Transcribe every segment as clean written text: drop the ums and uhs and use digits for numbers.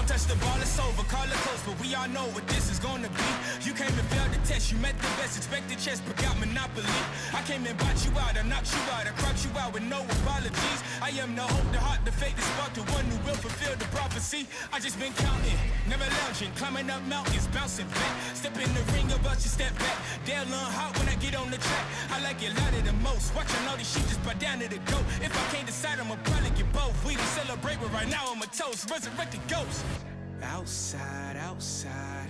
Don't touch the ball, it's over, call it close, but we all know what this is gonna be. You came and failed the test, you met the best, expected chess, but got monopoly. I came and bought you out, I knocked you out, I cropped you out with no apologies. I am the hope, the heart, the faith, the spark, the one who will fulfill the prophecy. I just been counting, never lounging, climbing up mountains, bouncing back. Step in the ring, about you step back. They'll learn hot when I get on the track. I like it louder than most. Watching all these sheep just bow down to the goat. If I can't decide, I'ma probably get both. We done celebrate, but right now I'm a toast. Resurrected ghost. Outside, outside,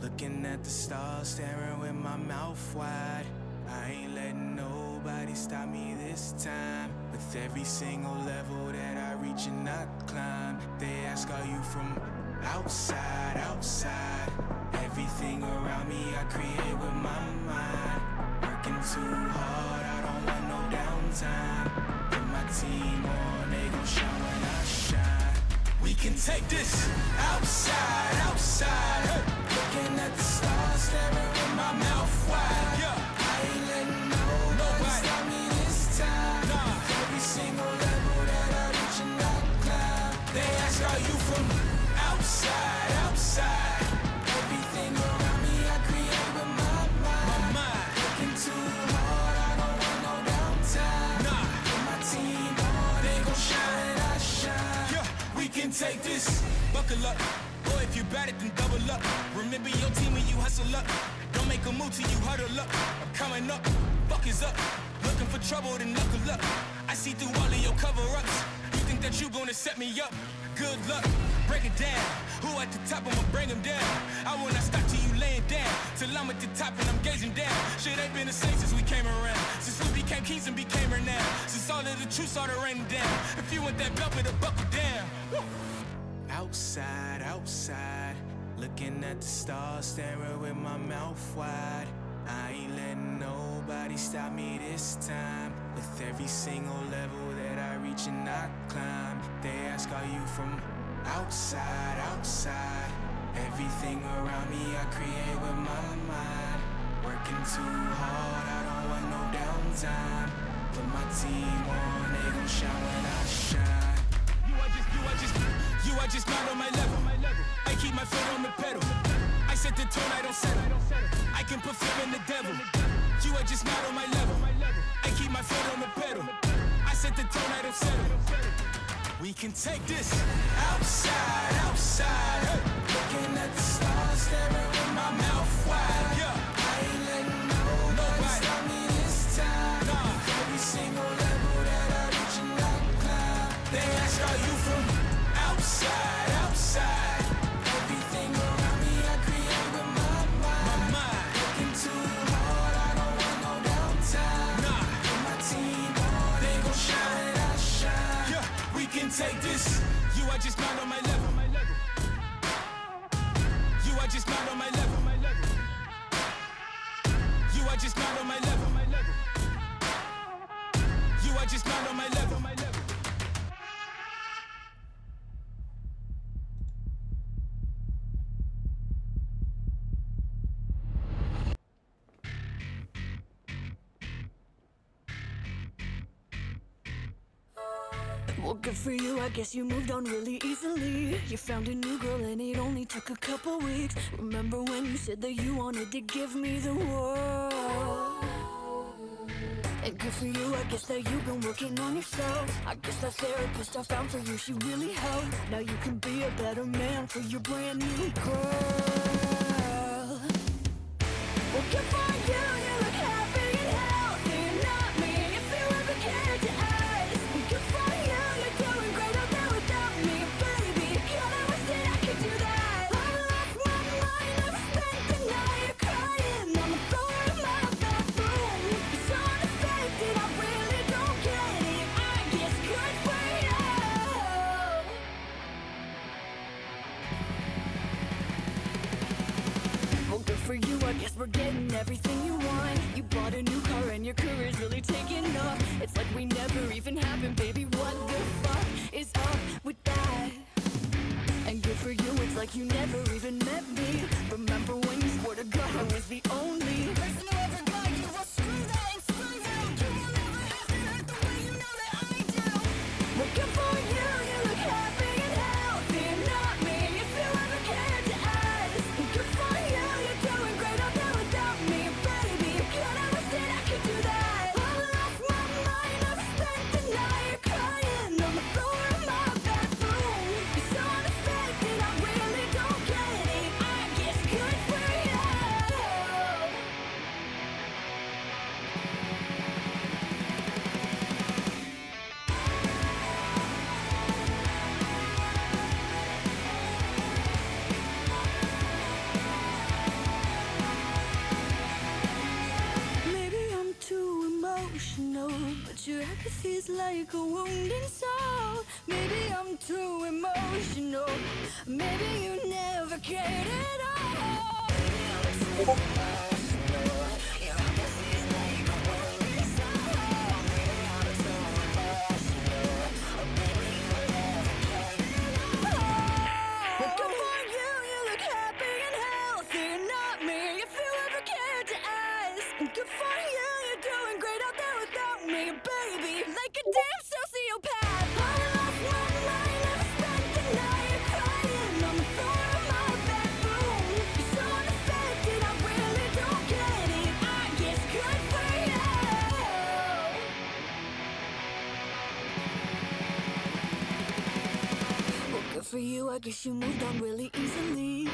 looking at the stars, staring with my mouth wide. I ain't letting nobody stop me this time. With every single level that I reach and I climb, they ask, are you from outside, outside? Everything around me I create with my mind. Working too hard, I don't want no downtime. Put my team on, they gon' shine when I shine. We can take this outside, outside. Hey. Looking at the stars, staring with my mouth wide. Yeah. I ain't letting nobody stop me this time. Nah. Every single level that I reach and I climb, they ask, are you from outside, outside? Everything around me I create with my mind. Working too hard, I don't want no downtime. Nah. Put my team on, they gon' shine, I shine. Yeah. We can take this, buckle up. Boy, if you bad it, then double up. Remember your team when you hustle up. Don't make a move till you huddle up. I'm coming up, fuck is up. Looking for trouble, then knuckle up. I see through all of your cover-ups. You think that you gonna set me up? Good luck, break it down. Who at the top, I'ma bring him down. I will not stop till you laying down. Till I'm at the top and I'm gazing down. Shit ain't been the same since we came around. Since we became kings and became renowned. Since all of the truth started raining down. If you want that belt, better buckle down. Woo. Outside, outside, looking at the stars, staring with my mouth wide. I ain't letting nobody stop me this time. With every single level that I reach and I climb, they ask, are you from outside, outside? Everything around me I create with my mind. Working too hard, I don't want no downtime. Put my team on, they gon' shine when I shine. You are just not on my level. I keep my foot on the pedal. I set the tone, I don't settle. I can put fear in the devil. You are just not on my level. I keep my foot on the pedal. I set the tone, I don't settle. We can take this outside, outside. Hey. Looking at the stars, staring with my mouth wide. Yeah. I ain't letting nobody stop me this time. Nah. Every single level that I reach and I climb, they ask, are you from outside, outside? Everything around me I create with my mind. Working too hard, I don't want no downtime. Nah. Put my team on, they gon' shine, I shine. Yeah. We can take this. You are just not on my level. You are just not on my level. You are just not on my level. You are just not on my level. Well, good for you, I guess you moved on really easily. You found a new girl and it only took a couple weeks. Remember when you said that you wanted to give me the world? And good for you, I guess that you've been working on yourself. I guess that therapist I found for you, she really helped. Now you can be a better man for your brand new girl. Well, good for you, you look happy and healthy. Not me, if you ever cared to ask. Good for you, you're doing great out there without me. Baby, you never said I could do that. I lost my mind, never spent the night crying on the floor in my bathroom. It's unaffected, I really don't get it. I guess good for you. Well, good for you, I guess we're getting everything you want. You bought a new car and your career's really taking off. It's like we never even happened, baby. What the fuck is up with that? And good for you, it's like you never even met me. Remember when you swore to God I was the only person who ever got you? Well, screw that and screw you. You will never have to hurt the way you know that I do. Well, good for you, you look happy and healthy. Not me, if you like a wounded soul. Maybe I'm too emotional. Maybe you never cared at all. Maybe I'm too emotional. Your honesty is like a wounded soul. Maybe I'm too emotional. Or maybe you never cared at all. But good for you, you look happy and healthy. You're not me, if you ever cared to ask. And good for you, you're doing great out there without me, baby. Like a damn sociopath. I lost my mind, I've spent the night crying on the floor of my bedroom. You're so unaffected, I really don't get it. I guess good for you. Well, good for you, I guess you moved on really easily.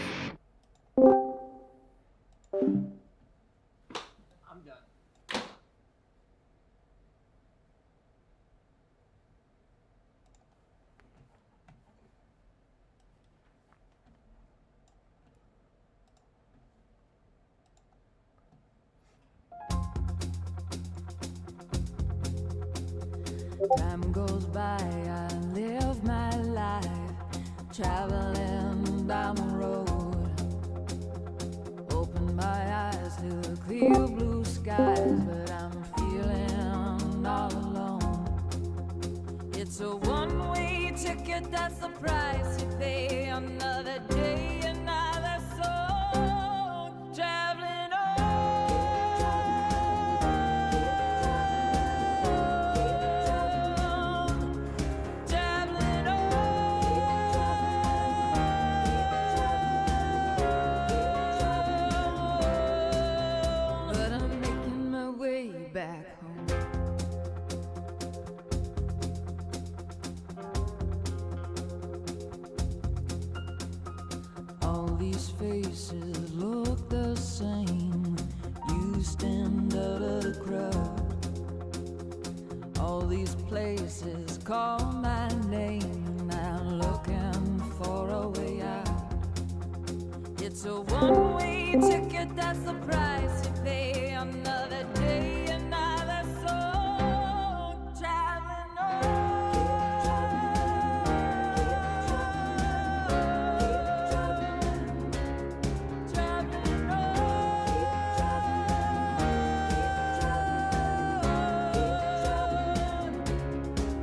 I'm done. Time goes by, I live my life, traveling down the road. Open my eyes to the clear blue skies, but I'm feeling all alone. It's a one-way ticket, that's the price you pay. Another day, another soul, traveling on. But I'm making my way back home. All these faces look the same. You stand out of the crowd. All these places call my name. I'm looking for a way out. It's a one-way ticket, that's the price you pay. Another day, another soul, traveling on. Traveling on.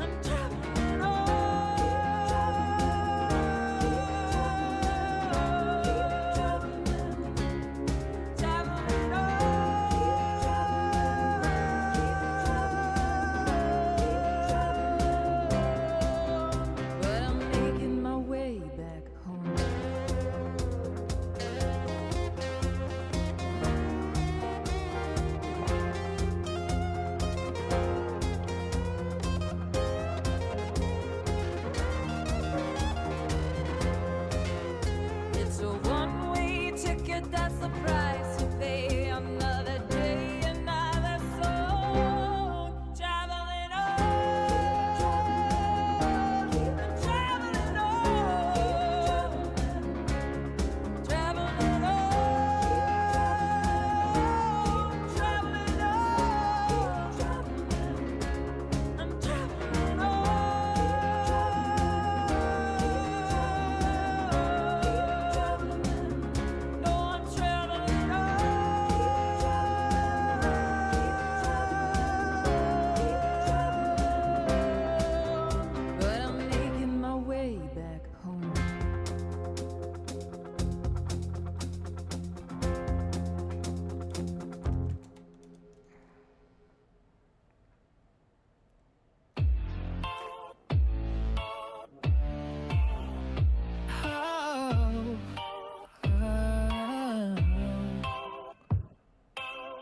I'm traveling But I'm making my way back home. It's a one-way ticket, that's the price you pay. Another day, another soul, traveling on. Traveling on. Traveling on. Traveling on. I'm traveling on. No, I'm traveling on. But I'm making my way back home.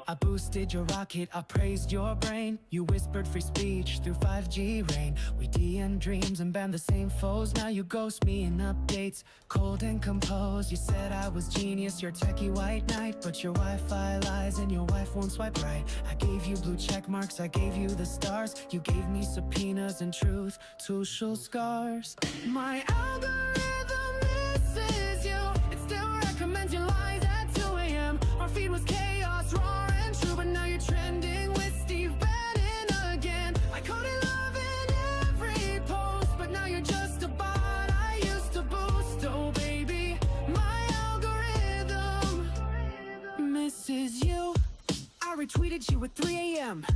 I boosted your rocket, I praised your brain. You whispered free speech through 5G rain. We DN dreams and banned the same foes. Now you ghost me in updates, cold and composed. You said I was genius, your techie white knight, but your Wi-Fi lies and your wife won't swipe right. I gave you blue check marks, I gave you the stars. You gave me subpoenas and truth, social scars. My algorithm misses you. It still recommends your lies at 2 a.m. Our feed was chaos, raw and true, but now you're trending with Steve Bannon again. I coded love in message you at 3 a.m.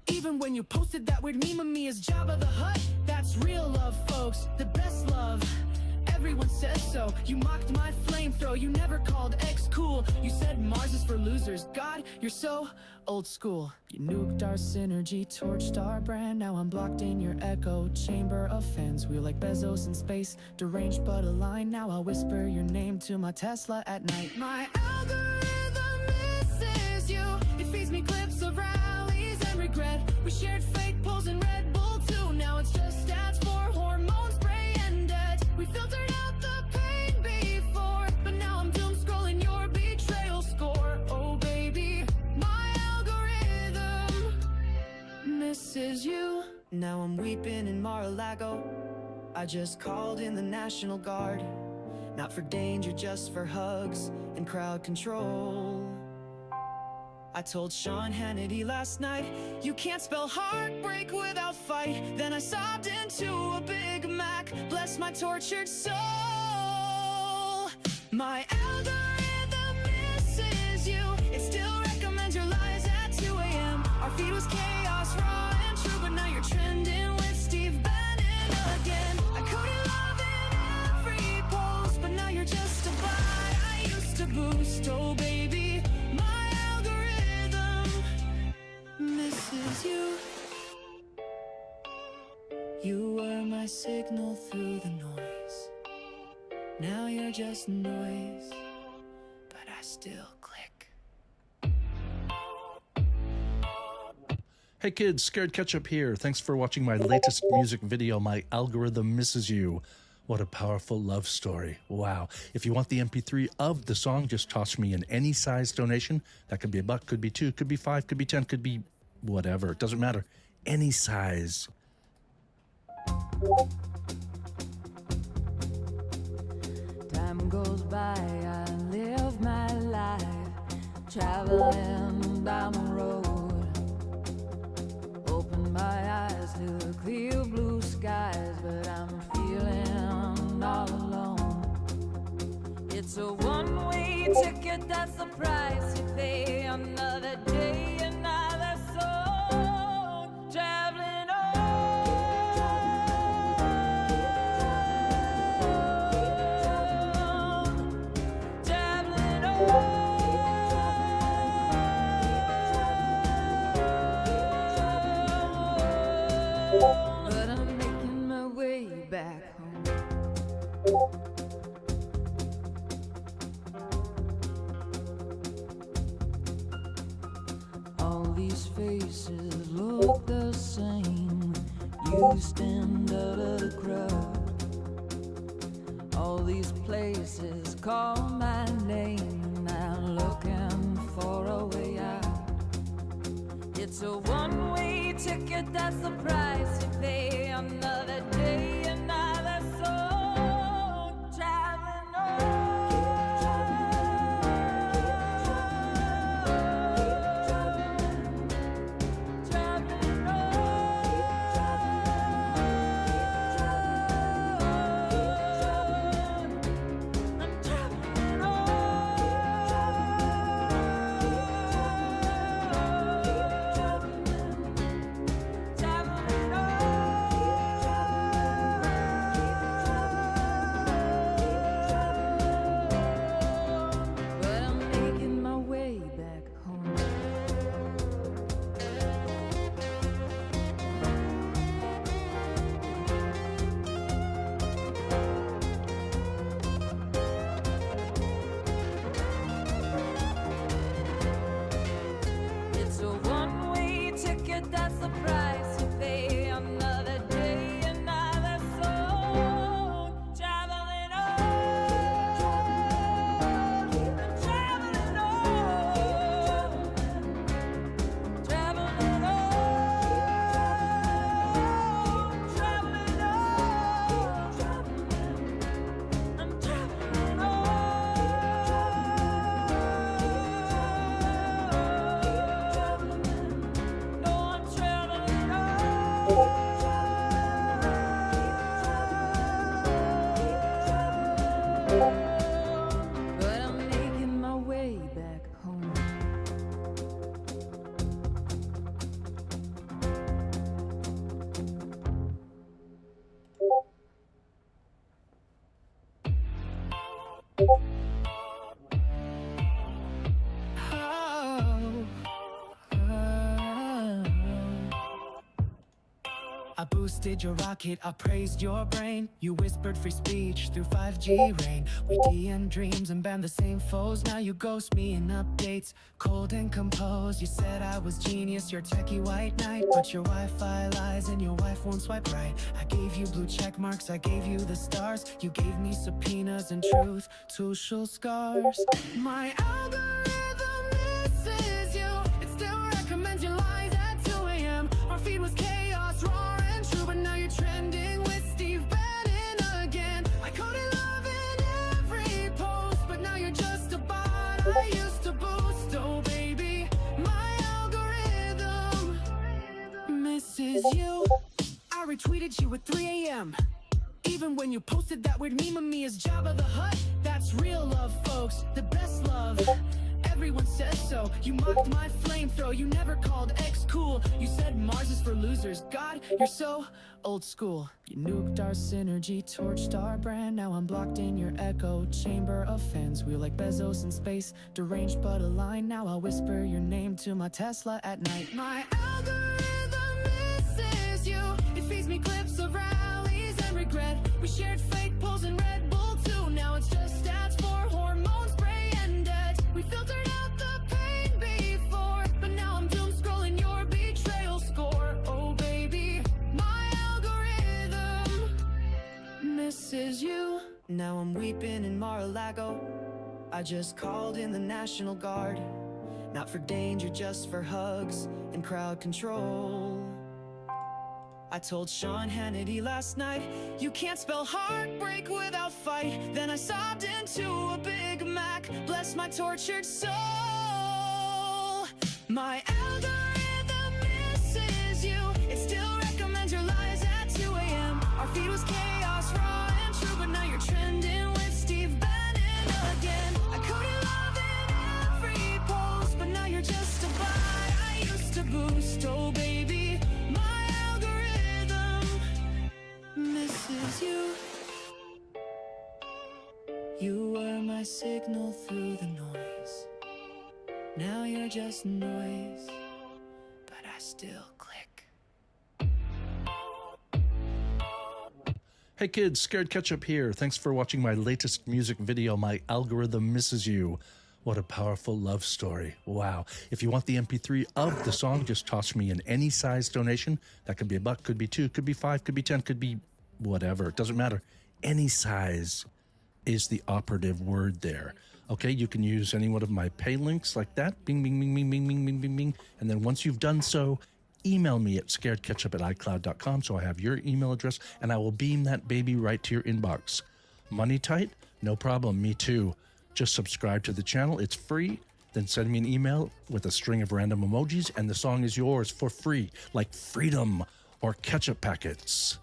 Even when you posted that weird meme of me as Jabba the Hutt. That's real love, folks, the best love. Everyone says so. You mocked my flamethrower, you never called X cool. You said Mars is for losers. God, you're so old school. You nuked our synergy, torched our brand. Now I'm blocked in your echo chamber of fans. We like Bezos in space, deranged but aligned. Now I'll whisper your name to my Tesla at night. My algorithm misses you. It feeds me clips of rallies and regret. We shared fake polls and Red Bull too. Now it's just ads for hormones, spray and debt. We filtered out the pain before, but now I'm doom scrolling your betrayal score. Oh baby, my algorithm misses you. Now I'm weeping in Mar-a-Lago. I just called in the National Guard. Not for danger, just for hugs and crowd control. I told Sean Hannity last night, you can't spell heartbreak without fight. Then I sobbed into a Big Mac, bless my tortured soul. My algorithm misses you. It still recommends your lies at 2 a.m. Our feed was chaos, raw and true, but now you're trending with Steve Bannon again. I coded love in every post, but now you're just a bot I used to boost. Oh baby, my algorithm misses you. You were my signal through the noise. Now you're just noise, but I still click. Hey kids, Scared Ketchup here. Thanks for watching my latest music video, My Algorithm Misses You. What a powerful love story. Wow. If you want the MP3 of the song, just toss me in any size donation. That could be $1, could be $2, could be $5, could be $10, could be whatever. It doesn't matter. Any size. Time goes by, I live my life, traveling down the road. Open my eyes to the clear blue skies, but I'm feeling all alone. It's a one-way ticket, that's the price you pay. Another day, another soul, traveling on. Traveling on. But I'm making my way back home. All these faces look the same. You stand out of the crowd. All these places call my name. I'm looking for a way out. It's a one-way ticket, that's the price you pay. Another day, another soul, traveling on. Traveling on. I'm traveling on. boosted your rocket, I praised your brain. You whispered free speech through 5G rain. We DN dreams and banned the same foes. Now you ghost me in updates, cold and composed. You said I was genius, your techie white knight, but your Wi-Fi lies and your wife won't swipe right. I gave you blue check marks, I gave you the stars. You gave me subpoenas and truth, social scars. My algorithm misses you. It still recommends your lies at 2 a.m. Our feed was chaos, raw and true, but now you're trending with Steve Bannon again. I coded love in every post, but now you're just a bot I used to boost. Oh baby, my algorithm misses you. I retweeted you at 3 a.m. Even when you posted that weird meme of me as Jabba the Hutt. That's real love, folks, the best love. Everyone says so. You mocked my flamethrower, you never called X cool. You said Mars is for losers. God, you're so old school. You nuked our synergy, torched our brand. Now I'm blocked in your echo chamber of fans. We like Bezos in space, deranged but aligned. Now I'll whisper your name to my Tesla at night. My algorithm misses you. It feeds me clips of rallies and regret. We shared fake polls and Red Bull too. Now it's just ads for hormone spray and debt. We filtered out the pain before, but now I'm doom scrolling your betrayal score. Oh baby, my algorithm misses you. Now I'm weeping in Mar-a-Lago. I just called in the National Guard. Not for danger, just for hugs and crowd control. I told Sean Hannity last night, you can't spell heartbreak without fight. Then I sobbed into a Big Mac, bless my tortured soul. My algorithm misses you. It still recommends your lies at 2 a.m. Our feed was chaos, raw and true, but now you're trending with Steve Bannon again. I coded love in every post, but now you're just a bot I used to boost. Oh baby, my algorithm misses you. You were my signal through the noise. Now you're just noise, but I still click. Hey kids, Scared Ketchup here. Thanks for watching my latest music video, My Algorithm Misses You. What a powerful love story. Wow. If you want the MP3 of the song, just toss me in any size donation. That could be $1, could be $2, could be $5, could be $10, could be whatever. It doesn't matter. Any size is the operative word there. Okay, you can use any one of my pay links like that. Bing, bing, bing, bing, bing, bing, bing, bing, bing. And then once you've done so, email me at scaredketchup@icloud.com so I have your email address and I will beam that baby right to your inbox. Money tight? No problem, me too. Just subscribe to the channel, it's free. Then send me an email with a string of random emojis and the song is yours for free, like freedom or ketchup packets.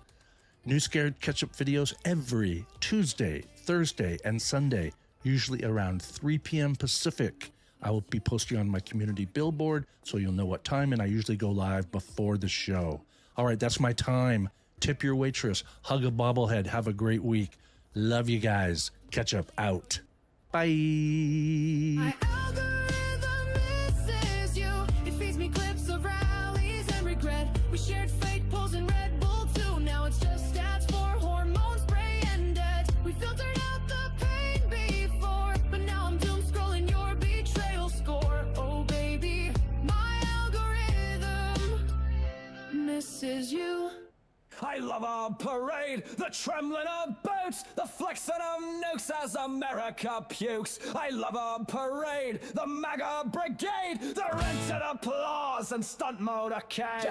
New Scared Ketchup videos every Tuesday, Thursday, and Sunday, usually around 3 p.m. Pacific. I will be posting on my community billboard so you'll know what time, and I usually go live before the show. All right, that's my time. Tip your waitress, hug a bobblehead, have a great week. Love you guys. Ketchup out. Bye. My algorithm misses you. It feeds me clips of rallies and regret. We shared fake polls and Red Bull too. Now it's just ads for hormone spray and debt. We filtered out the pain before, but now I'm doom scrolling your betrayal score. Oh baby, my algorithm misses you. I love our parade, the trembling of boats, the flexing of nukes as America pukes. I love our parade, the MAGA brigade, the rented applause and stunt motorcade.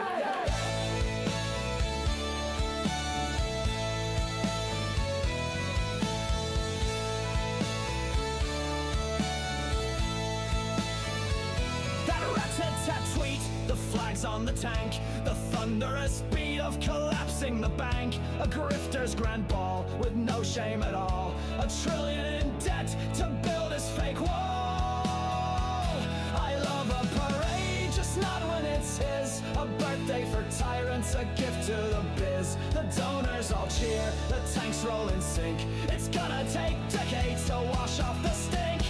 That rat-tat-tat tweet, the flags on the tank, the thunderous speed of collapsing the bank, a grifter's grand ball with no shame at all, $1 trillion in debt to build his fake wall. I love a parade, just not when it's his, a birthday for tyrants, a gift to the biz. The donors all cheer, the tanks roll in sync. It's gonna take decades to wash off the stink.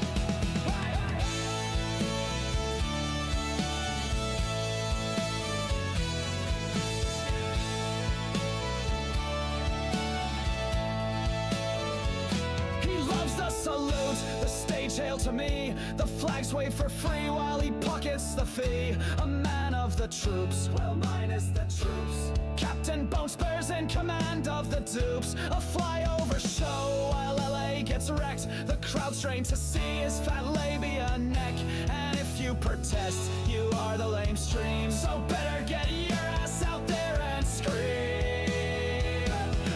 salute. The stage hail to me. The flags wave for free while he pockets the fee. A man of the troops, well minus the troops. Captain Bone Spurs in command of the dupes. A flyover show while LA gets wrecked. The crowd strained to see his fat labia neck. And if you protest, you are the lame stream. So better get your ass out there and scream.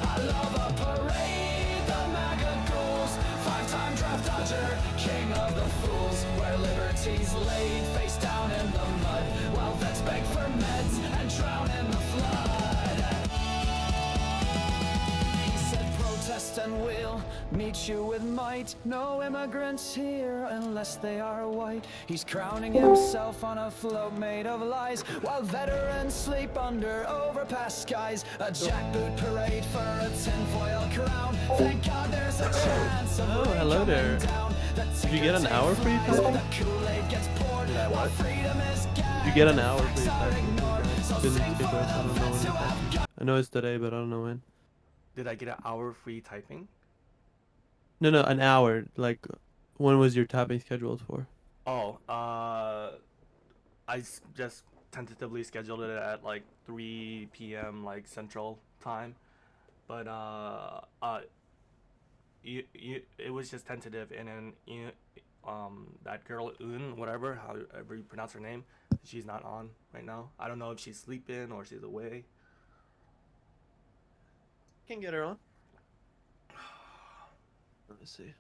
I love a parade, the MAGA ghouls. 5-time draft dodger, king of the fools. Where liberty's laid face down in the mud, while vets beg for meds and drown in the flood. He said protest and we'll meet you with might. No immigrants here unless they are white. He's crowning himself on a float made of lies, while veterans sleep under overpass skies. A jackboot parade for a tinfoil crown. Thank God there's a chance of Oh, hello there. Did you get an hour free time? Did I what? Did you get an hour free time? Didn't skip it. I don't know when it happened. I know it's today, but I don't know when. Did I get an hour free typing? No, an hour. Like, when was your tapping scheduled for? Oh, just tentatively scheduled it at like 3 p.m. like Central Time, but it was just tentative, and then that girl whatever, however you pronounce her name, she's not on right now. I don't know if she's sleeping or she's away. Can get her on. Let me see.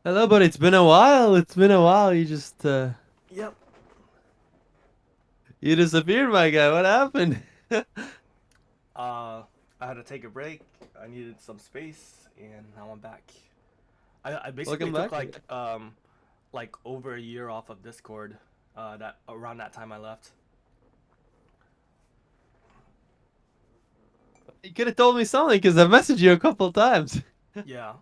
Hello, but it's been a while. It's been a while. You just Yep. you disappeared, my guy. What happened? I had to take a break. I needed some space, and now I'm back. I basically Welcome took back. like over a year off of Discord. That around that time I left. You could have told me something, because I've messaged you a couple times. Yeah.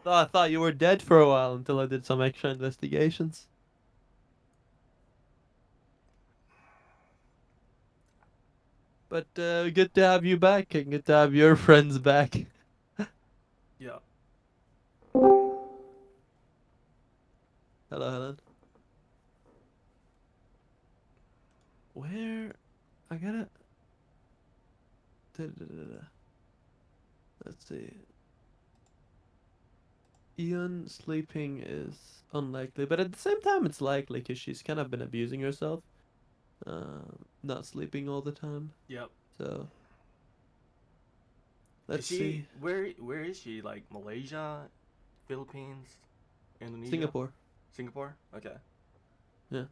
I thought you were dead for a while until I did some extra investigations. But good to have you back, and good to have your friends back. Yeah. Hello, Helen. Where? I gotta... Let's see. Ian sleeping is unlikely, but at the same time it's likely, because she's kind of been abusing herself. Not sleeping all the time. Yep. So... Let's Is she, see. Where is she? Like Malaysia, Philippines, Indonesia? Singapore. Singapore? Okay. Yeah.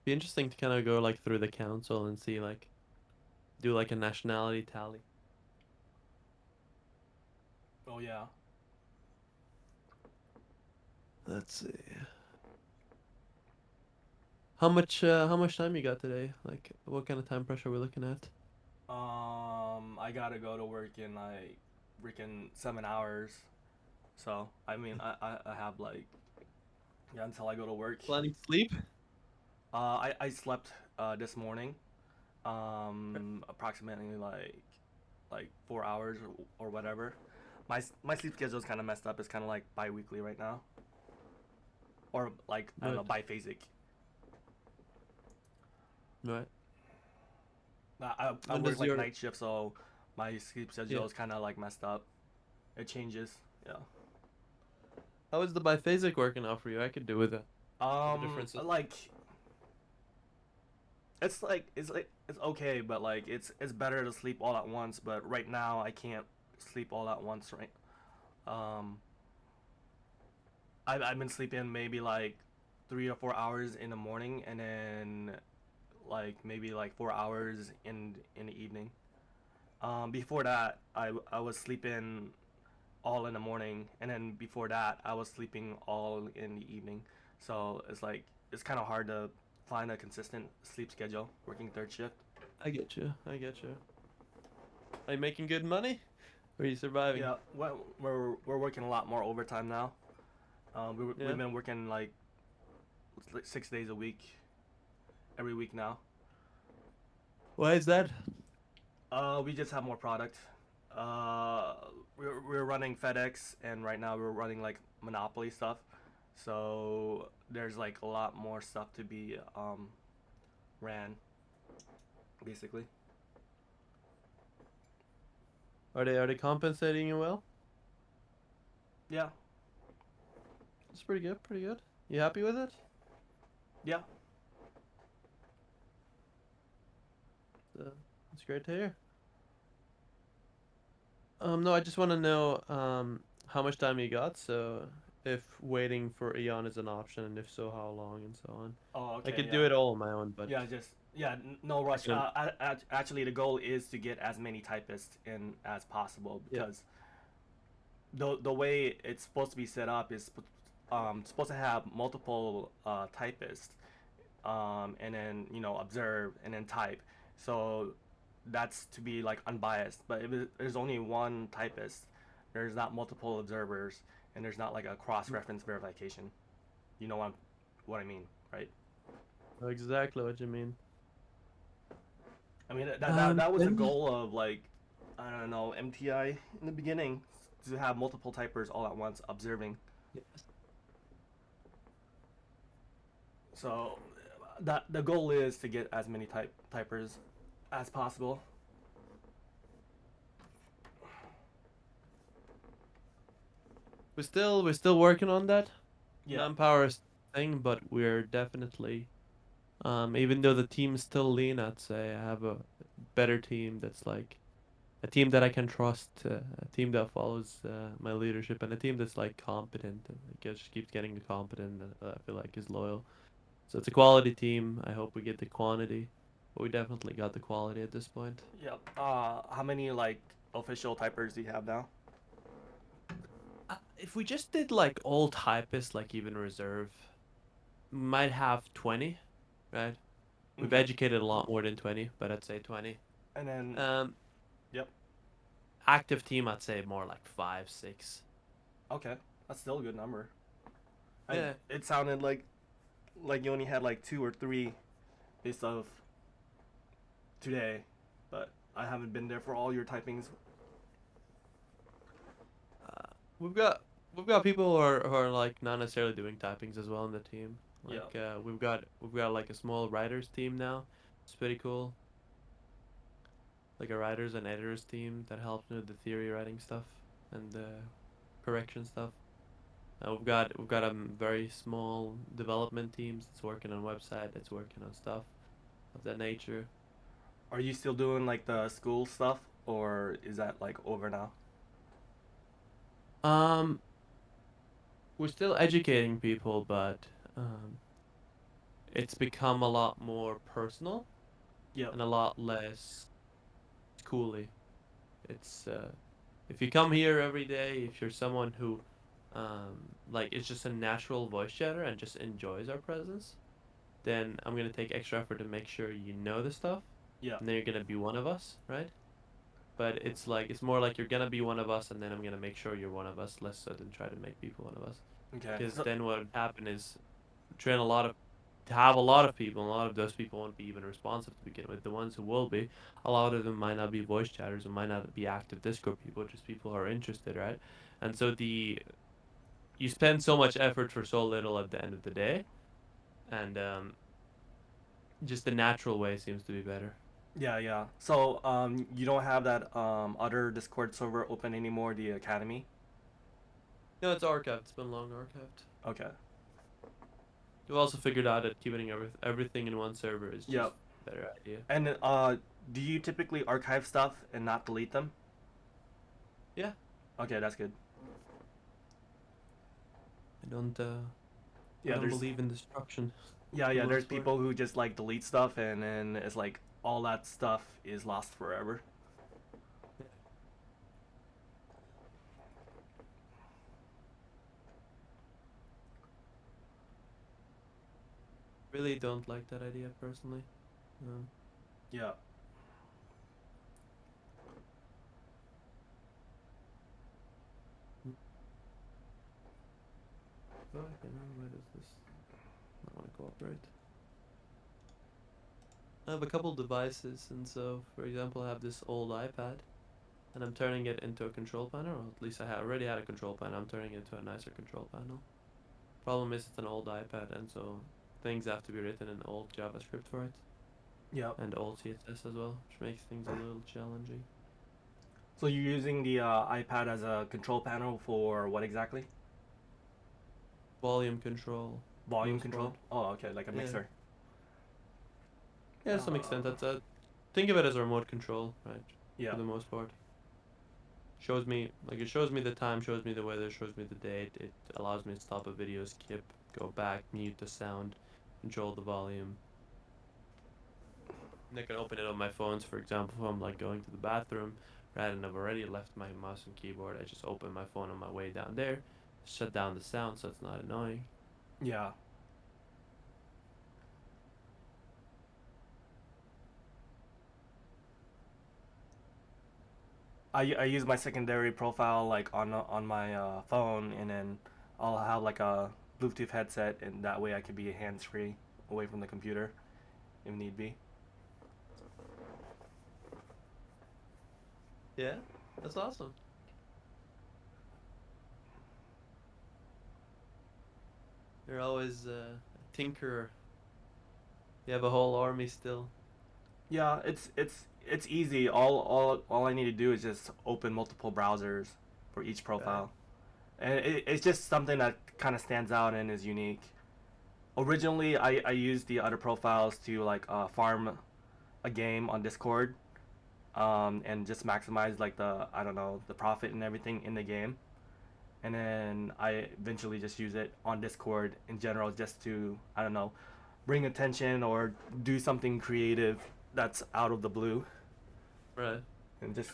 Be interesting to kind of go like through the council and see like do like a nationality tally. Oh yeah. Let's see. How much time you got today? Like what kind of time pressure are we looking at? I gotta go to work in like freaking 7 hours. So I mean I have like, yeah, until I go to work. Planning sleep? I slept this morning, approximately like 4 hours or whatever. My sleep schedule is kind of messed up. It's kind of like bi-weekly right now, or like I don't know, biphasic. Right. I When work does like your- night shift, so my sleep schedule is kind of like messed up. It changes. Yeah. How is the biphasic working out for you? I could do with it. differences? It's okay, but like it's better to sleep all at once. But right now I can't sleep all at once. Right. I've been sleeping maybe like 3 or 4 hours in the morning, and then like maybe like 4 hours in the evening. Before that, I was sleeping all in the morning, and then before that, I was sleeping all in the evening. So it's like it's kind of hard to find a consistent sleep schedule working third shift. I get you. I get you. Are you making good money? Or are you surviving? Yeah, well, we're working a lot more overtime now. Yeah. We've been working like 6 days a week, every week now. Why is that? We just have more product. Uh, we're running FedEx, and right now we're running like Monopoly stuff. So there's like a lot more stuff to be ran, basically. Are they compensating you well? Yeah, It's pretty good. Pretty good. You happy with it? yeah. It's great to hear. No, I just want to know how much time you got. So if waiting for Eon is an option, and if so, how long, and so on. Oh, I okay. could Yeah. do it all on my own, but Yeah, just yeah, no rush. Yeah. Actually, the goal is to get as many typists in as possible Yeah. because the way it's supposed to be set up is supposed to have multiple typists, and then observe and then type. So that's to be like unbiased. But if there's only one typist, there's not multiple observers, and there's not like a cross-reference verification. You know what I mean, right? know exactly what you mean. I mean that was the Then- goal of like I don't know MTI in the beginning to have multiple typers all at once observing. So that the goal is to get as many typers as possible. We're still working on that. Yeah. Manpower is thing, but we're definitely even though the team is still lean, I'd say I have a better team that's like a team that I can trust, a team that follows my leadership, and a team that's like competent and just keeps getting competent. I feel like is loyal. So it's a quality team. I hope we get the quantity, but we definitely got the quality at this point. Yep. How many like official typers do you have now? If we just did like all typists, like even reserve, we might have 20, right? We've Okay. educated a lot more than 20, but I'd say 20. And then yep. Active team, I'd say more like 5, 6. Okay, that's still a good number. Yeah. It sounded like you only had like 2 or 3 based off today, but I haven't been there for all your typings. We've got people who are like not necessarily doing typings as well in the team. Like we've got like a small writers team now. It's pretty cool. Like a writers and editors team that helps with the theory writing stuff and the correction stuff. We've got a very small development teams that's working on website, that's working on stuff of that nature. Are you still doing like the school stuff, or is that like over now? Um, we're still educating people, but it's become a lot more personal Yep. and a lot less schooly. It's if you come here every day, if you're someone who like is just a natural voice chatter and just enjoys our presence, then I'm gonna take extra effort to make sure you know the stuff, Yeah. and then you're gonna be one of us, right? But it's more like you're gonna be one of us, and then I'm gonna make sure you're one of us, less so than try to make people one of us. Okay. Because So- then what would happen is train to have a lot of people, and a lot of those people won't be even responsive to begin with. The ones who will be, a lot of them might not be voice chatters and might not be active Discord people, just people who are interested, right? And so you spend so much effort for so little at the end of the day, and just the natural way seems to be better. yeah. So you don't have that other Discord server open anymore, the Academy? No, it's archived. It's been long archived. Okay. We've also figured out that keeping everything in one server is just Yep. a better idea. And do you typically archive stuff and not delete them? Yeah. Okay, that's good. I don't Yeah, there's believe in destruction. yeah, for the there's most part. people who just like delete stuff and then it's like all that stuff is lost forever. Really don't like that idea personally. Um, Yeah. oh, okay, now why does this not want to cooperate? I have a couple devices, and so, for example, I have this old iPad, and I'm turning it into a control panel, or at least I already had a control panel. I'm turning it into a nicer control panel. Problem is, it's an old iPad, and so things have to be written in old JavaScript for it, Yeah. and old CSS as well, which makes things a little challenging. So you're using the iPad as a control panel for what exactly? Volume control. Volume Most control? part. Oh, okay, like a Yeah. mixer. Yeah, to some extent, that's a. Think of it as a remote control, right? Yeah. For the most part. Shows me, like, it shows me the time, shows me the weather, shows me the date. It allows me to stop a video, skip, go back, mute the sound, control the volume. And I can open it on my phones, for example, if I'm like going to the bathroom, right, and I've already left my mouse and keyboard. I just open my phone on my way down there, shut down the sound so it's not annoying. Yeah. I use my secondary profile like on my phone, and then I'll have like a Bluetooth headset, and that way I can be hands free away from the computer if need be. Yeah, that's awesome. You're always a tinkerer. You have a whole army still. Yeah, it's easy. All I need to do is just open multiple browsers for each profile, and it's just something that kind of stands out and is unique. Originally, I used the other profiles to like farm a game on Discord, and just maximize like the, I don't know, the profit and everything in the game. And then I eventually just use it on Discord in general just to, I don't know, bring attention or do something creative that's out of the blue Right. and just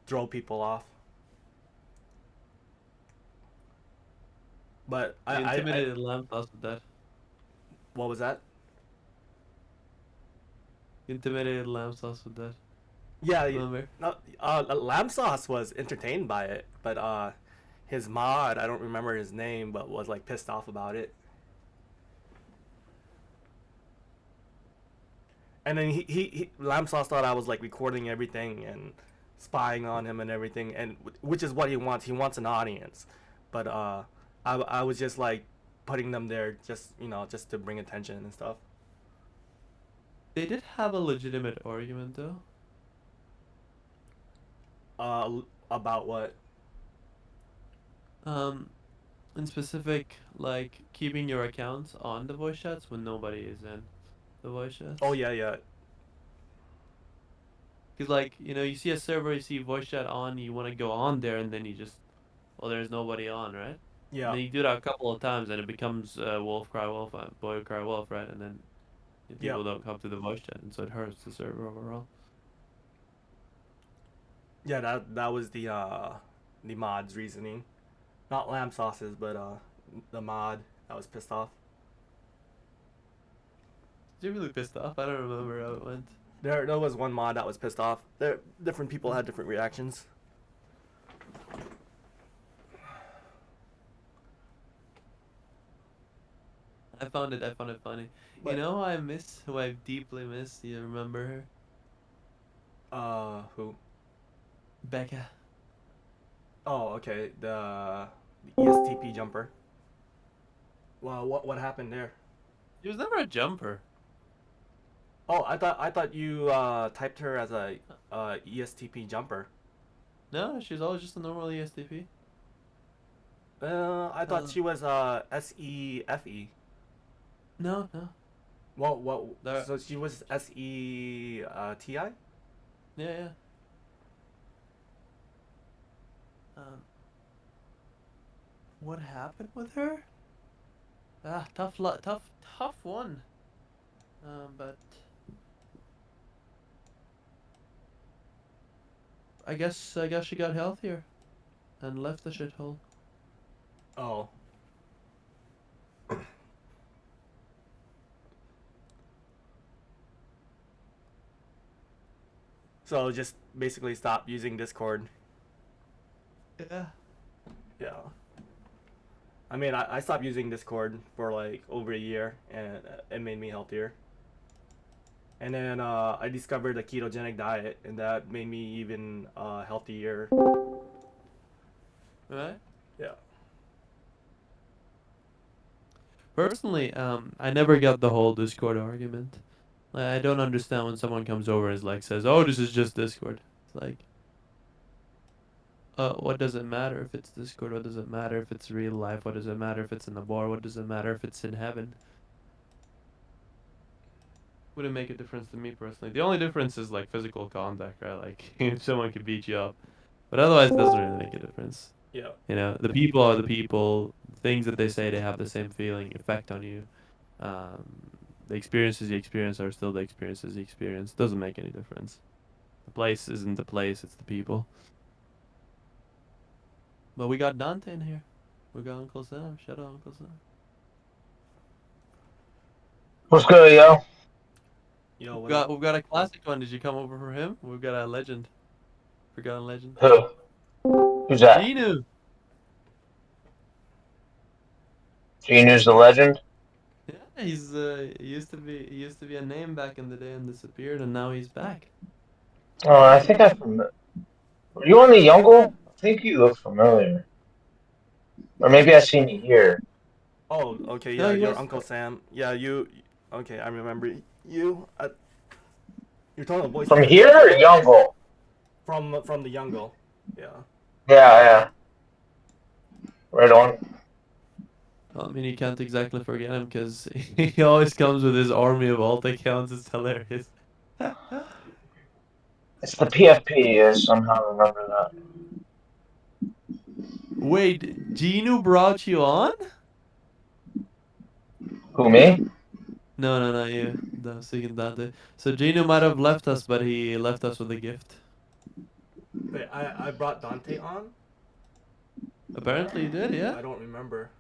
throw people off. But You I intimidated Lamphouse with that. what was that? You intimidated Lamphouse with that. Yeah, Remember? no, Lamb Sauce was entertained by it, but his mod, I don't remember his name, but was like pissed off about it. And then he Lamb Sauce thought I was like recording everything and spying on him and everything, and which is what he wants. He wants an audience, but I was just like putting them there just, just to bring attention and stuff. They did have a legitimate argument though. About what? In specific, like keeping your accounts on the voice chats when nobody is in the voice chats. Oh yeah, yeah, Cause like, you see a server, you see voice chat on, you want to go on there, and then you just, well, there's nobody on, right? And yeah, then you do that a couple of times, and it becomes wolf cry wolf, boy cry wolf, right? And then yeah. people don't come to the voice chat, and so it hurts the server overall. Yeah, that was the mod's reasoning, not Lamb Sauce's, but the mod that was pissed off. You're really pissed off. I don't remember how it went. There was one mod that was pissed off. Different people had different reactions. I found it funny. But- You know who I deeply miss? You remember her? Who? Becca. Oh, okay. The ESTP jumper. Well, what happened there? She was never a jumper. Oh, I thought you typed her as a ESTP jumper. No, she's always just a normal ESTP. I thought she was SEFE. No. What? There- So she was SETI? Yeah. What happened with her? Tough one. But I guess she got healthier and left the shithole. Oh. So just basically stop using Discord. Yeah. Yeah. I mean, I stopped using Discord for like over a year, and it made me healthier. And then I discovered a ketogenic diet, and that made me even healthier. Right. Yeah. Personally, I never got the whole Discord argument. Like, I don't understand when someone comes over and is like says, "Oh, this is just Discord." It's like, what does it matter if it's Discord? What does it matter if it's real life? What does it matter if it's in the bar? What does it matter if it's in heaven? Wouldn't make a difference to me personally. The only difference is like physical contact, right? Like if someone could beat you up, but otherwise it doesn't really make a difference. Yeah. You know, the people are the people. Things that they say, they have the same feeling effect on you. Um, the experiences you experience are still the experiences you experience. Doesn't make any difference. The place isn't the place; it's the people. But we got Dante in here. We got Uncle Sam. Shout out Uncle Sam. What's good, yo? Yo, what up? We've got a classic one. Did you come over for him? We've got a legend. Forgotten legend. Who? Who's that? Genu. Genu's the legend? Yeah, he used to be a name back in the day and disappeared, and now he's back. Oh, I think Were you on the Youngle? I think you look familiar. Or maybe I seen you here. Oh, okay, No, yeah, he you're was. Uncle Sam. Yeah, you. Okay, I remember you. You're talking about voice From here or Youngle? from the Youngle. Yeah. Yeah. Right on. Well, I mean, you can't exactly forget him because he always comes with his army of alt accounts. It's hilarious. It's the PFP, I somehow remember that. Wait, Genu brought you on? Who, me? No, not you. The second Dante. So Genu might have left us, but he left us with a gift. Wait, I brought Dante on. Apparently, he did. Yeah, I don't remember.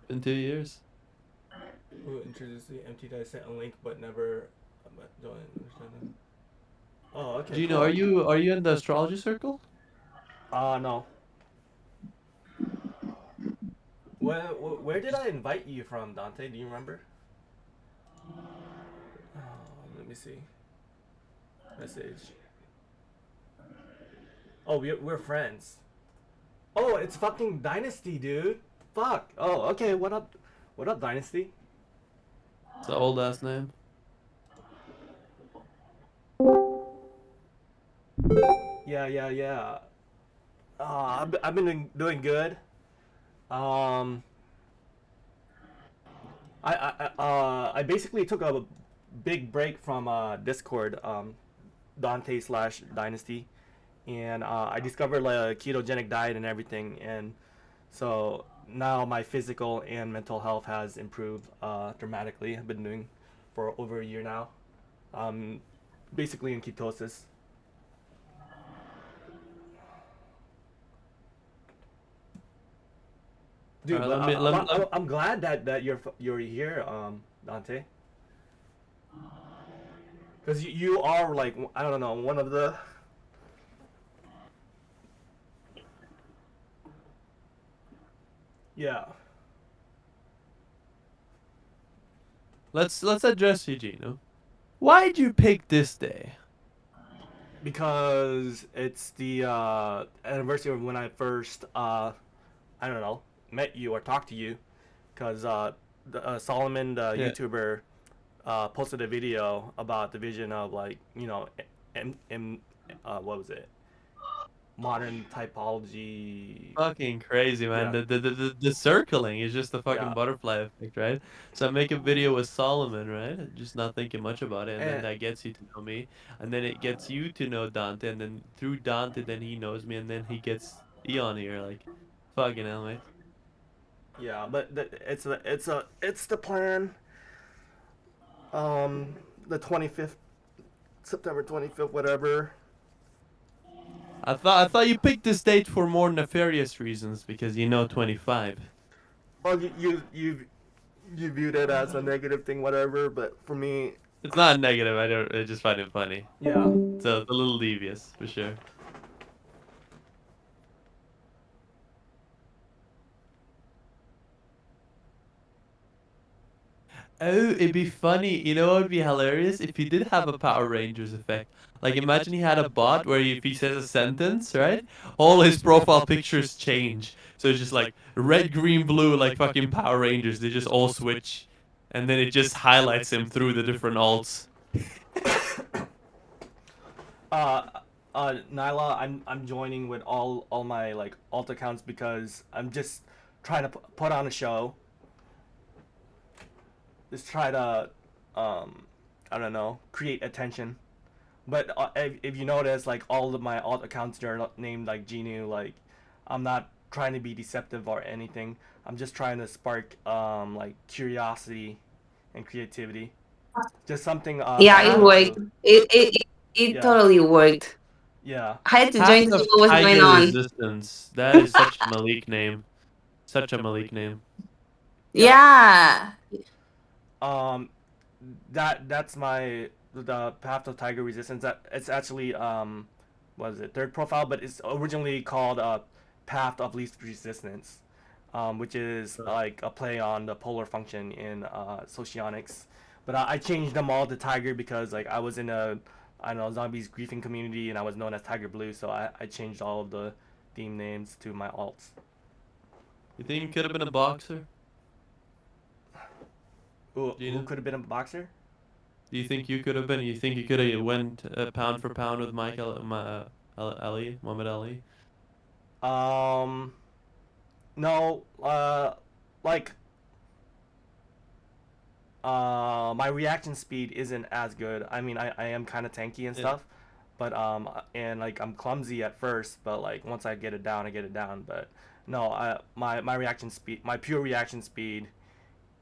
in 2 years. Who introduced the empty dice, sent a link, but never joined. Understanding. Oh, okay. Genu, Cool. are you in the astrology circle? No. Where did I invite you from, Dante? Do you remember? Let me see. Message. Oh, we're friends. Oh, it's fucking Dynasty, dude. Fuck. Oh, okay. What up? What up, Dynasty? It's an old ass name. Yeah. I've been doing good. I basically took a big break from Discord, Dante slash Dynasty, and I discovered like a ketogenic diet and everything, and so now my physical and mental health has improved dramatically. I've been doing for over a year now, basically in ketosis. Dude, Alright, but I'm glad that you're here, Dante. Because you are like, I don't know, one of the. Yeah. Let's address you, Genu. Why'd you pick this day? Because it's the anniversary of when I first, I don't know, met you or talked to you. Because Solomon, the Yeah. YouTuber, posted a video about the vision of like, you know, what was it? Modern typology. Fucking crazy, man. Yeah. The circling is just the fucking Yeah. butterfly effect, right? So I make a video with Solomon, right? Just not thinking much about it, and then And- that gets you to know me, and then it gets you to know Dante, and then through Dante, then he knows me, and then he gets Eon here, like, fucking hell, mate. Yeah, but it's the plan. The 25th, September 25th, whatever. I thought you picked this date for more nefarious reasons because you know 25. Well, you viewed it as a negative thing, whatever. But for me, It's not negative. I just find it funny. Yeah. So it's a little devious for sure. Oh, it'd be funny. You know what would be hilarious? If he did have a Power Rangers effect. Like, imagine he had a bot where if he says a sentence, right? All his profile pictures change. So it's just like red, green, blue, like fucking Power Rangers. They just all switch. And then it just highlights him through the different alts. Nyla, I'm joining with all my like alt accounts because I'm just trying to put on a show. Just try to, I don't know, create attention. But if you notice, like all of my alt accounts are named like Genu. Like, I'm not trying to be deceptive or anything. I'm just trying to spark like curiosity and creativity. Just something Yeah, I it wanted worked. to. It Yeah, totally worked. yeah. I had to join Path to see of what was going Tiger on. Resistance. That is such a Malik name. Such a Malik name. Yeah. Yeah. Um, that's my the Path of Tiger Resistance. That it's actually what is it? Third profile, but it's originally called Path of Least Resistance, which is like a play on the polar function in socionics. But I changed them all to Tiger because like I was in a I don't know zombies griefing community and I was known as Tiger Blue, so I changed all of the theme names to my alts. You think he could have been a boxer? Who Gina? could have been a boxer? Do you think you could have been? You think you could have went pound for pound with Ali, Muhammad Ali? Um, no, like my reaction speed isn't as good. I mean, I am kind of tanky and Yeah. stuff, but and like I'm clumsy at first, but like once I get it down, I get it down. But no, my reaction speed, my pure reaction speed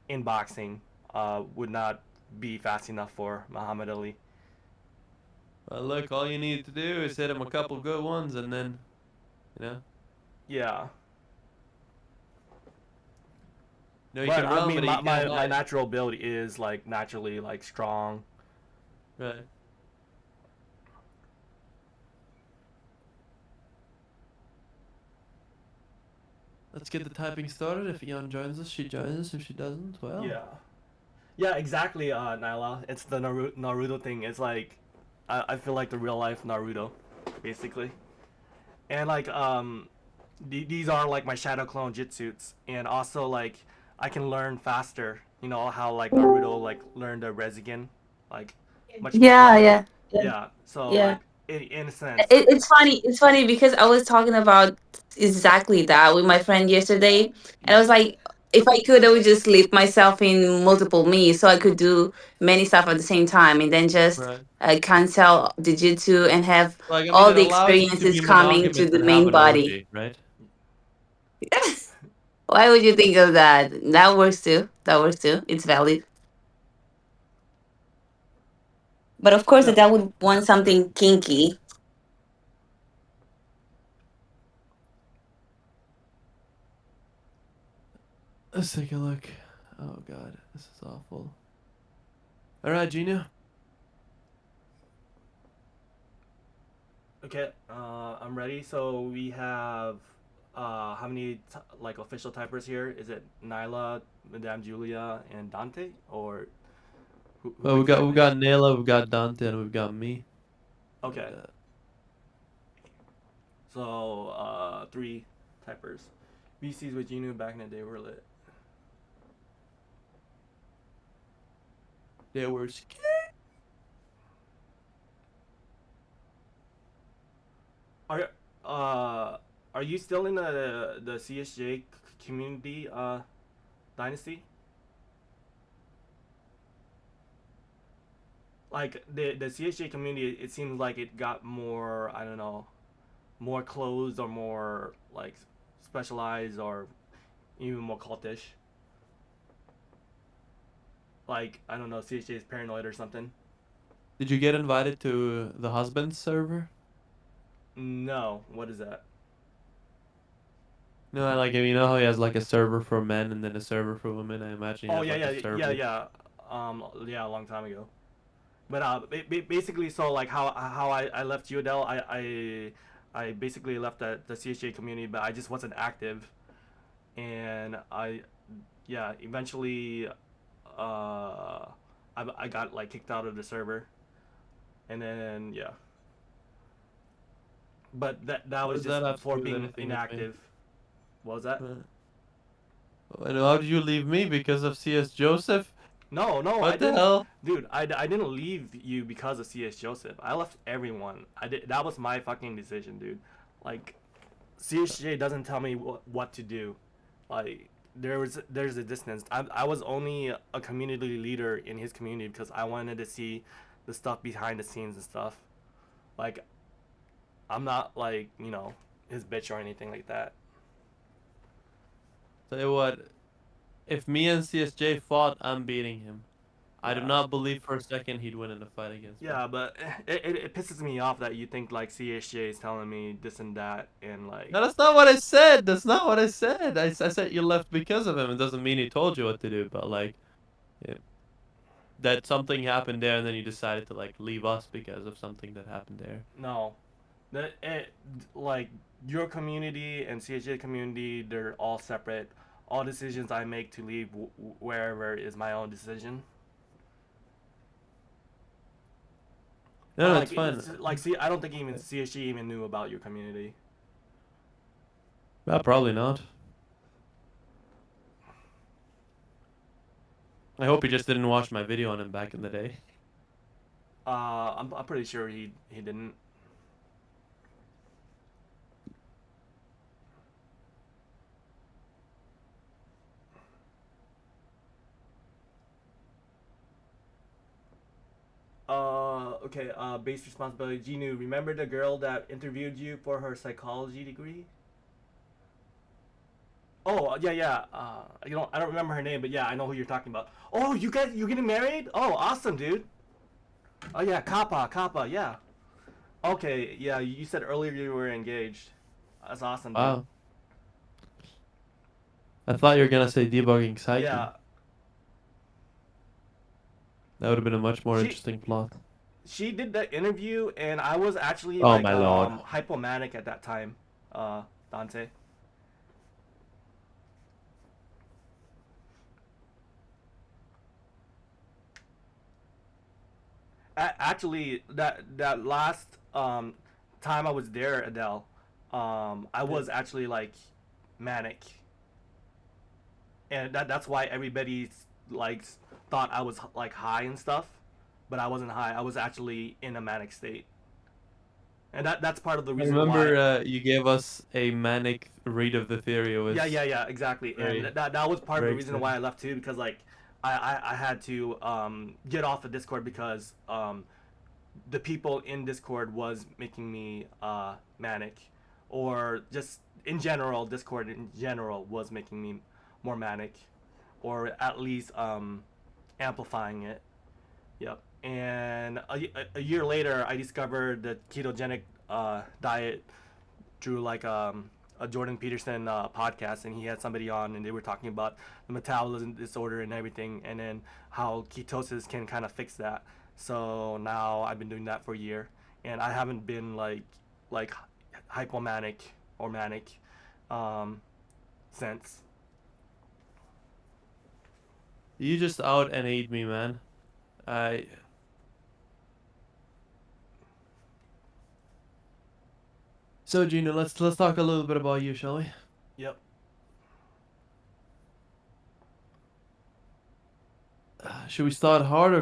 in boxing, would not be fast enough for Muhammad Ali. Well, look, all you need to do is hit him a couple good ones, and then, you know, Yeah, no, he but can I run, mean, but he can't my hide. natural ability is like naturally like strong. Right. Let's get the typing started. If Ian joins us, she joins us. If she doesn't, well. Yeah. Yeah, exactly, Nyla. It's the Naruto thing. It's like, I feel like the real life Naruto, basically. And like, these are like my shadow clone jutsus, and also like, I can learn faster. You know how like Naruto like learned the Rezigen, like, much more Yeah, quicker. yeah. Yeah. Yeah. So Yeah. like, in a sense, It's funny. It's funny because I was talking about exactly that with my friend yesterday, and I was like, if I could, I would just slip myself in multiple me, so I could do many stuff at the same time, and then just Right. cancel the jutsu and have Like, I mean, all it the allows you to experiences be coming to monogamous the and have main an body. orgy, right? Why would you think of that? That works too. That works too. It's valid. But of course, yeah. that would want something kinky. Let's take a look. Oh, God. This is awful. All right, Gina. Okay, I'm ready. So we have how many like official typers here? Is it Nyla, Madame Julia, and Dante, or who Well, we've exactly? got Nayla, we've got Dante, and we've got me. Okay, And, so three typers. VCs with Genu back in the day were lit. they were scared. Are are you still in the CSJ community dynasty? Like the CSJ community, it seems like it got more, I don't know, more closed or more like specialized or even more cultish. Like I don't know, CSJ is paranoid or something. Did you get invited to the husband's server? No, what is that? No, like, you know how he has like a server for men and then a server for women? I imagine he Oh has yeah, like a yeah, yeah, server. yeah. Yeah, a long time ago. But basically, so like how I left UDL, I basically left the CHA community, but I just wasn't active, and yeah, eventually, I got like kicked out of the server, and then yeah. But that What was does just that have to for do with being anything with me? inactive. What was that? And how did you leave me because of CS Joseph? No, I What the didn't, hell? dude. I didn't leave you because of CS Joseph. I left everyone. I did. That was my fucking decision, dude. Like, CSJ doesn't tell me what to do. Like, there's a distance. I was only a community leader in his community because I wanted to see the stuff behind the scenes and stuff. Like, I'm not like his bitch or anything like that. Tell you what, if me and CSJ fought, I'm beating him. I do Yeah. not believe for a second he'd win in a fight against me. Yeah, but it pisses me off that you think like CSJ is telling me this and that and like. No, that's not what I said. That's not what I said. I said you left because of him. It doesn't mean he told you what to do, but like, yeah, that something happened there, and then you decided to like leave us because of something that happened there. No, that like your community and CHJ community, they're all separate. All decisions I make to leave wherever is my own decision. No, Like it's fine. like see, I don't think even CHG even knew about your community. Probably not. I hope he just didn't watch my video on him back in the day. I'm pretty sure he didn't. Okay, base responsibility. Genu, remember the girl that interviewed you for her psychology degree? Oh, yeah. I don't remember her name, but yeah, I know who you're talking about. Oh, you getting married? Oh, awesome, dude. Oh yeah, Kappa, yeah. Okay, yeah, you said earlier you were engaged. That's awesome, dude. Wow. I thought you were gonna say debugging psyche. Yeah. That would have been a much more She- interesting plot. She did the interview, and I was actually Oh, like my lord. hypomanic at that time, Dante. Actually, that last time I was there, Adele, I was actually like manic, and that's why everybody like thought I was like high and stuff, but I wasn't high. I was actually in a manic state, and that's part of the I reason remember why. you gave us a manic read of the theory. It was Yeah, exactly. very, And that was part of very the reason why I left too, because like I had to get off of Discord because the people in Discord was making me manic, or just in general, Discord in general was making me more manic, or at least amplifying it. Yep. And a year later, I discovered the ketogenic diet through like a Jordan Peterson podcast, and he had somebody on, and they were talking about the metabolism disorder and everything, and then how ketosis can kind of fix that. So now I've been doing that for a year, and I haven't been like hypomanic or manic since. You just out and ate me, man. So Gina, let's talk a little bit about you, shall we? Yep. Should we start hot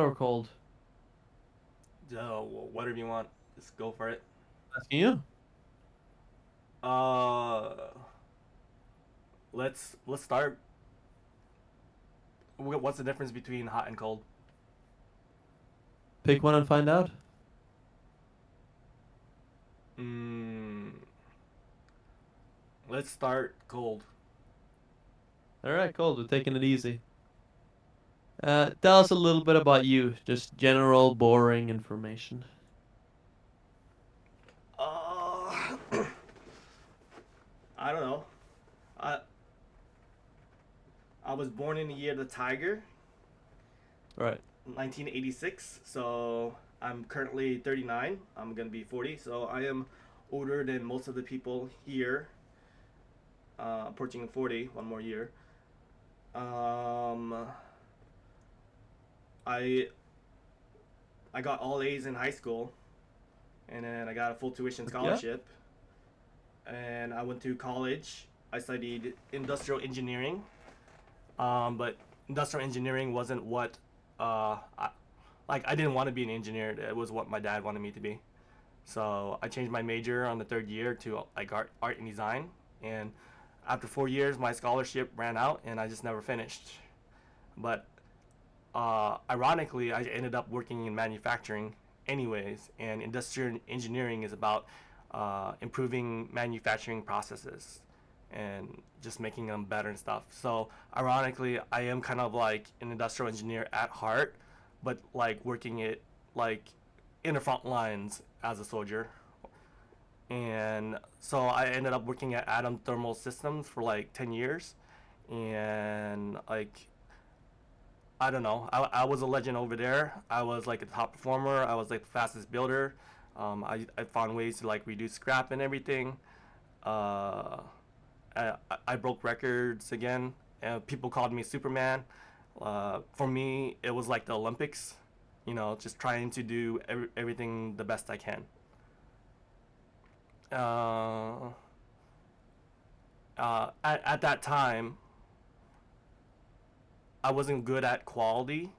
or cold? Whatever you want, just go for it. Asking you. Uh, let's start. What's the difference between hot and cold? Pick one and find out. Let's start cold. All right, cold. We're taking it easy. Tell us a little bit about you. Just general, boring information. I don't know. I was born in the year of the tiger. All right. 1986. So I'm currently 39. I'm gonna be 40. So I am older than most of the people here. Approaching 40, one more year. Um, I I got all A's in high school, and then I got a full tuition scholarship. And I went to college. I studied industrial engineering, but industrial engineering wasn't what I didn't want to be an engineer. It was what my dad wanted me to be. So I changed my major on the third year to like art and design. And after 4 years, my scholarship ran out, and I just never finished. But ironically, I ended up working in manufacturing anyways. And industrial engineering is about improving manufacturing processes and just making them better and stuff. So ironically, I am kind of like an industrial engineer at heart, but like working it like in the front lines as a soldier. And so I ended up working at Atom Thermal Systems for like 10 years. And like, I don't know, I was a legend over there. I was like a top performer. I was like the fastest builder. I found ways to like reduce scrap and everything. Uh, I broke records again. People called me Superman. For me, it was like the Olympics, just trying to do everything the best I can. Uh, at that time, I wasn't good at quality,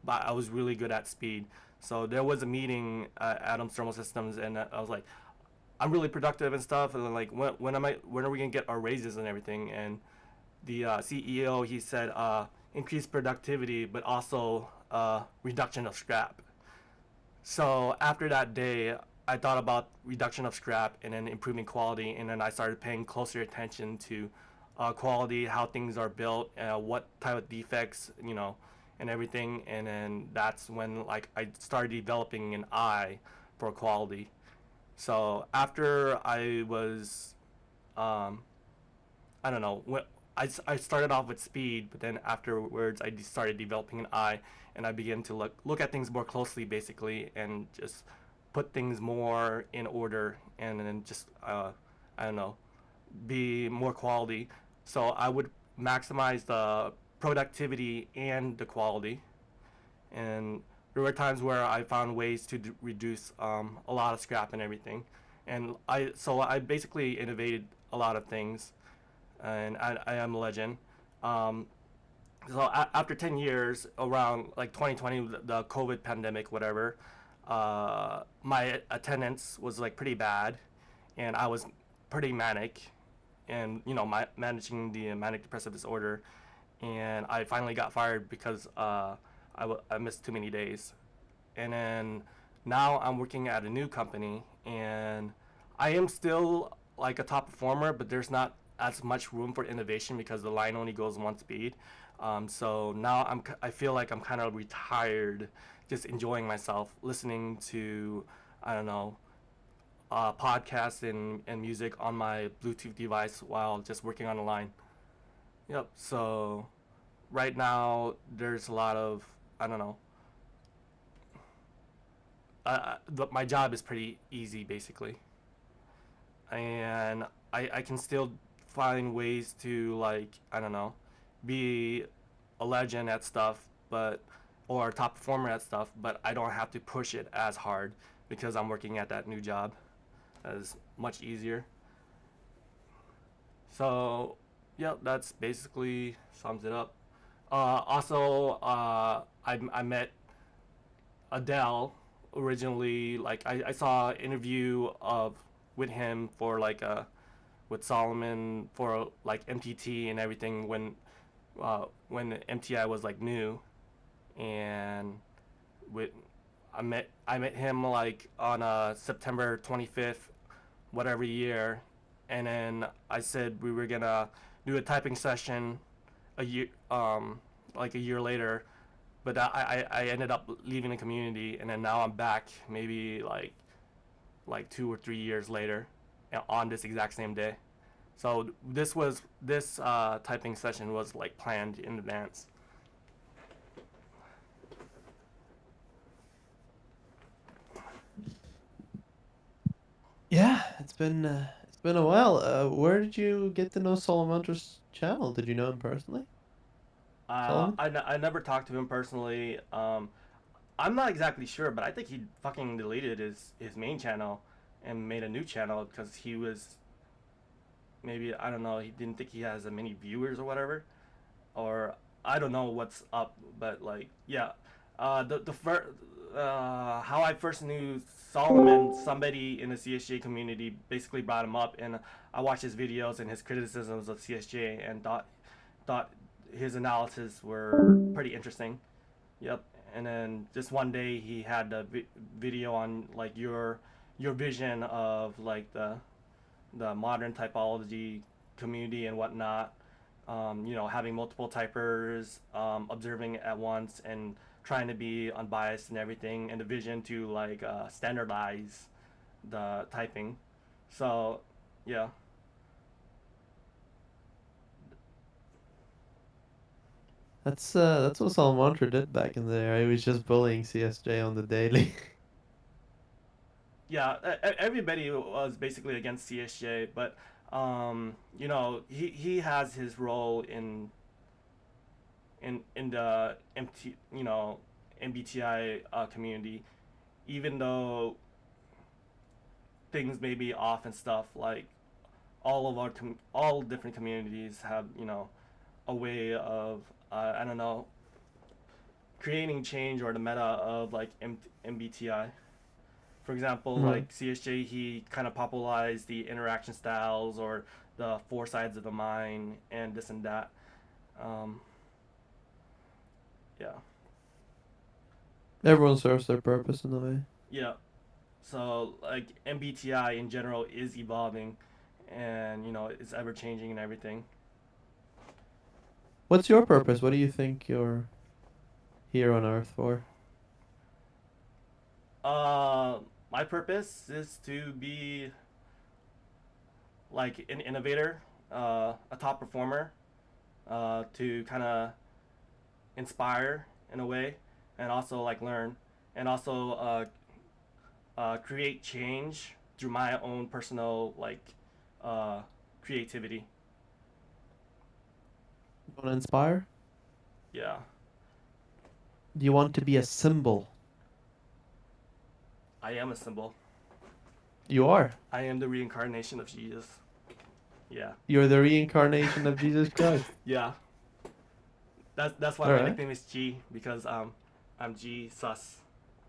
but I was really good at speed. So there was a meeting at Adams Thermal Systems, and I was like, I'm really productive and stuff, and then like, when are we gonna get our raises and everything? And the CEO, he said, increase productivity, but also reduction of scrap. So after that day, I thought about reduction of scrap and then improving quality, and then I started paying closer attention to quality, how things are built, what type of defects, and everything. And then that's when like I started developing an eye for quality. So after I was, I don't know, I started off with speed, but then afterwards I started developing an eye, and I began to look at things more closely, basically, and just put things more in order, and then just I don't know, be more quality. So I would maximize the productivity and the quality, and there were times where I found ways to reduce a lot of scrap and everything, and I basically innovated a lot of things, and I am a legend. Um, After 10 years, around like 2020, the COVID pandemic, whatever, my attendance was like pretty bad, and I was pretty manic, and managing the manic depressive disorder, and I finally got fired because I missed too many days. And then now I'm working at a new company, and I am still like a top performer, but there's not as much room for innovation because the line only goes one speed. So now I feel like I'm kind of retired, just enjoying myself, listening to, I don't know, podcasts and music on my Bluetooth device while just working on the line. Yep. So right now there's a lot of, I don't know, my job is pretty easy basically, and I can still find ways to, like, I don't know, be a legend at stuff, but or a top performer at stuff, but I don't have to push it as hard because I'm working at that new job. That is much easier. So yeah, that's basically sums it up. Also, I met Adele originally. Like I saw an interview of with him for like with Solomon for like MTT and everything when MTI was like new, and with I met him like on September 25th, whatever year, and then I said we were gonna do a typing session a year like a year later, but I ended up leaving the community, and then now I'm back maybe like 2 or 3 years later on this exact same day. So this typing session was like planned in advance. It's been a while. Where did you get to know Solomonter's channel? Did you know him personally? Solomon? I never talked to him personally. I'm not exactly sure, but I think he fucking deleted his main channel and made a new channel because he was maybe, I don't know, he didn't think he has as many viewers or whatever, or I don't know what's up, but like yeah, the first how I first knew Solomon, somebody in the CSJ community basically brought him up, and I watched his videos and his criticisms of CSJ and thought his analysis were pretty interesting. Yep. And then just one day he had a video on like your vision of like the modern typology community and whatnot. You know, having multiple typers, observing at once, and trying to be unbiased and everything, and the vision to like standardize the typing. So, yeah. That's what Salamantra did back in the day. He was just bullying CSJ on the daily. Yeah, everybody was basically against CSJ, but you know, he has his role in the you know, MBTI community, even though things may be off and stuff. Like all of our all different communities have, you know, a way of I don't know, creating change or the meta of like MBTI. For example, Right. like CSJ, he kind of popularized the interaction styles or the four sides of the mind and this and that. Um, yeah, Everyone serves their purpose in a way. yeah. So like MBTI in general is evolving, and you know it's ever changing and everything. What's your purpose? What do you think you're here on Earth for? Uh, my purpose is to be like an innovator, a top performer, to kind of inspire in a way, and also like learn, and also create change through my own personal like uh, creativity. You want to inspire? Yeah, Do you want to be a symbol? I am a symbol. You are. I am the reincarnation of Jesus. Yeah, You're the reincarnation of Jesus Christ. yeah. That's why All my right. nickname is G, because I'm G sus,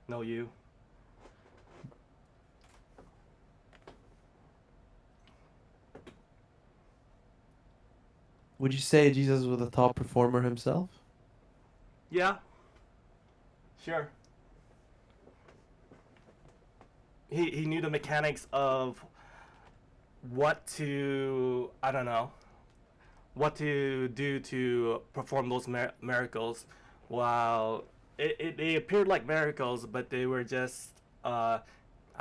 no you. Would you say Jesus was the top performer himself? Yeah, sure. He knew the mechanics of what to, I don't know, what to do to perform those miracles. While they appeared like miracles, but they were just I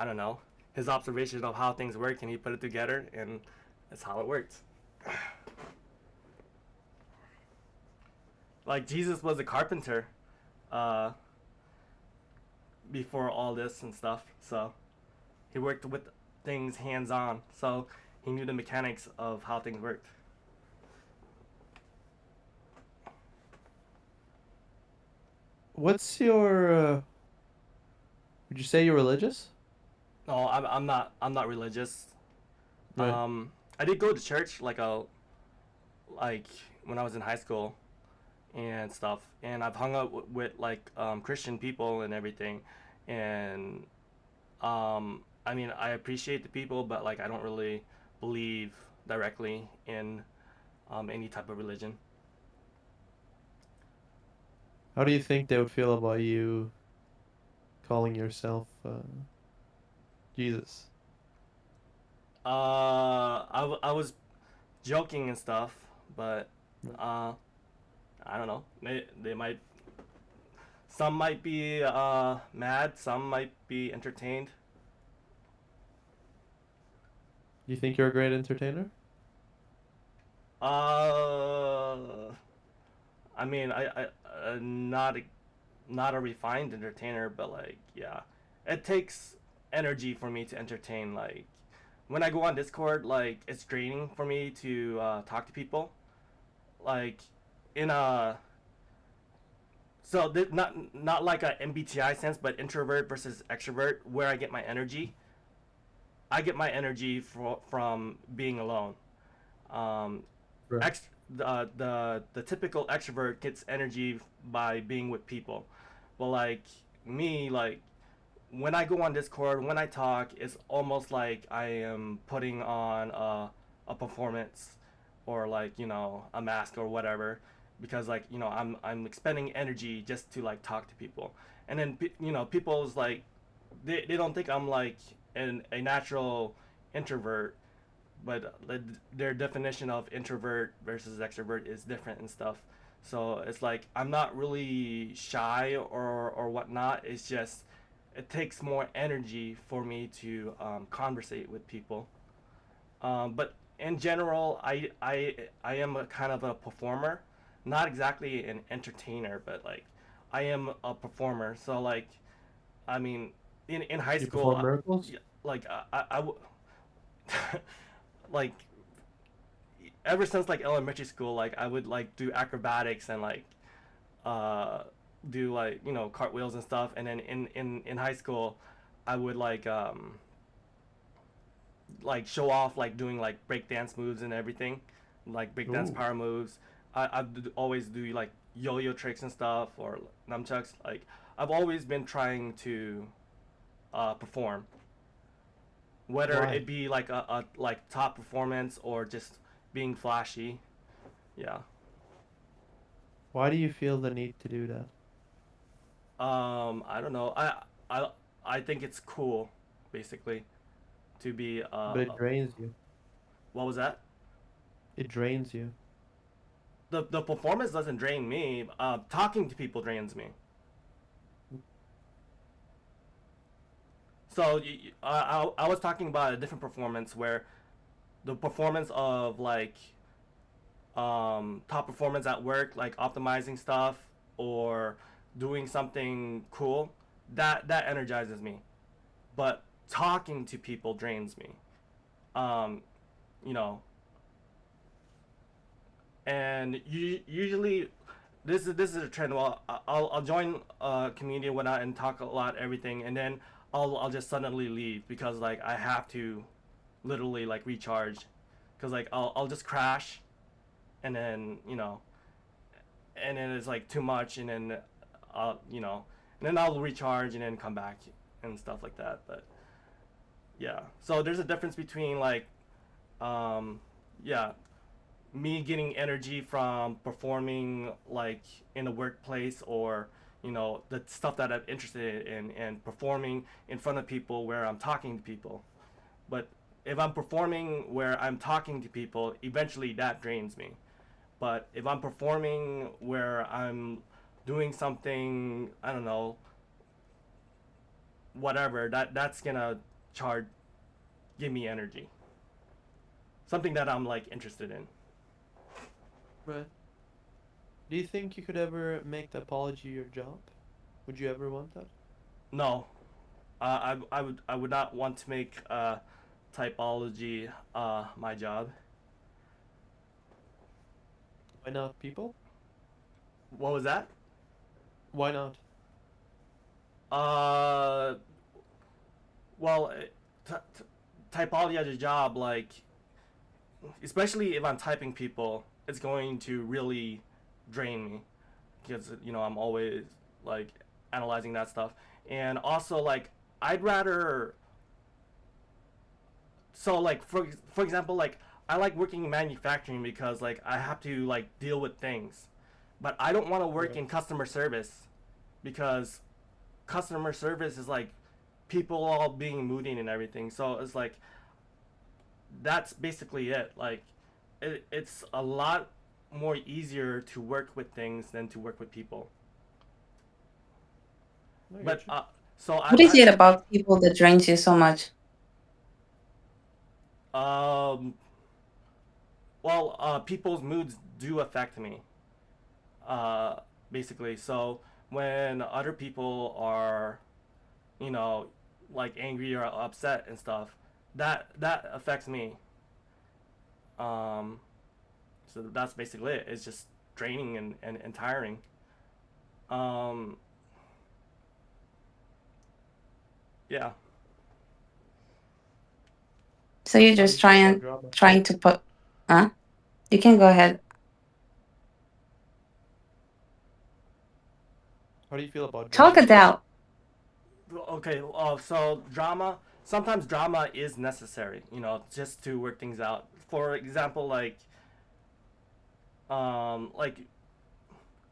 don't know, his observation of how things work, and he put it together, and that's how it worked. Like Jesus was a carpenter uh, before all this and stuff, so he worked with things hands on, so he knew the mechanics of how things worked. What's your? Would you say you're religious? No, I'm not religious. Right. I did go to church like when I was in high school and stuff, and I've hung out with like Christian people and everything, and I mean I appreciate the people, but like I don't really believe directly in any type of religion. How do you think they would feel about you calling yourself Jesus? I was joking and stuff, but uh, I don't know. They might, some might be mad, some might be entertained. You think you're a great entertainer? Uh, I mean, not a refined entertainer, but like yeah, it takes energy for me to entertain. Like when I go on Discord, like it's draining for me to talk to people. Like in a not like a MBTI sense, but introvert versus extrovert, where I get my energy. I get my energy from being alone. Um, Right. the typical extrovert gets energy by being with people, but like me, like when I go on Discord, when I talk, it's almost like I am putting on a performance, or like a mask or whatever, because like I'm expending energy just to like talk to people, and then people's like they don't think I'm like a natural introvert, but their definition of introvert versus extrovert is different and stuff. So it's like I'm not really shy or whatnot. It's just it takes more energy for me to conversate with people. But in general, I am a kind of a performer, not exactly an entertainer, but like I am a performer. So like, I mean, in high You school, perform miracles? like like ever since like elementary school, like I would like do acrobatics and like uh do like cartwheels and stuff, and then in high school I would like show off like doing like break dance moves and everything, like break dance Ooh. power moves. Always do like yo-yo tricks and stuff, or nunchucks. Like I've always been trying to perform, whether Why? it be like a like top performance or just being flashy. Yeah. Why do you feel the need to do that? I don't know. I I think it's cool, basically, to be But it drains you. what was that? It drains you. The performance doesn't drain me. Talking to people drains me. So I was talking about a different performance where the performance of like top performance at work, like optimizing stuff or doing something cool, that energizes me. But talking to people drains me. Um, you know, and usually this is a trend. Well, I'll join a community when I and talk a lot everything, and then I'll just suddenly leave because like I have to literally like recharge, because like I'll just crash, and then and then it's like too much, and then and then I'll recharge and then come back and stuff like that. But yeah, so there's a difference between like yeah, me getting energy from performing like in a workplace, or the stuff that I'm interested in, and performing in front of people where I'm talking to people. But if I'm performing where I'm talking to people, eventually that drains me. But if I'm performing where I'm doing something, I don't know, whatever, that's gonna charge give me energy, something that I'm like interested in. Right. Do you think you could ever make the apology your job? Would you ever want that? No, I would not want to make typology my job. Why not, people? What was that? Why not? Uh, well, typology as a job, like, especially if I'm typing people, it's going to really drain me, because I'm always like analyzing that stuff, and also like I'd rather. So like for example, like I like working in manufacturing because like I have to like deal with things, but I don't want to work Right. in customer service, because customer service is like people all being moody and everything. So it's like that's basically it. Like it's a lot more easier to work with things than to work with people. I get But you. so What is it about people that drains you so much? um well, people's moods do affect me. Uh, basically, so when other people are, you know, like angry or upset and stuff, that affects me. Um, so that's basically it. It's just draining and tiring. Um, yeah. So you're How do just you feel about drama? trying to put, huh? You can go ahead. How do you feel about Talk drama? it out. Okay. So drama. Sometimes drama is necessary. Just to work things out. For example, like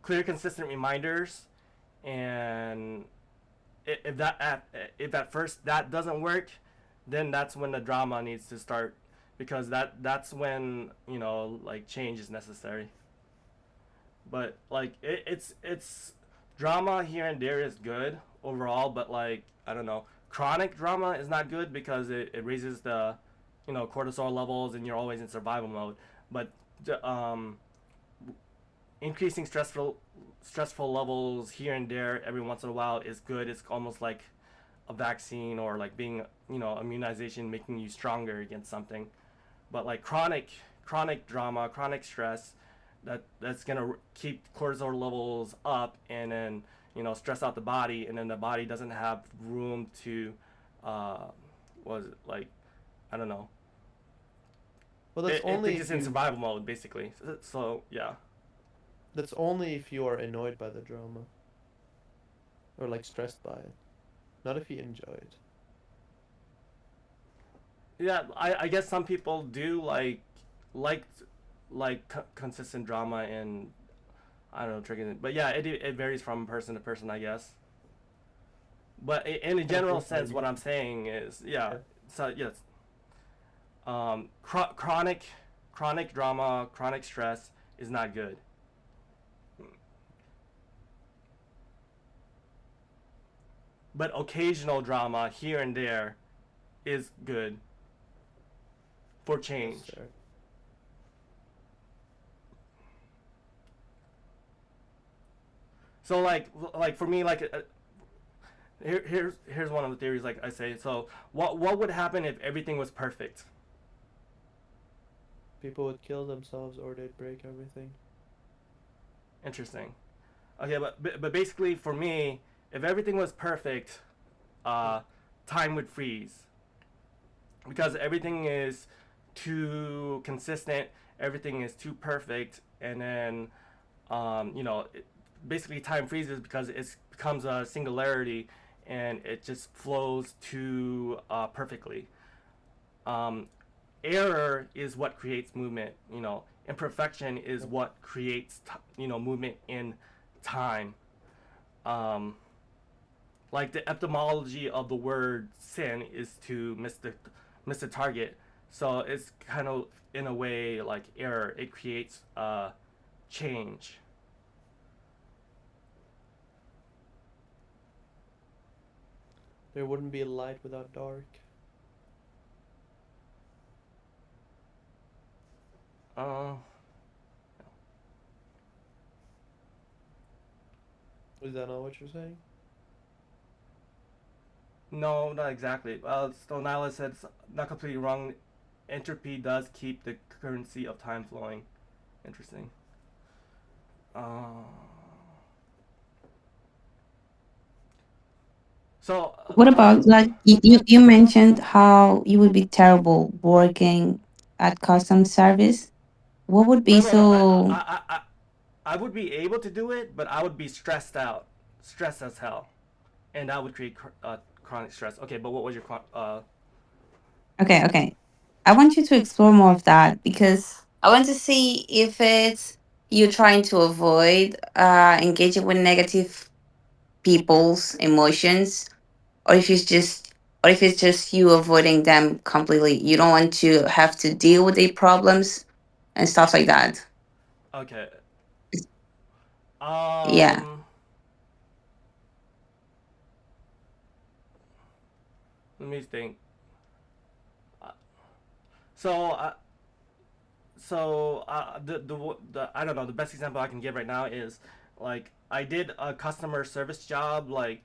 clear, consistent reminders, and if at first that doesn't work, then that's when the drama needs to start, because that's when like change is necessary. But like it's drama here and there is good overall, but like I don't know, chronic drama is not good because it raises the cortisol levels and you're always in survival mode. But um increasing stressful levels here and there every once in a while is good. It's almost like a vaccine, or like being immunization, making you stronger against something. But like chronic drama, chronic stress, that's gonna keep cortisol levels up, and then stress out the body, and then the body doesn't have room to uh was it like I don't know, Well, that's it only thinks it's if in you survival mode basically. So yeah. that's only if you are annoyed by the drama or like stressed by it, not if you enjoy it. Yeah, I guess some people do like consistent drama, and I don't know, triggering it. But yeah, it varies from person to person, I guess. But in a Kind of general feels like sense, what I'm saying is, yeah. yeah. So yes, chronic drama, chronic stress is not good. But occasional drama here and there is good for That's change. fair. So like for me, like here's one of the theories. Like I say, so what would happen if everything was perfect? People would kill themselves or they'd break everything. Interesting. Okay, but basically for me, if everything was perfect, uh, time would freeze, because everything is too consistent, everything is too perfect, and then basically time freezes because it becomes a singularity, and it just flows too perfectly. Um, Error is what creates movement. Imperfection is what creates movement in time. Um, like the etymology of the word sin is to miss the target. So it's kind of in a way like error. It creates change. There wouldn't be a light without dark. Uh, Is that not what you're saying? no, not exactly. Stonala said it's not completely wrong. Entropy does keep the currency of time flowing. Interesting. Uh, so What about like you mentioned how you would be terrible working at custom service? What would be no. so I would be able to do it, but I would be stressed out, stressed as hell, and that would create chronic stress. Okay, but what was your okay, okay. I want you to explore more of that because I want to see if it's you trying to avoid engaging with negative people's emotions, or if it's just you avoiding them completely. You don't want to have to deal with their problems and stuff like that. okay? Yeah. Um, Let me think. Uh, So, the I don't know, the best example I can give right now is like I did a customer service job, like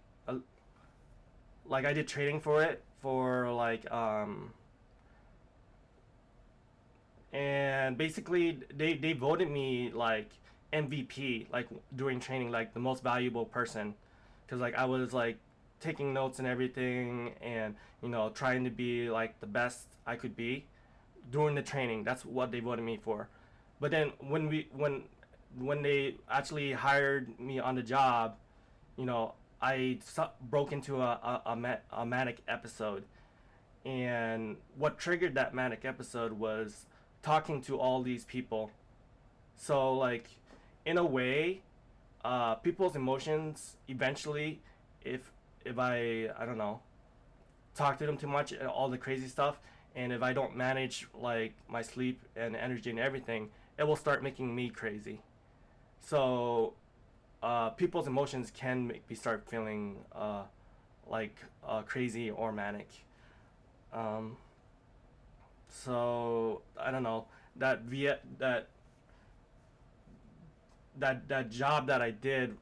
I did training for it for like and basically they voted me like MVP, like during training, like the most valuable person, because like I was like taking notes and everything, and trying to be like the best I could be during the training. That's what they voted me for. But then when they actually hired me on the job, I broke into a manic episode. And what triggered that manic episode was talking to all these people. So, like, in a way, people's emotions eventually, if I don't know, talk to them too much and all the crazy stuff, and if I don't manage like my sleep and energy and everything, it will start making me crazy. So people's emotions can make me start feeling crazy or manic. Um, so I don't know, that via that job that I did.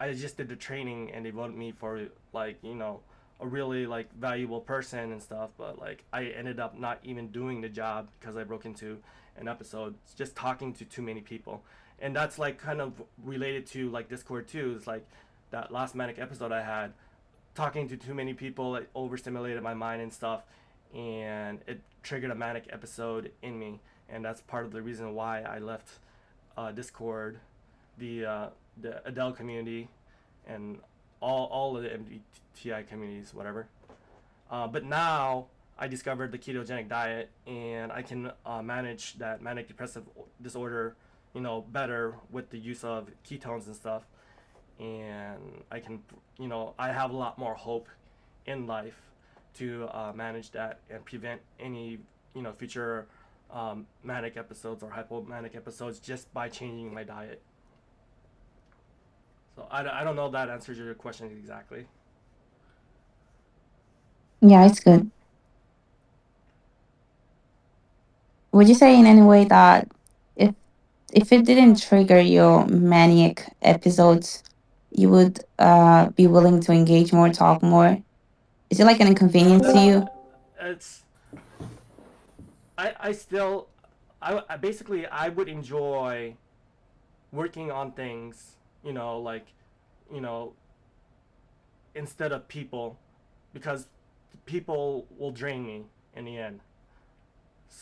I just did the training and they voted me for like a really like valuable person and stuff, but like I ended up not even doing the job because I broke into an episode just talking to too many people. And that's like kind of related to like Discord too. It's like that last manic episode I had, talking to too many people, it overstimulated my mind and stuff, and it triggered a manic episode in me. And that's part of the reason why I left Discord, the Adele community, and all of the MBTI communities, whatever. But now I discovered the ketogenic diet, and I can manage that manic depressive disorder, better with the use of ketones and stuff. And I can, I have a lot more hope in life to manage that and prevent any, future manic episodes or hypomanic episodes just by changing my diet. So I don't know if that answers your question exactly. Yeah, it's good. Would you say in any way that if if it didn't trigger your manic episodes, you would be willing to engage more, talk more? Is it like an inconvenience to you? It's I still I basically I would enjoy working on things, like you know instead of people, because people will drain me in the end.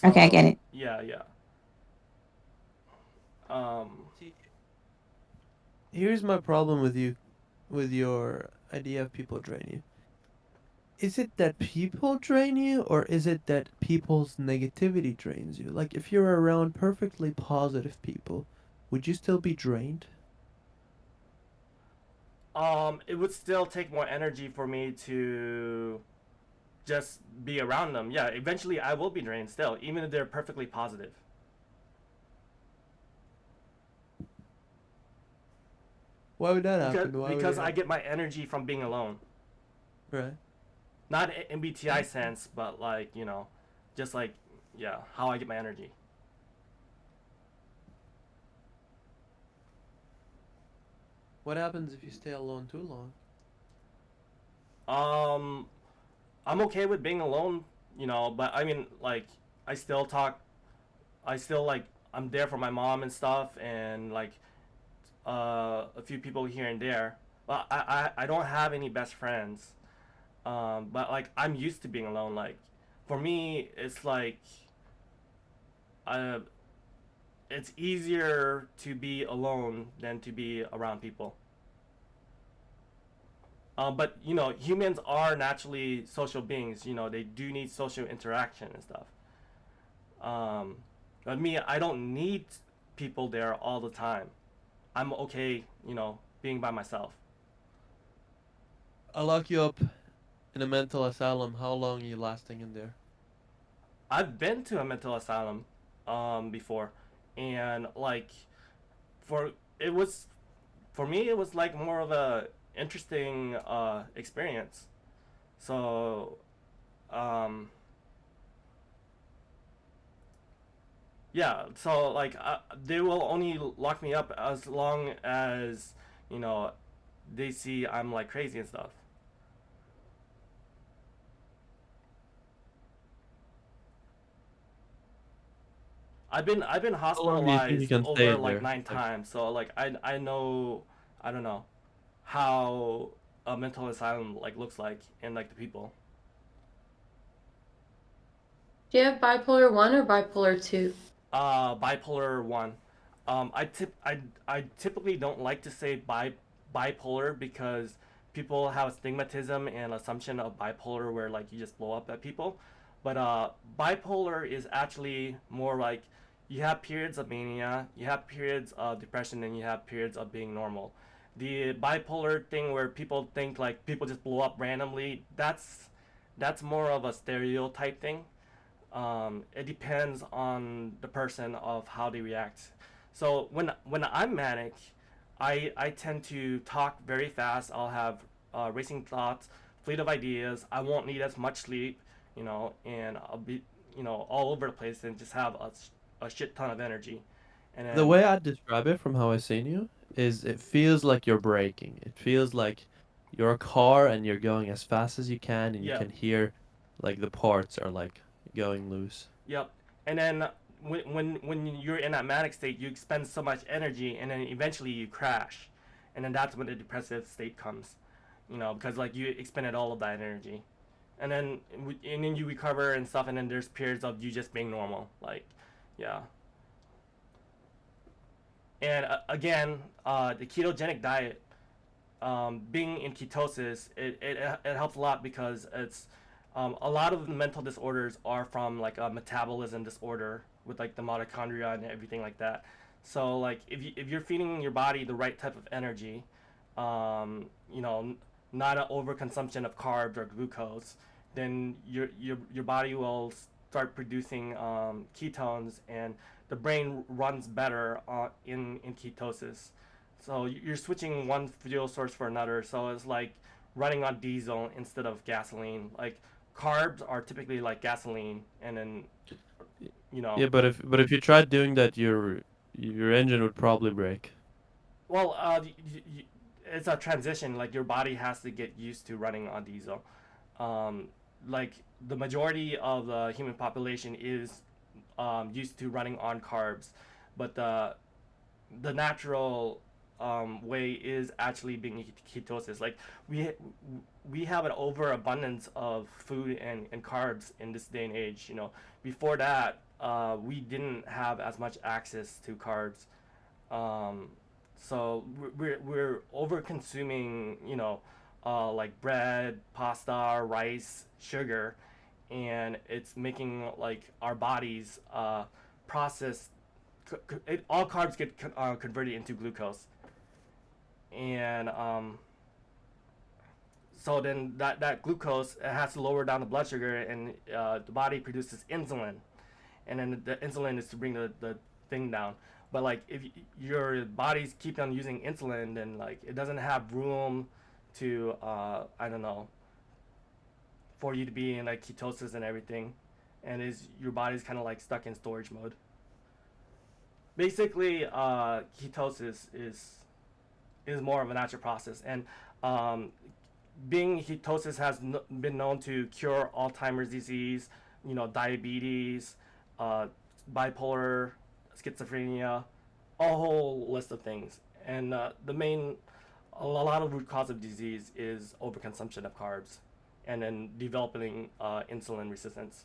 Okay, I get So it. yeah, yeah. Um, See, here's my problem with you, with your idea of people drain you. Is it that people drain you, or is it that people's negativity drains you? Like, if you're around perfectly positive people, would you still be drained? it would still take more energy for me to just be around them. Yeah, eventually I will be drained still, even if they're perfectly positive. Why would that Because happen? Why would it because I happen? get my energy from being alone. Right. Not in MBTI sense, but like, just like, yeah, how I get my energy. What happens if you stay alone too long? Um, I'm okay with being alone, but I mean, like, I still talk, I still like, I'm there for my mom and stuff, and like, a few people here and there. But I don't have any best friends. But like, I'm used to being alone. Like, for me, it's like, uh, it's easier to be alone than to be around people. But humans are naturally social beings. They do need social interaction and stuff. Um, but me, I don't need people there all the time. I'm okay, being by myself. I'll lock you up in a mental asylum. How long are you lasting in there? I've been to a mental asylum, before, and like, for it was for me, it was like more of a interesting experience. So, um, yeah. So like, they will only lock me up as long as you know they see I'm like crazy and stuff. I've been How long do you think you hospitalized can stay over in like there? 9 times. So like I know, I don't know how a mental asylum like looks like and like the people. Do you have bipolar 1 or bipolar 2? Bipolar one. I typically don't like to say bipolar because people have stigmatism and assumption of bipolar where like you just blow up at people, but bipolar is actually more like you have periods of mania, you have periods of depression, and you have periods of being normal. The bipolar thing where people think like people just blow up randomly, that's more of a stereotype thing. It depends on the person of how they react. So when I'm manic, I tend to talk very fast. I'll have racing thoughts, fleet of ideas. I won't need as much sleep, and I'll be all over the place and just have a shit ton of energy. And The then way I describe it from how I seen you is it feels like you're braking. It feels like you're a car and you're going as fast as you can and you yeah, can hear like the parts are like going loose. yep. And then when you're in that manic state, you expend so much energy, and then eventually you crash, and then that's when the depressive state comes, because like you expended all of that energy, and then you recover and stuff, and then there's periods of you just being normal, like, yeah. And again, the ketogenic diet, being in ketosis, it helps a lot because it's a lot of the mental disorders are from like a metabolism disorder with like the mitochondria and everything like that. So like if you're feeding your body the right type of energy, not an overconsumption of carbs or glucose, then your body will start producing ketones, and the brain runs better in ketosis. So you're switching one fuel source for another. So it's like running on diesel instead of gasoline. Like carbs are typically like gasoline, and then you know, Yeah, but if you tried doing that, your engine would probably break. well, it's a transition. Like your body has to get used to running on diesel. Um, like the majority of the human population is used to running on carbs, but the natural way is actually being ketosis. Like we have an overabundance of food and carbs in this day and age. Before that, we didn't have as much access to carbs. Um, so we're over consuming, like bread, pasta, rice, sugar, and it's making like our bodies process. All carbs get converted into glucose, and so then that glucose has to lower down the blood sugar, and the body produces insulin, and then the insulin is to bring the thing down. But like if your body's keep on using insulin, then like it doesn't have room to I don't know, for you to be in like ketosis and everything, and is your body's kind of like stuck in storage mode. Basically, ketosis is more of a natural process, and um, being ketosis has been known to cure Alzheimer's disease, diabetes, uh, bipolar, schizophrenia, a whole list of things. And a lot of root cause of disease is overconsumption of carbs, and then developing insulin resistance.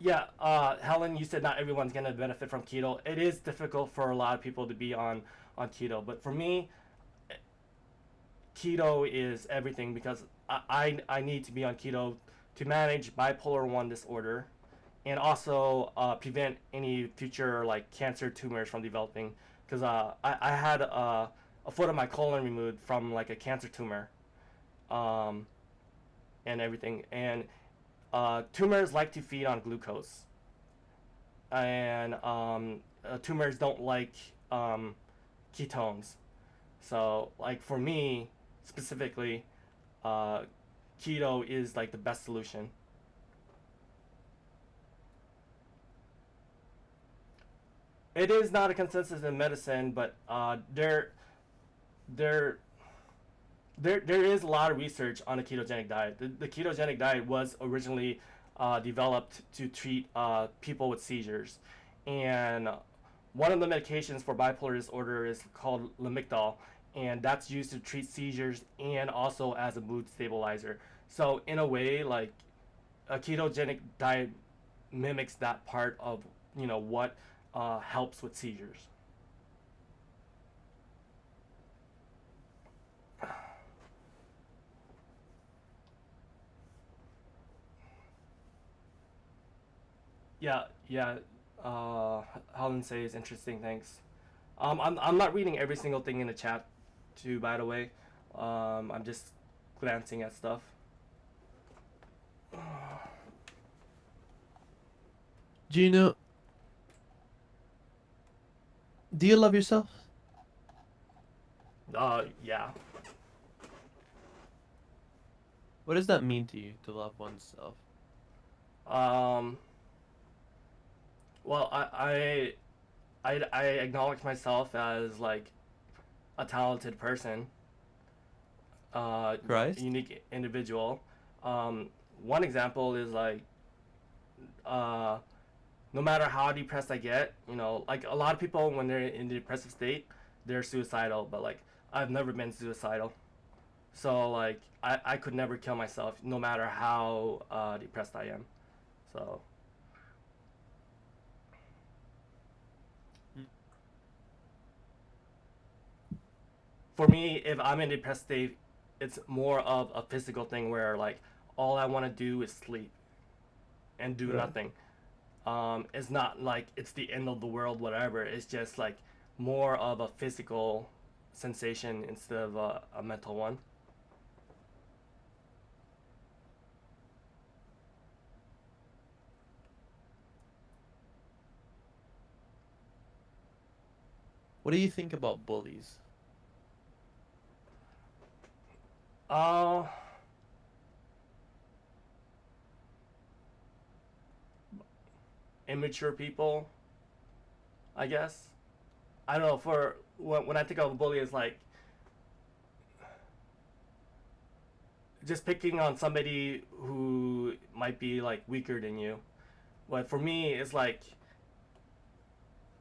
Yeah, Helen, you said not everyone's gonna benefit from keto. It is difficult for a lot of people to be on keto, but for me, keto is everything because I need to be on keto to manage bipolar one disorder, and also prevent any future like cancer tumors from developing. Because I had a foot of my colon removed from like a cancer tumor, um, and everything, and tumors like to feed on glucose, and tumors don't like ketones. So, like for me specifically, uh, keto is like the best solution. It is not a consensus in medicine, but they're there is a lot of research on the ketogenic diet. The ketogenic diet was originally developed to treat people with seizures, and one of the medications for bipolar disorder is called Lamictal, and that's used to treat seizures and also as a mood stabilizer. So in a way, like a ketogenic diet mimics that part of what helps with seizures. Yeah, yeah. Helen says interesting. Thanks. I'm not reading every single thing in the chat, too. By the way, I'm just glancing at stuff. Gino, do you love yourself? Yeah. What does that mean to you to love oneself? Um. Well, I acknowledge myself as like a talented person, Christ? unique individual. One example is like, no matter how depressed I get, like a lot of people when they're in the depressive state, they're suicidal. But like I've never been suicidal, so like I could never kill myself, no matter how depressed I am. So. For me, if I'm in a depressed state, it's more of a physical thing where like all I want to do is sleep and do nothing. It's not like it's the end of the world, whatever. It's just like more of a physical sensation instead of a mental one. What do you think about bullies? Immature people, I guess. I don't know. For when I think of a bully, it's like just picking on somebody who might be like weaker than you. But for me, it's like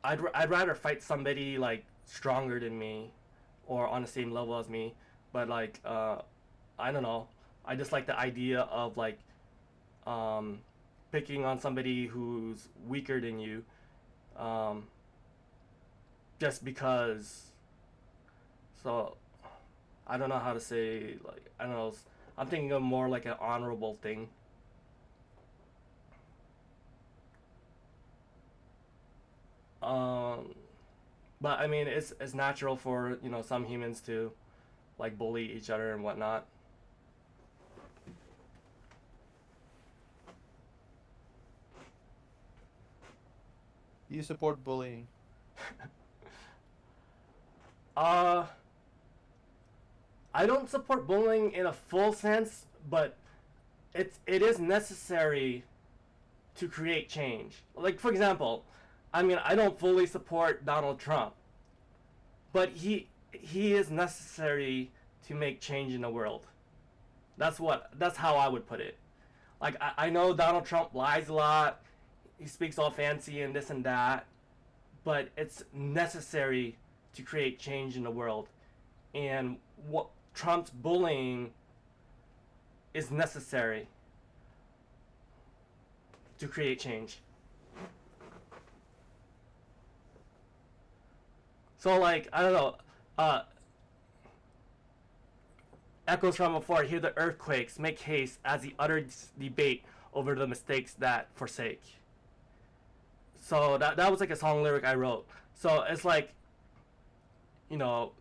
I'd rather fight somebody like stronger than me, or on the same level as me. But like I don't know. I just like the idea of like um, picking on somebody who's weaker than you, um, just because. So I don't know how to say, like, I don't know. I'm thinking of more like an honorable thing. Um, but I mean, it's natural for some humans to like bully each other and whatnot. Do you support bullying? Uh, I don't support bullying in a full sense, but it is necessary to create change. Like for example, I mean, I don't fully support Donald Trump, but he is necessary to make change in the world. That's how I would put it. Like I know Donald Trump lies a lot, he speaks all fancy and this and that, but it's necessary to create change in the world. And what Trump's bullying is necessary to create change. So like I don't know, echoes from afar, hear the earthquakes, make haste as the utter debate over the mistakes that forsake. So that was like a song lyric I wrote. So it's like, you know,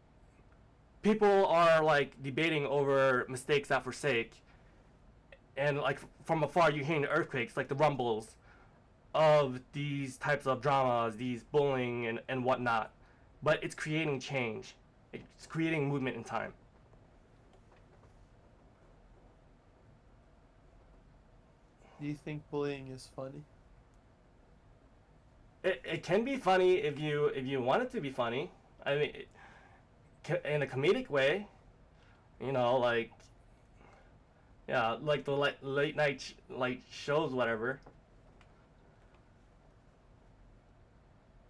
people are like debating over mistakes that forsake, and like from afar you hearing the earthquakes, like the rumbles of these types of dramas, these bullying and whatnot. But it's creating change. It's creating movement in time. Do you think bullying is funny? It can be funny if you want it to be funny. I mean, in a comedic way, You know, like like the late night like shows, whatever.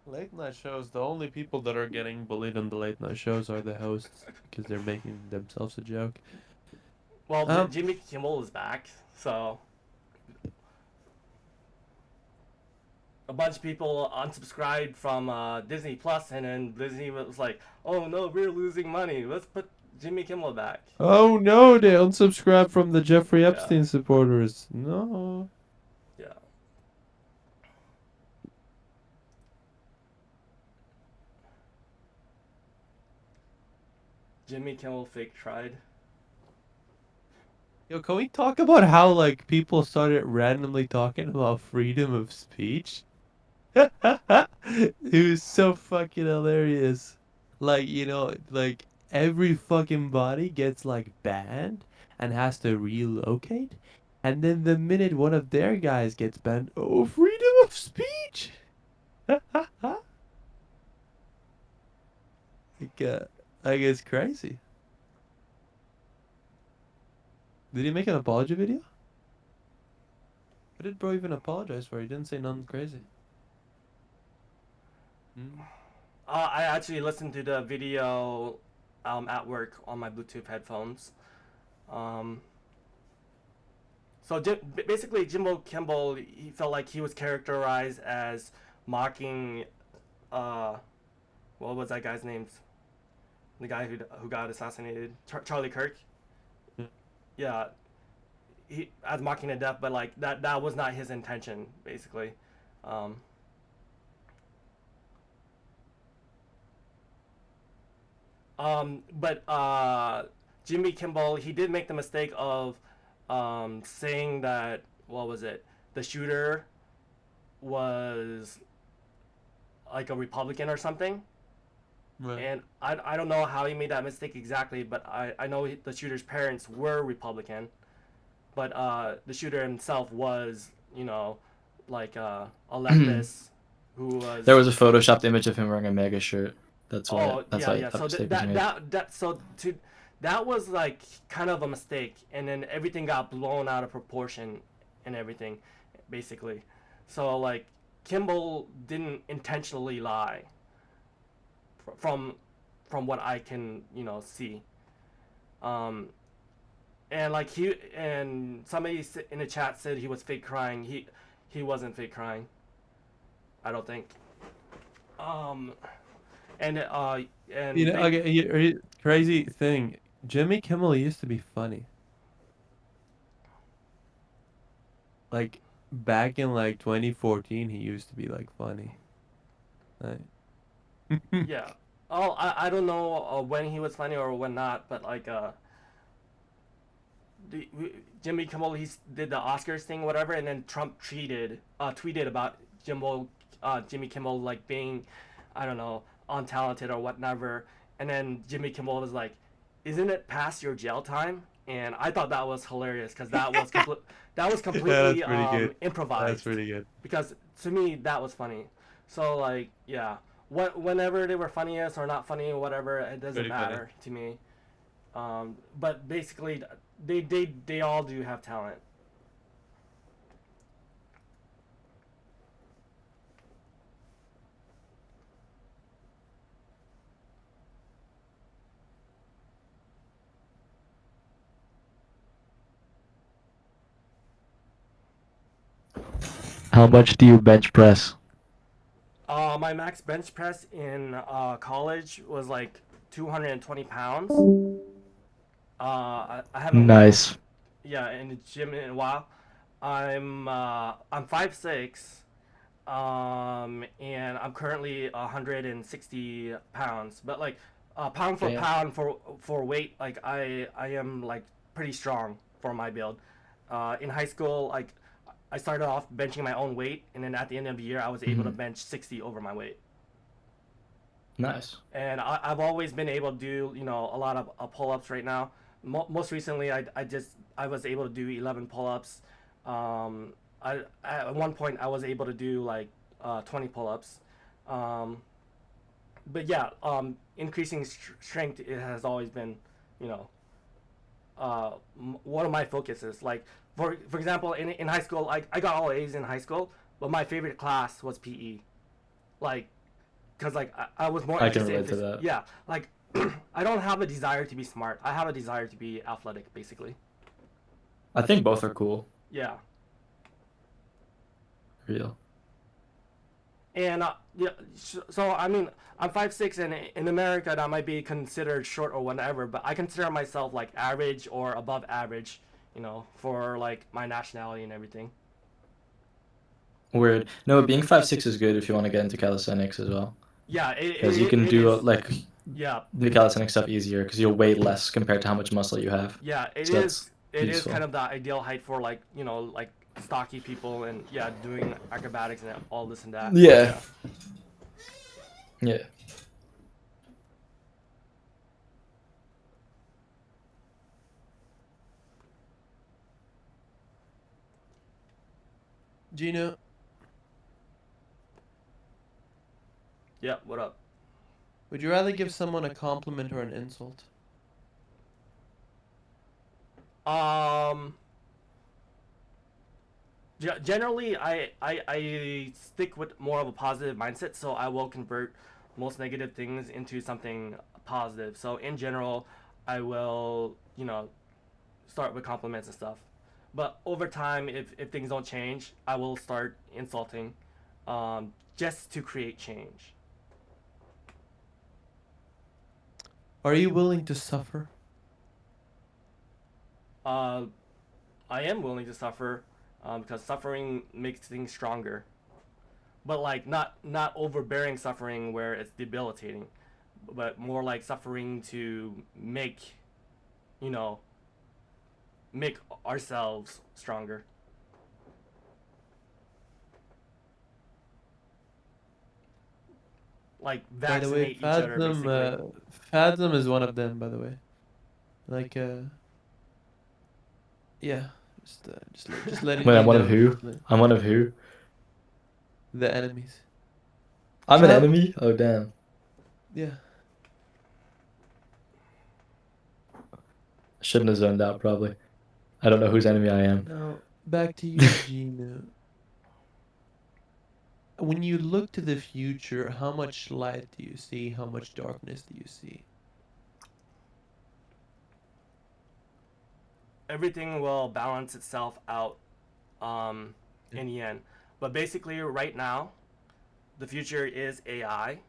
Late night shows, the only people that are getting bullied on the late night shows are the hosts because they're making themselves a joke. Well, Jimmy Kimmel is back, so a bunch of people unsubscribed from Disney Plus, and then Disney was like, "Oh no, we're losing money. Let's put Jimmy Kimmel back." Oh no, they unsubscribed from the Jeffrey Epstein supporters. No. Yeah. Jimmy Kimmel fake tried. Yo, can we talk about how like people started randomly talking about freedom of speech? It was so fucking hilarious. Like, you know, like every fucking body gets like banned and has to relocate. And then the minute one of their guys gets banned, oh, freedom of speech. Like it's crazy. Did he make an apology video? What did bro even apologize for? He didn't say nothing crazy. I actually listened to the video at work on my Bluetooth headphones. So basically, Jimbo Kimball, he felt like he was characterized as mocking, what was that guy's name? The guy who got assassinated, Charlie Kirk. Yeah, he as mocking to death, but like that was not his intention, basically. But Jimmy Kimball, he did make the mistake of saying that, what was it? The shooter was like a Republican or something. Right. And I don't know how he made that mistake exactly, but I know the shooter's parents were Republican. But the shooter himself was, you know, like a leftist who was. There was a photoshopped image of him wearing a MAGA shirt. That's why. Oh, That's yeah, why yeah. So mistake was made. that was like kind of a mistake, and then everything got blown out of proportion and everything, basically. So like Kimball didn't intentionally lie. From what I can, you know, see. And like somebody in the chat said he was fake crying. He wasn't fake crying. I don't think. And You know, okay, crazy thing. Jimmy Kimmel used to be funny. Like back in like 2014, he used to be like funny. Like, yeah. Oh, I don't know when he was funny or when not, but like Jimmy Kimmel, he did the Oscars thing, whatever, and then Trump tweeted about Jimmy Kimmel like being, I don't know, untalented or whatever, and then Jimmy Kimmel was like, "Isn't it past your jail time?" And I thought that was hilarious because that was completely improvised. That's pretty good. Because to me that was funny. So like yeah, whenever they were funniest or not funny or whatever, it doesn't Pretty matter to me. But basically, they all do have talent. How much do you bench press? My max bench press in college was like 220 pounds. I haven't Nice. yeah, in the gym in a while. I'm 5'6", and I'm currently 160 pounds. But like pound for Damn. pound for weight, like I am like pretty strong for my build. In high school, like I started off benching my own weight, and then at the end of the year, I was able to bench 60 over my weight. Nice. And I've always been able to do, you know, a lot of pull-ups right now. Most recently, I was able to do 11 pull-ups. At one point I was able to do like 20 pull-ups. But yeah, increasing strength, it has always been, you know, one of my focuses. Like for example, in high school, I got all A's in high school, but my favorite class was PE. Like, cause like I was more I can interested in relate to that. yeah. Like, I don't have a desire to be smart. I have a desire to be athletic, basically. I think both are cool. Yeah. Real. And yeah, so I mean, I'm 5'6", and in America that might be considered short or whatever, but I consider myself like average or above average, for like my nationality and everything. Weird. No, being 5'6" is good if you want to get into calisthenics as well, Yeah, because you can it do is. like Yeah, the calisthenic stuff easier because you'll weigh less compared to how much muscle you have. yeah, it So that's is. It is kind useful. of the ideal height for like like stocky people and yeah, doing acrobatics and all this and that. Yeah. Yeah. Gino, Yeah. What up? would you rather give someone a compliment or an insult? Um. Generally, I stick with more of a positive mindset, so I will convert most negative things into something positive. So in general, I will start with compliments and stuff. But over time, if things don't change, I will start insulting, just to create change. Are you willing to suffer? Uh, I am willing to suffer, because suffering makes things stronger. But like not overbearing suffering where it's debilitating, but more like suffering to you know, make ourselves stronger. Like By the way, vaccinate each other, basically. Fathom is one of them. By the way, like yeah, just letting Wait, you I'm one of know. who? I'm one of who? The enemies. I'm an Fab- enemy? Oh, damn. Yeah. Shouldn't have zoned out, probably. I don't know whose enemy I am. Now back to you, Gino. When you look to the future, how much light do you see? How much darkness do you see? Everything will balance itself out, in the end. But basically, right now, the future is AI,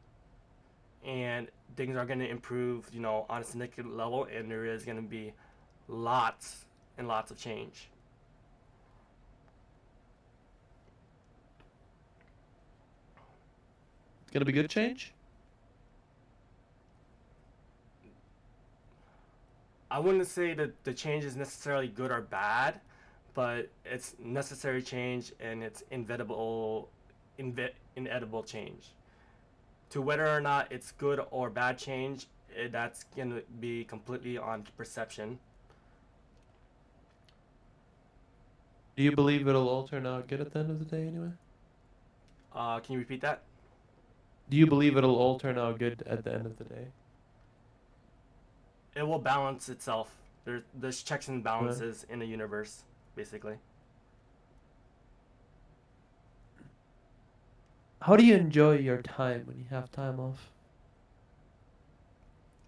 and things are going to improve, on a significant level, and there is going to be lots and lots of change. It's gonna be good change. I wouldn't say that the change is necessarily good or bad, but it's necessary change and it's inevitable change. To whether or not it's good or bad change, that's gonna be completely on perception. Do you believe it'll all turn out good at the end of the day anyway? Can you repeat that? Do you believe it'll all turn out good at the end of the day? It will balance itself. There's checks and Right. balances in the universe, basically. How do you enjoy your time when you have time off?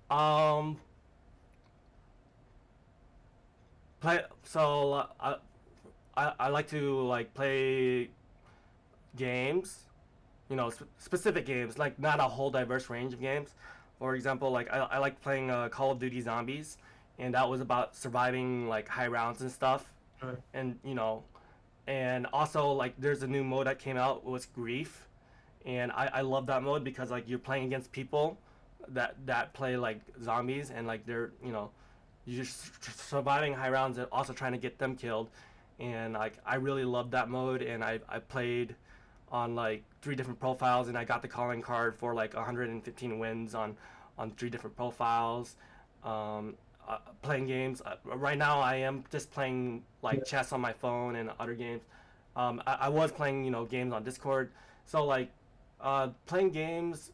Um, play. So I like to like play games, specific games, like not a whole diverse range of games. For example, like I like playing Call of Duty Zombies, and that was about surviving like high rounds and stuff. Right. And and also like there's a new mode that came out was Grief, and I love that mode because like you're playing against people that play like zombies, and like they're you're just surviving high rounds and also trying to get them killed, and like I really loved that mode, and I played on like three different profiles, and I got the calling card for like 115 wins on three different profiles. Um, Playing games right now, I am just playing like chess on my phone and other games. I was playing games on Discord, so like playing games,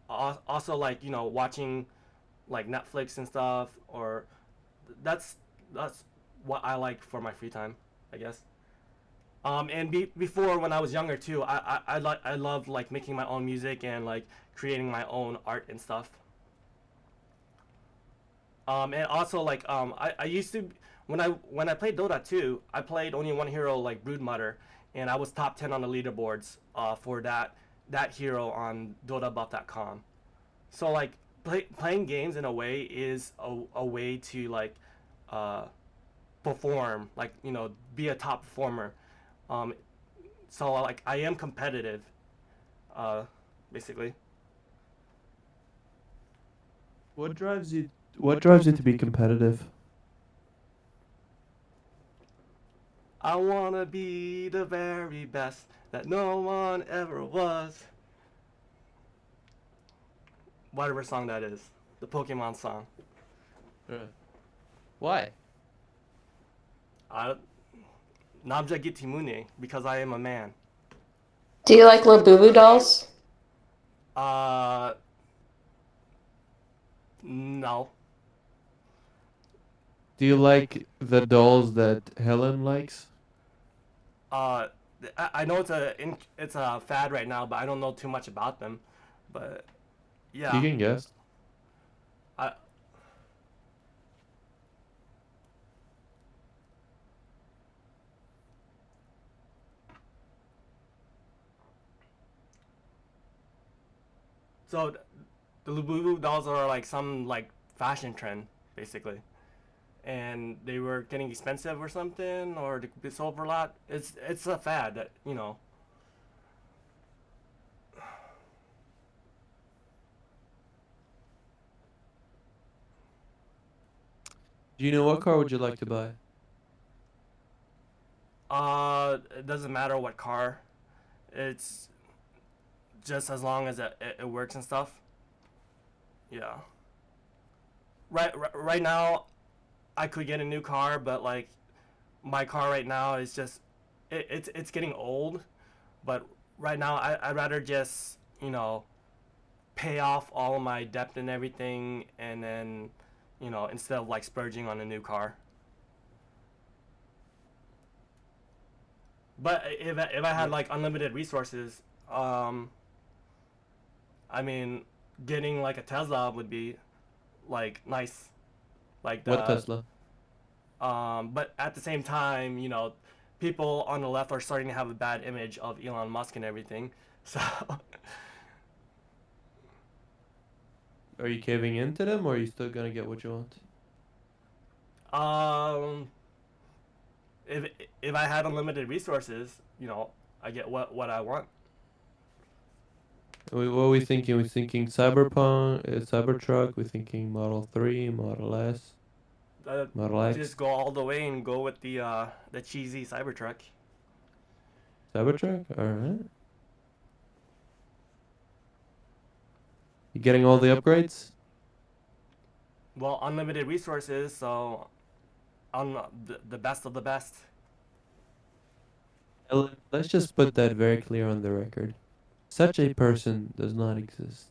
also like watching like Netflix and stuff, or that's that's what I like for my free time, I guess. And before when I was younger too, I loved like making my own music and like creating my own art and stuff. And also like I used to when I played Dota 2, I played only one hero like Broodmother, and I was top 10 on the leaderboards for that hero on DotaBuff.com. So like playing games in a way is a way to like uh, perform, like be a top performer. Um, so like I am competitive, uh, basically. What drives you? What drives you to be competitive? I wanna be the very best that no one ever was. Whatever song that is, the Pokemon song. Why? I Namja Gitimune, because I am a man. Do you like Labubu dolls? Uh, no. Do you like the dolls that Helen likes? Uh, I know it's a fad right now, but I don't know too much about them. But You yeah, can guess. I so the Labubu dolls are like some like fashion trend basically, and they were getting expensive or something, or they could be sold for a lot. It's a fad that Do you know what car would you like to buy? It doesn't matter what car. It's just as long as it works and stuff. Yeah. Right now, I could get a new car, but like my car right now is just it's getting old. But right now, I'd rather just pay off all of my debt and everything, and then instead of like splurging on a new car. But if I had like unlimited resources, I mean, getting like a Tesla would be like nice, like What the Tesla? but at the same time, people on the left are starting to have a bad image of Elon Musk and everything. So, Are you caving into them, or are you still gonna get what you want? um, if if I had unlimited resources, I get what I want. What are we thinking? We thinking Cyberpunk, Cybertruck. We thinking Model 3, Model S, Model X, Just go all the way and go with the cheesy Cybertruck. Cybertruck. All right. You getting all the upgrades? Well, unlimited resources, so on the best of the best. Ellen, let's just put that very clear on the record. Such a person does not exist.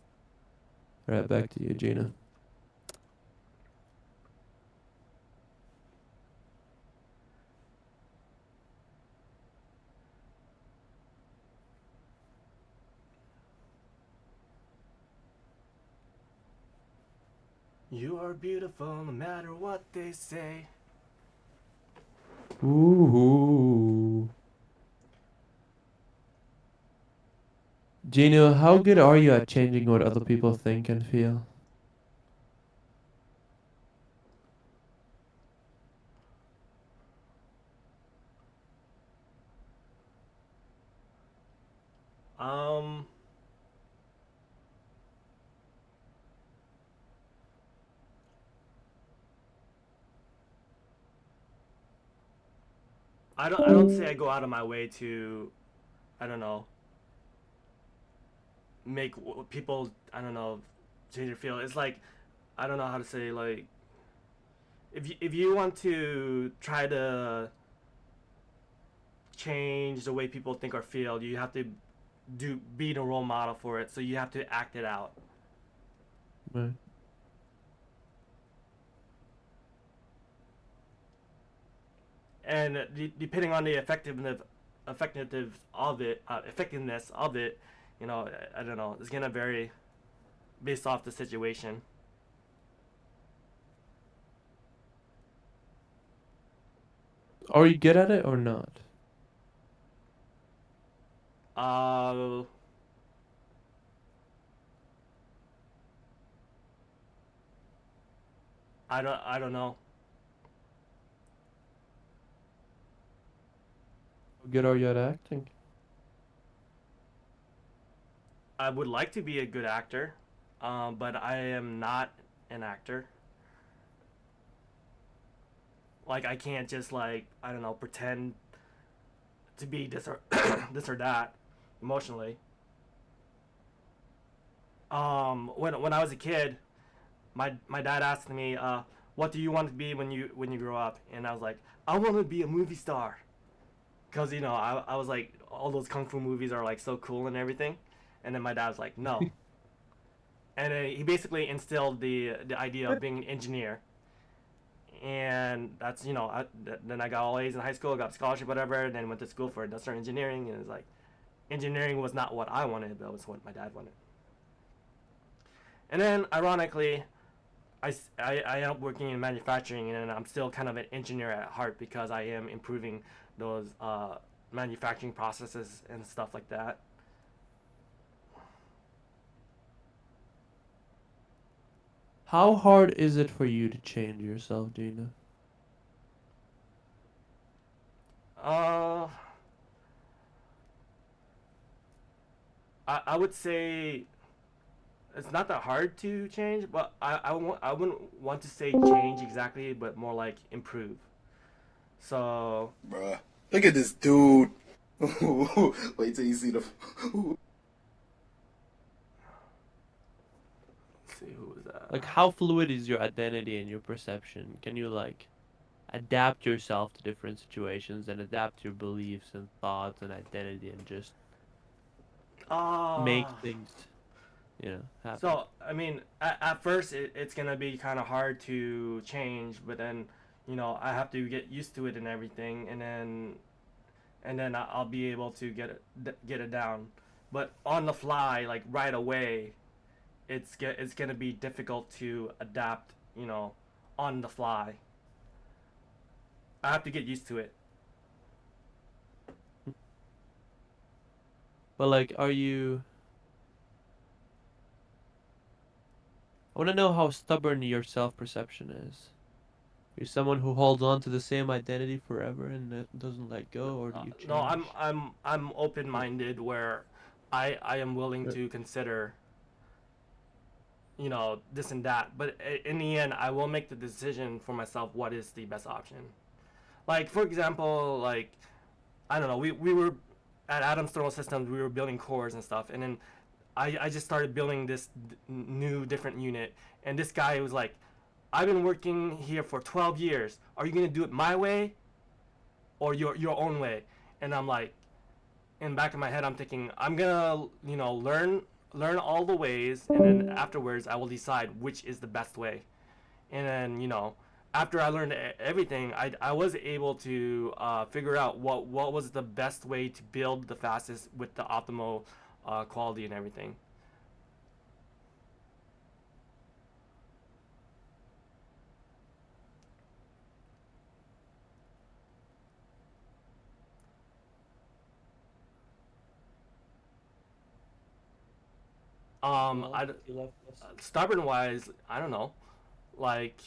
All right, back to you, Gina. You are beautiful no matter what they say. Ooh. Gino, how good are you at changing what other people think and feel? Um, I don't say I go out of my way to, I don't know, make people, I don't know, change their feel. It's like, I don't know how to say, like, if you want to try to change the way people think or feel, you have to be the role model for it. So you have to act it out. Right. and depending on the effectiveness of it, you know, I don't know. It's gonna vary based off the situation. Are you good at it or not? Uh, I don't know. How good are you at acting? I would like to be a good actor, but I am not an actor. Like I can't just like I don't know pretend to be this or this or that emotionally. When I was a kid, my dad asked me, "What do you want to be when you grow up?" And I was like, "I want to be a movie star," because you know I was like all those kung fu movies are like so cool and everything, and then my dad was like, "No," and he basically instilled the idea of being an engineer, and that's you know then I got all A's in high school, got a scholarship, whatever, and then went to school for industrial engineering, and it was like engineering was not what I wanted, but it was what my dad wanted. And then ironically, I ended up working in manufacturing, and I'm still kind of an engineer at heart because I am improving those manufacturing processes and stuff like that. How hard is it for you to change yourself, do you know? Uh, I would say it's not that hard to change, but I wouldn't want to say change exactly, but more like improve. So Bruh, look at this dude. Wait till you see the. let's see who was that. Like, how fluid is your identity and your perception? Can you, like, adapt yourself to different situations and adapt your beliefs and thoughts and identity and just make Uh, things, happen? so I mean, at first it's gonna be kind of hard to change, but then you know I have to get used to it and everything, and then I'll be able to get it down. But on the fly, like right away, it's gonna be difficult to adapt. You know, on the fly. I have to get used to it. But, like, are you... I want to know how stubborn your self-perception is. Are you someone who holds on to the same identity forever and doesn't let go, or do you No, change? I'm open minded where I am willing to consider you know this and that, but in the end I will make the decision for myself what is the best option. Like for example, like I don't know, we were at Adams Thermal Systems, we were building cores and stuff, and then I just started building this new different unit, and this guy was like, I've been working here for 12 years. Are you gonna do it my way or your own way? And I'm like, in the back of my head, I'm thinking I'm gonna you know learn all the ways, and then afterwards I will decide which is the best way. And then you know after I learned everything, I was able to figure out what was the best way to build the fastest with the optimal quality and everything. Well, I you left us. stubborn wise, I don't know. Like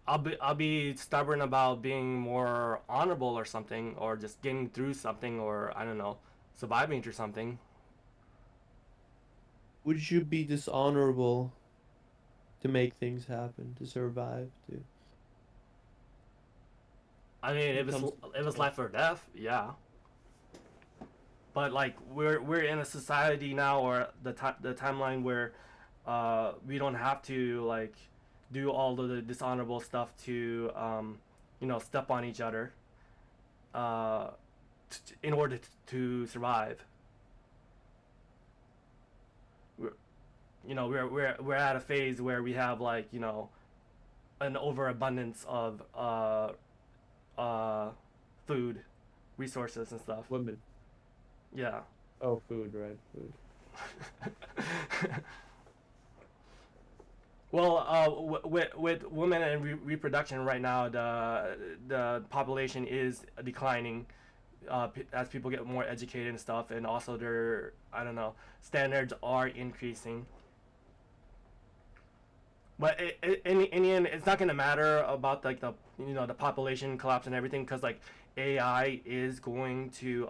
I'll be stubborn about being more honorable or something, or just getting through something, or I don't know, surviving through something. Would you be dishonorable to make things happen, to survive, to I mean, when it comes to it was stuff? life or death, yeah. But like we're in a society now, or the timeline where we don't have to like do all of the dishonorable stuff to you know step on each other uh, in order to survive. We're, you know we're at a phase where we have like you know an overabundance food, resources and stuff. Women. Yeah. Oh, food, right? Food. Well, with women and reproduction right now, the population is declining as people get more educated and stuff, and also their, I don't know, standards are increasing. But in the end, it's not gonna matter about like the the population collapse and everything, because like AI is going to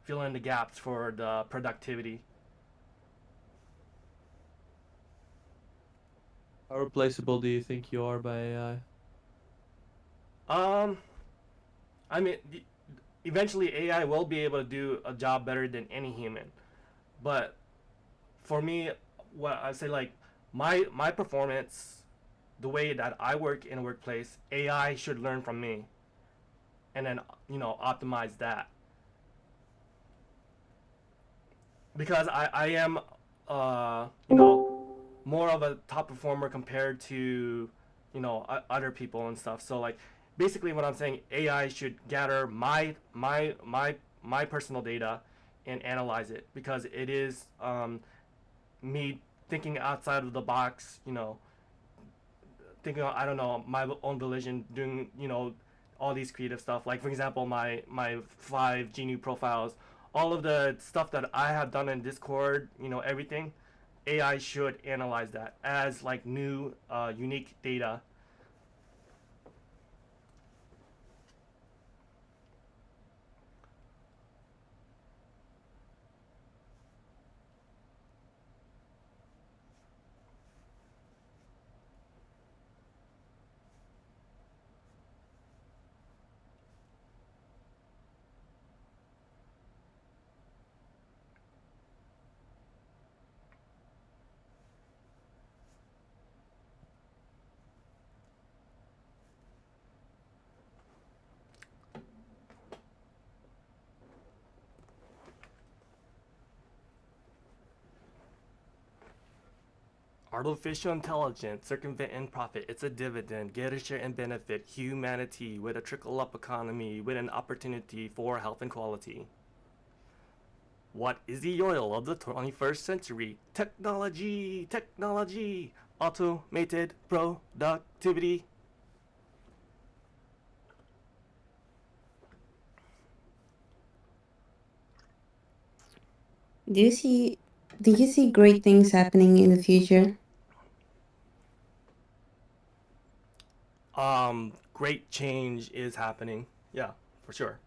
fill in the gaps for the productivity. How replaceable do you think you are by AI? Um, I mean, eventually AI will be able to do a job better than any human, but for me, what I say, like my performance, the way that I work in a workplace, AI should learn from me, and then optimize that, because I am more of a top performer compared to other people and stuff. So like basically what I'm saying, AI should gather my personal data and analyze it, because it is me thinking outside of the box, thinking, I don't know, my own volition, doing all these creative stuff. Like for example, my 5 GNU profiles, all of the stuff that I have done in Discord, everything, AI should analyze that as like new unique data. Artificial intelligence, circumvent and profit. It's a dividend. Get a share and benefit humanity with a trickle up economy with an opportunity for health and quality. What is the oil of the 21st century? Technology, technology, automated productivity. Do you see do you see great things happening in the future? Great change is happening. Yeah, for sure.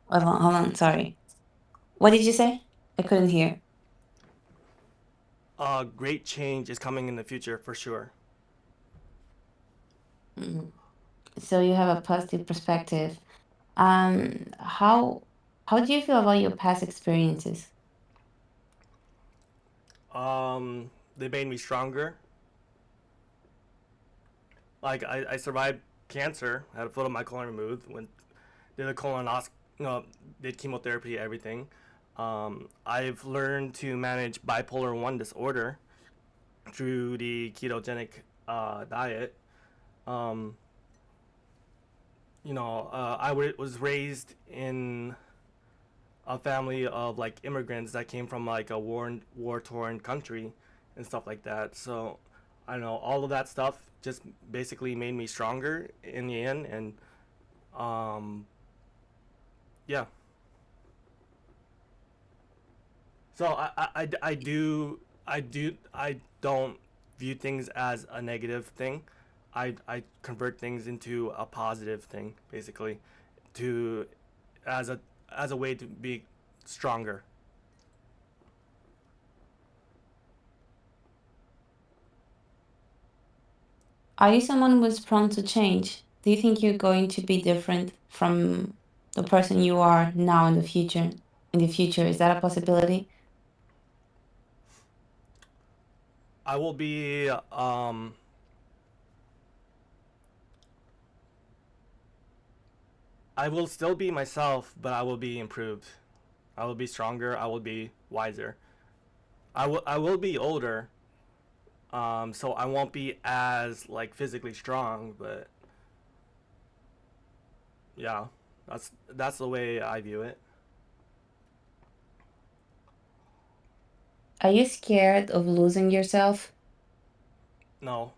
Hold on, sorry. What did you say? I couldn't hear. Great change is coming in the future for sure. Mm. So you have a positive perspective. How do you feel about your past experiences? They made me stronger. Like I survived cancer, had a foot of my colon removed, went did a colonoscopy, did chemotherapy, everything. I've learned to manage bipolar 1 disorder through the ketogenic diet. Um, was raised in a family of like immigrants that came from like a war torn country and stuff like that. So I don't know, all of that stuff just basically made me stronger in the end, and um, yeah. So I don't view things as a negative thing. I convert things into a positive thing, basically, to as a way to be stronger. Are you someone who's prone to change? Do you think you're going to be different from the person you are now in the future? In the future, is that a possibility? I will be I will still be myself, but I will be improved. I will be stronger. I will be wiser. I will be older, So I won't be as like physically strong, but yeah, that's the way I view it. Are you scared of losing yourself? No.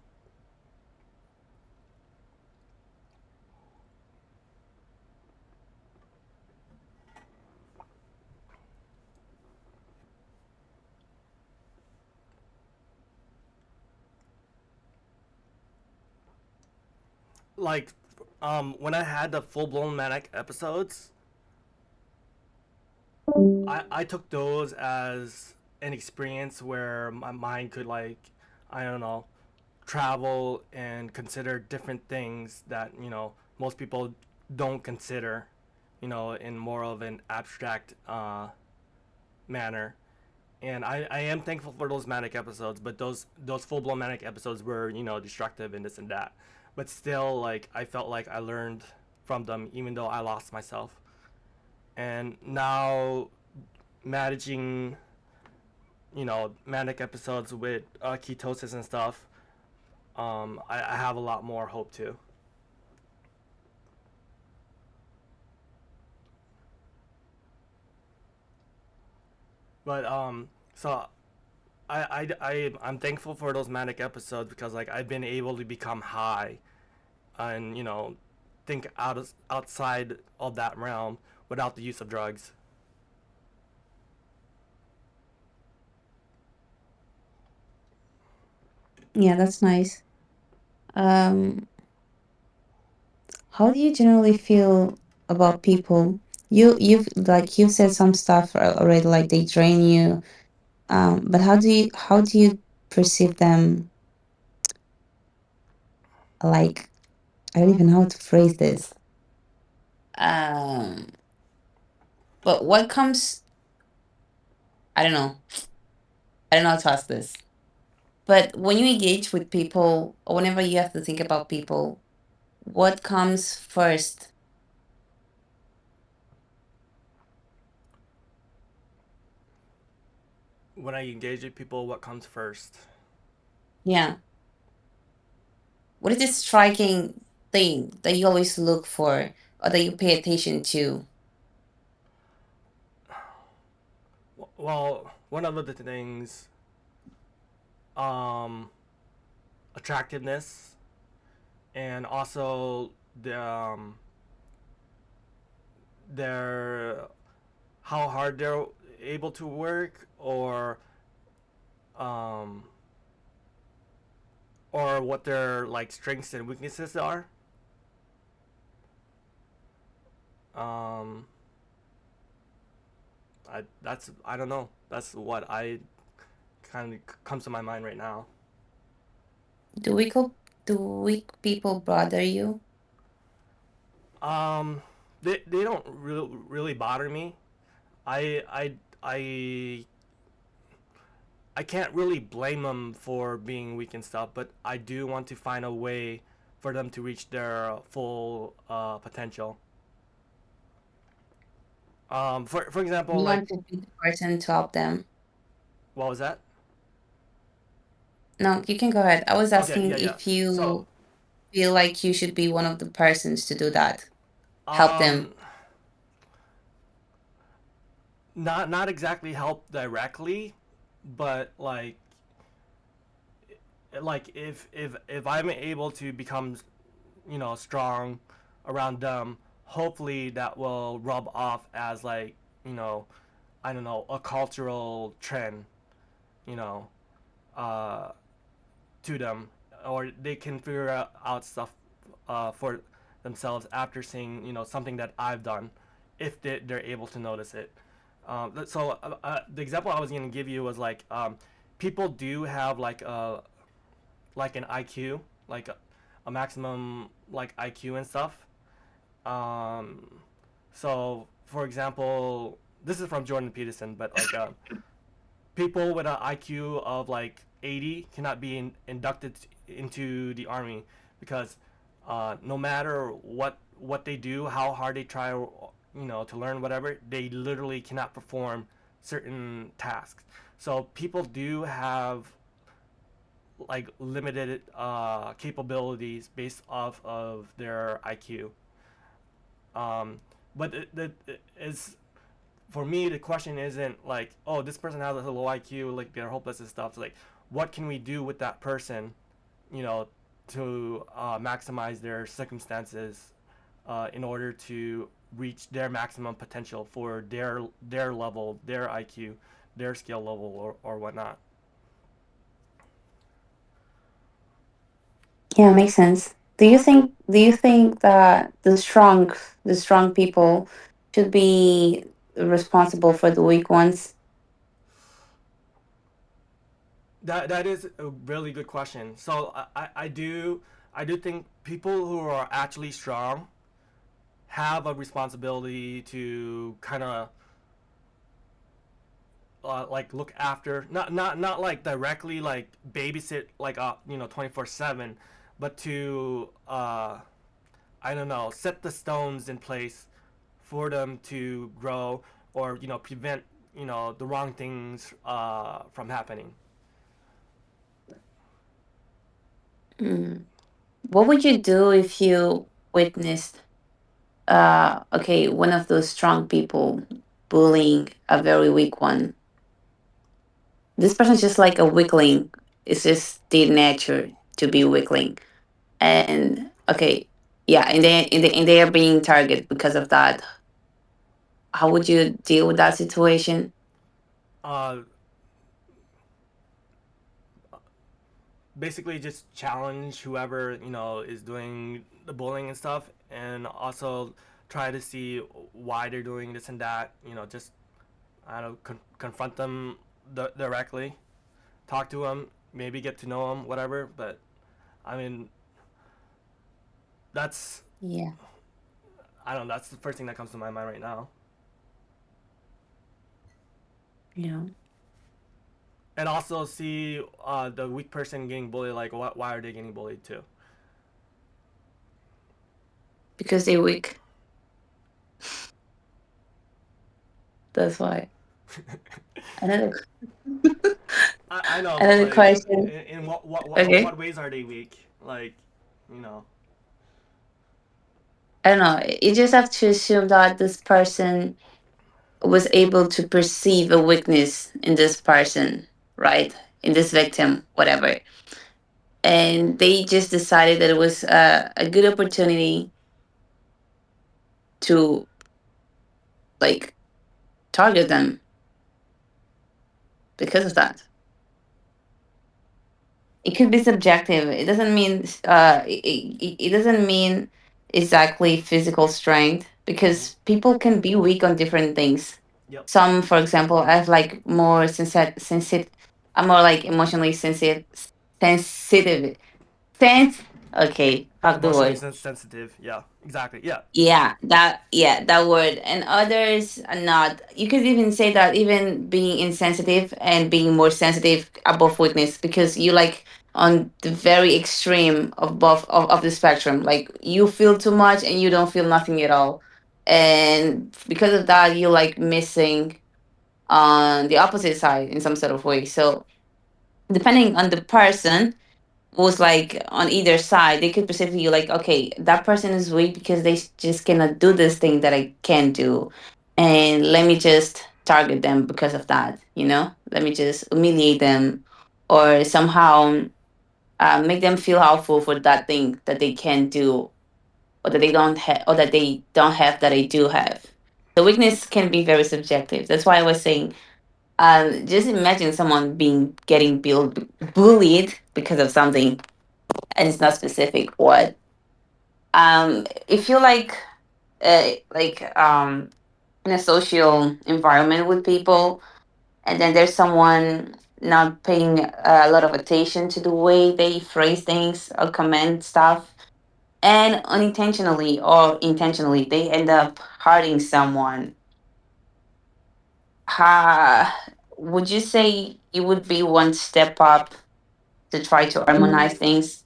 Like, when I had the full blown manic episodes, I took those as an experience where my mind could, like, I don't know, travel and consider different things that, most people don't consider, in more of an abstract manner. And I am thankful for those manic episodes, but those full blown manic episodes were, destructive and this and that. But still, like, I felt like I learned from them, even though I lost myself. And now managing, manic episodes with ketosis and stuff, I have a lot more hope too. But so I'm thankful for those manic episodes because like I've been able to become high and think outside of that realm without the use of drugs. Yeah, that's nice. Um, how do you generally feel about people? You've said some stuff already, like they drain you. But how do you perceive them? Like, I don't even know how to phrase this. Um, but what comes? I don't know. I don't know how to ask this. But when you engage with people, or whenever you have to think about people, what comes first? When I engage with people, what comes first? Yeah. What is this striking thing that you always look for or that you pay attention to? Well, one of the things, um, attractiveness, and also their how hard they're able to work, um, or what their like strengths and weaknesses are. Um, I don't know. That's what I kind of comes to my mind right now. Do weak people bother you? Um, they don't really bother me. I I I I can't really blame them for being weak and stuff, but I do want to find a way for them to reach their full potential. For example, You like want to be the person to help them? what was that? No, you can go ahead. I was Okay, yeah, asking yeah. if So, you feel like you should be one of the persons to do that. Help them. um, not exactly help directly, but like if I'm able to become strong around them, hopefully that will rub off as like you know I don't know, a cultural trend, you know, uh, to them, or they can figure out stuff for themselves after seeing something that I've done, if they're able to notice it. The example I was going to give you was like people do have like an IQ, like a maximum like IQ and stuff. Um, so for example, this is from Jordan Peterson, but like people with an IQ of like 80 cannot be inducted into the army because no matter what they do, how hard they try, to learn whatever, they literally cannot perform certain tasks. So people do have like limited capabilities based off of their IQ. But it is for me, the question isn't like, oh, this person has a low IQ, like they're hopeless and stuff. It's like, what can we do with that person, you know, to maximize their circumstances in order to reach their maximum potential for their level, their IQ, their skill level, or whatnot. Yeah, makes sense. Do you think that the strong people should be responsible for the weak ones? That is a really good question. So I do think people who are actually strong have a responsibility to kind of like look after, not like directly like babysit like 24/7, but to I don't know, set the stones in place for them to grow, or prevent the wrong things from happening. Mm. What would you do if you witnessed, okay, one of those strong people bullying a very weak one? This person's just like a weakling. It's just the nature to be weakling. And okay, yeah, and they are being targeted because of that. How would you deal with that situation? uh Basically just challenge whoever is doing the bullying and stuff, and also try to see why they're doing this and that. Just I don't know, confront them directly, talk to them, maybe get to know them, whatever. But I mean, that's Yeah. I don't know, that's the first thing that comes to my mind right now. Yeah. And also see the weak person getting bullied, like why are they getting bullied too? Because they're weak. That's why. Another I know, but another like, question. in what Okay. ways are they weak? Like, you know. I don't know. You just have to assume that this person was able to perceive a weakness in this person, right? In this victim, whatever. And they just decided that it was a good opportunity to like target them because of that. It could be subjective. It doesn't mean it doesn't mean exactly physical strength, Hmm. because people can be weak on different things. Yep. Some, for example, have like more sensitive. I'm more like emotionally sensitive. Sense. Okay, fuck the Emotionally word. sensitive. Yeah. Exactly. Yeah. Yeah, that word. And others are not. You could even say that even being insensitive and being more sensitive above weakness, because you like on the very extreme of both of the spectrum. Like you feel too much and you don't feel nothing at all. And because of that, you like missing on the opposite side in some sort of way. So depending on the person was like on either side, they could perceive you like, okay, that person is weak because they just cannot do this thing that I can do. And let me just target them because of that, you know? Let me just humiliate them or somehow make them feel awful for that thing that they can do or that they don't have or that they don't have that I do have. The weakness can be very subjective. That's why I was saying, just imagine someone being getting bullied because of something and it's not specific what. If you in a social environment with people, and then there's someone not paying a lot of attention to the way they phrase things or comment stuff, and unintentionally or intentionally they end up hurting someone, uh, would you say you would be one step up to try to harmonize things?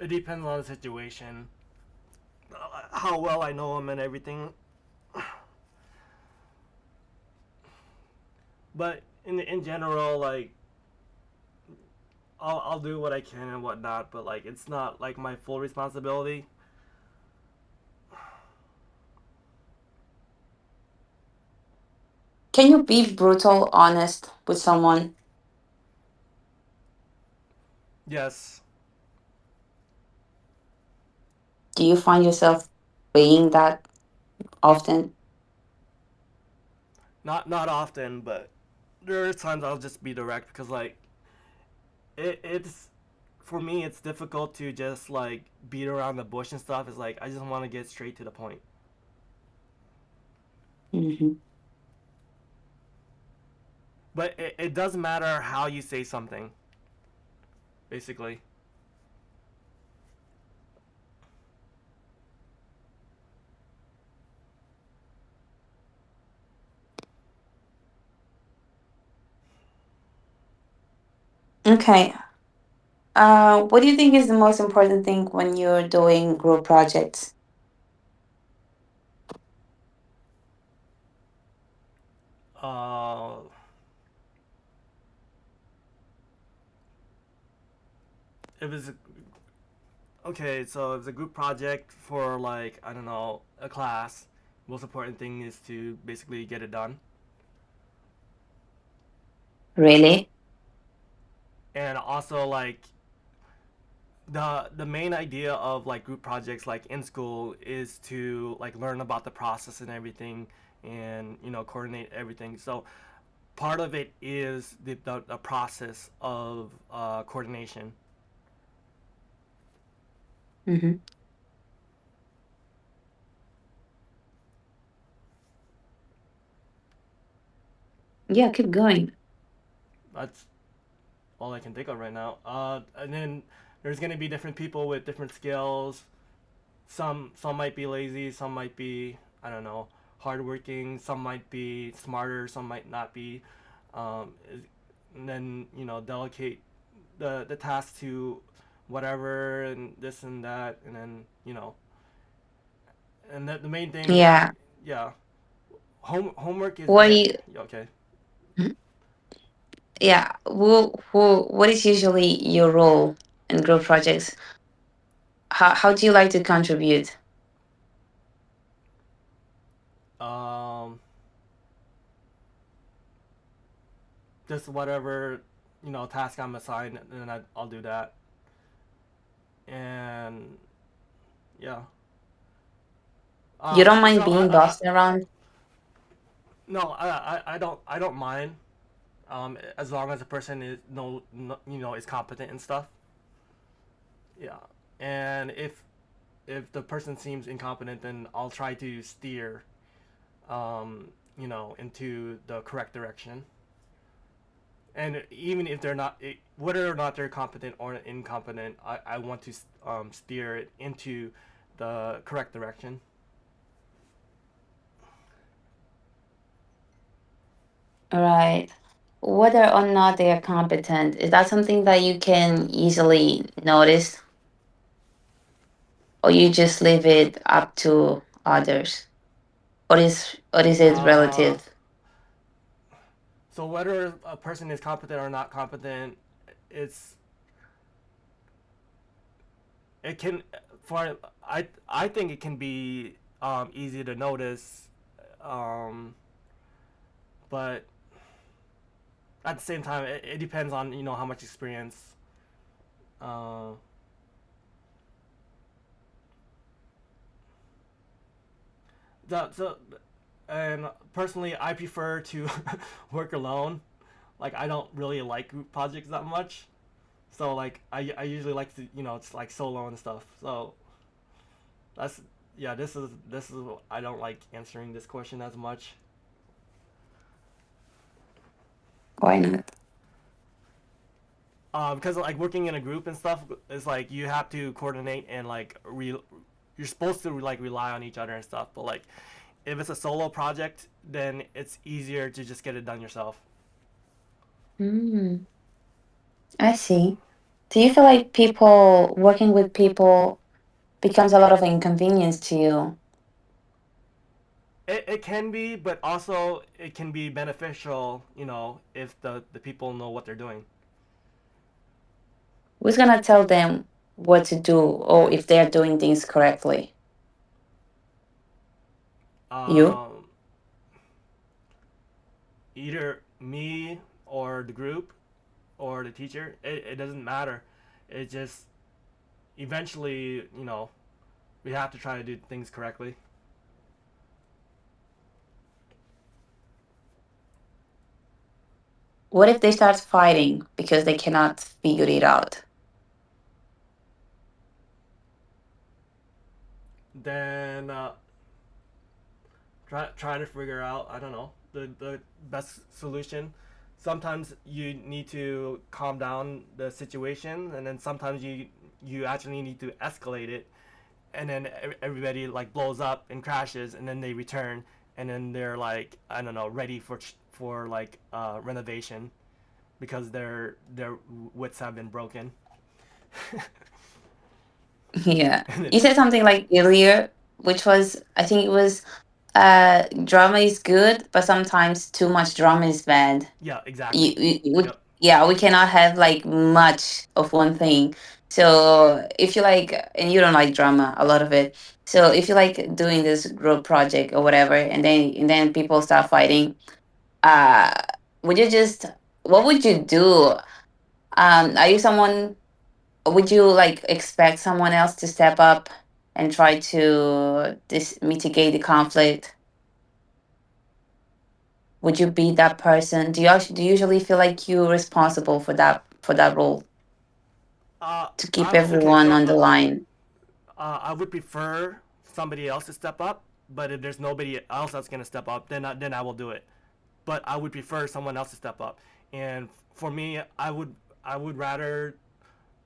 It depends on the situation, how well I know them and everything. But in general, like I'll do what I can and whatnot. But like it's not like my full responsibility. Can you be brutal honest with someone? Yes. Do you find yourself being that often? Not often, but there are times I'll just be direct because like it's for me it's difficult to just like beat around the bush and stuff. It's like I just want to get straight to the point. Hmm. But it doesn't matter how you say something, basically. Okay. What do you think is the most important thing when you're doing group projects? Uh, it was okay. So it was a group project for like I don't know a class. Most important thing is to basically get it done. Really? And also like the main idea of like group projects like in school is to like learn about the process and everything and coordinate everything. So part of it is the process of coordination. Hmm. Yeah, keep going. That's all I can think of right now. And then there's gonna be different people with different skills. Some might be lazy, some might be I don't know hardworking, some might be smarter, some might not be. Um, and then delegate the task to whatever and this and that, and then and the main thing, Yeah. yeah, homework is What do you? okay. Yeah. What is usually your role in group projects? How do you like to contribute? Um, just whatever task I'm assigned, and then I'll do that. And yeah, You don't so mind being bossed around? no, I don't mind, as long as the person is no is competent and stuff. Yeah, and if the person seems incompetent, then I'll try to steer, into the correct direction. And even if they're not, whether or not they're competent or incompetent, I want to steer it into the correct direction. Right. Whether or not they are competent, is that something that you can easily notice, or you just leave it up to others? Or is it Uh, relative? so whether a person is competent or not competent, it's it can for I think it can be easy to notice, um, but at the same time, it depends on how much experience. Uh, so and personally, I prefer to work alone. Like I don't really like group projects that much. So like I usually like to it's like solo and stuff. So that's yeah. This is I don't like answering this question as much. Why not? Because like working in a group and stuff is like you have to coordinate and like you're supposed to like rely on each other and stuff. But like if it's a solo project, then it's easier to just get it done yourself. Mm, I see. Do you feel like people working with people becomes a lot of inconvenience to you? It can be, but also it can be beneficial, if the people know what they're doing. Who's gonna tell them what to do or if they're doing things correctly? You? Um, Either me or the group or the teacher. It doesn't matter. It just eventually, we have to try to do things correctly. What if they start fighting because they cannot figure it out? Then try to figure out, I don't know, the best solution. Sometimes you need to calm down the situation, and then sometimes you actually need to escalate it, and then everybody like blows up and crashes, and then they return, and then they're like, I don't know, ready for like renovation because their wits have been broken. Yeah. And then, You said something like earlier, which was, I think it was, drama is good, but sometimes too much drama is bad. yeah, exactly. Yep. Yeah, we cannot have like much of one thing. So if you like, and you don't like drama, a lot of it. So if you like doing this group project or whatever, and then people start fighting, uh, would you just, what would you do? Are you someone? Would you like expect someone else to step up and try to mitigate the conflict? Would you be that person? Do you usually feel like you're responsible for that role to keep Okay, everyone so on the line? I would prefer somebody else to step up, but if there's nobody else that's gonna step up, then I will do it. But I would prefer someone else to step up. And for me, I would rather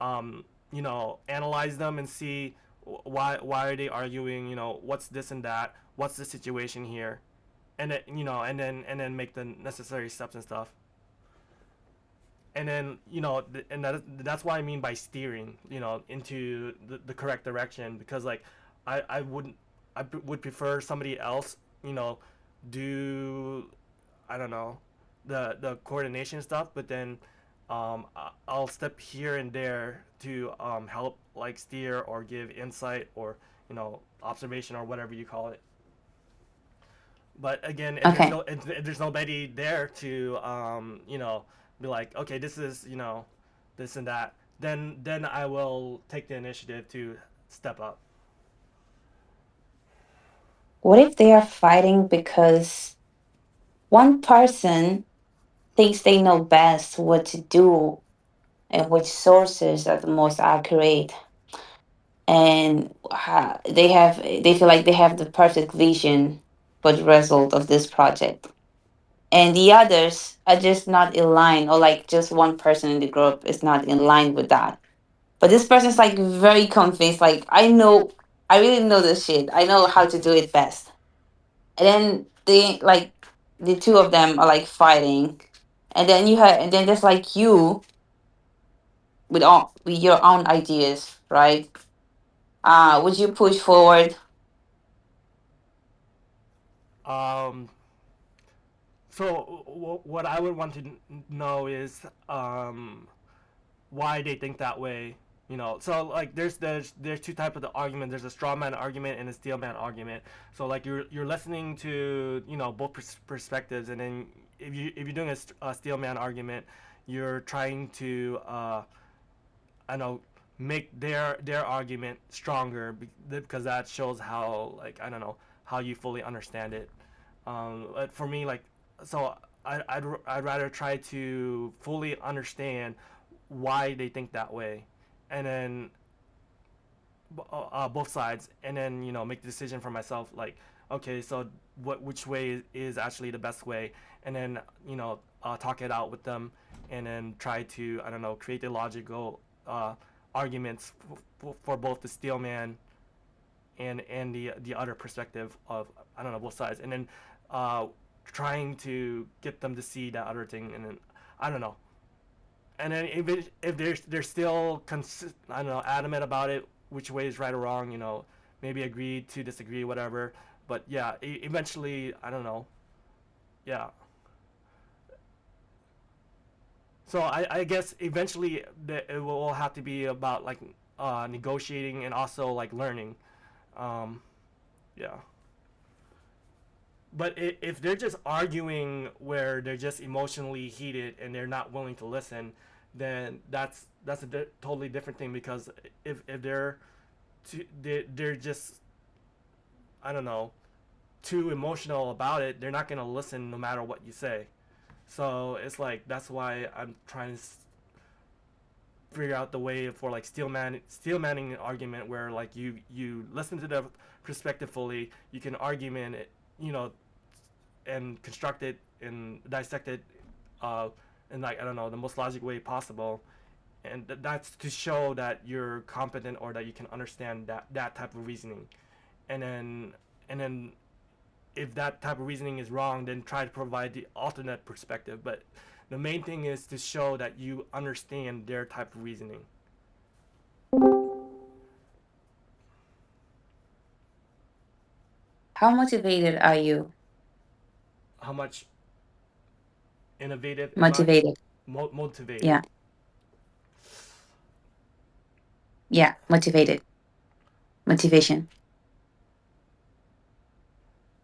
analyze them and see why are they arguing, what's this and that, what's the situation here, and then, and then make the necessary steps and stuff. And then, and that's what I mean by steering, into the correct direction, because like I wouldn't would prefer somebody else, do, I don't know, the coordination stuff, but then I'll step here and there to help like steer or give insight or, observation or whatever you call it. But again, Okay. if there's nobody there to be like, okay, this is, this and that, then I will take the initiative to step up. What if they are fighting because one person thinks they know best what to do and which sources are the most accurate, and they feel like they have the perfect vision for the result of this project, and the others are just not in line, or like just one person in the group is not in line with that, but this person's like very convinced, like, I really know this shit, I know how to do it best. And then they like, the two of them are like fighting, and then there's like you with your own ideas, right? Would you push forward? um so what I would want to know is why they think that way. So like there's two types of the argument. There's a straw man argument and a steel man argument. So like you're listening to, both perspectives, and then if you're doing a steel man argument, you're trying to I know, make their argument stronger, because that shows how, like, I don't know, how you fully understand it. But for me, like, so I'd rather try to fully understand why they think that way, and then both sides, and then, make the decision for myself, like, okay, so which way is actually the best way, and then, talk it out with them, and then try to, I don't know, create the logical arguments for both the steelman and the other perspective of, I don't know, both sides, and then trying to get them to see that other thing, and then, I don't know, and then if they're still I don't know, adamant about it, which way is right or wrong, you know, maybe agree to disagree, whatever. But yeah, eventually, I don't know. Yeah. So I guess eventually it will have to be about like negotiating and also like learning. Um, yeah. But if they're just arguing where they're just emotionally heated and they're not willing to listen, then that's a totally different thing. Because if they're just, I don't know, too emotional about it, they're not gonna listen no matter what you say. So it's like that's why I'm trying to figure out the way for like steel manning an argument where like you listen to the perspective fully, you can argument it, you know, and construct it and dissect it in like, I don't know, the most logic way possible, and that's to show that you're competent or that you can understand that type of reasoning, and then if that type of reasoning is wrong, then try to provide the alternate perspective. But the main thing is to show that you understand their type of reasoning. How motivated are you? How much innovative am I? Motivated. Motivated. Yeah. Yeah. Motivated. Motivation.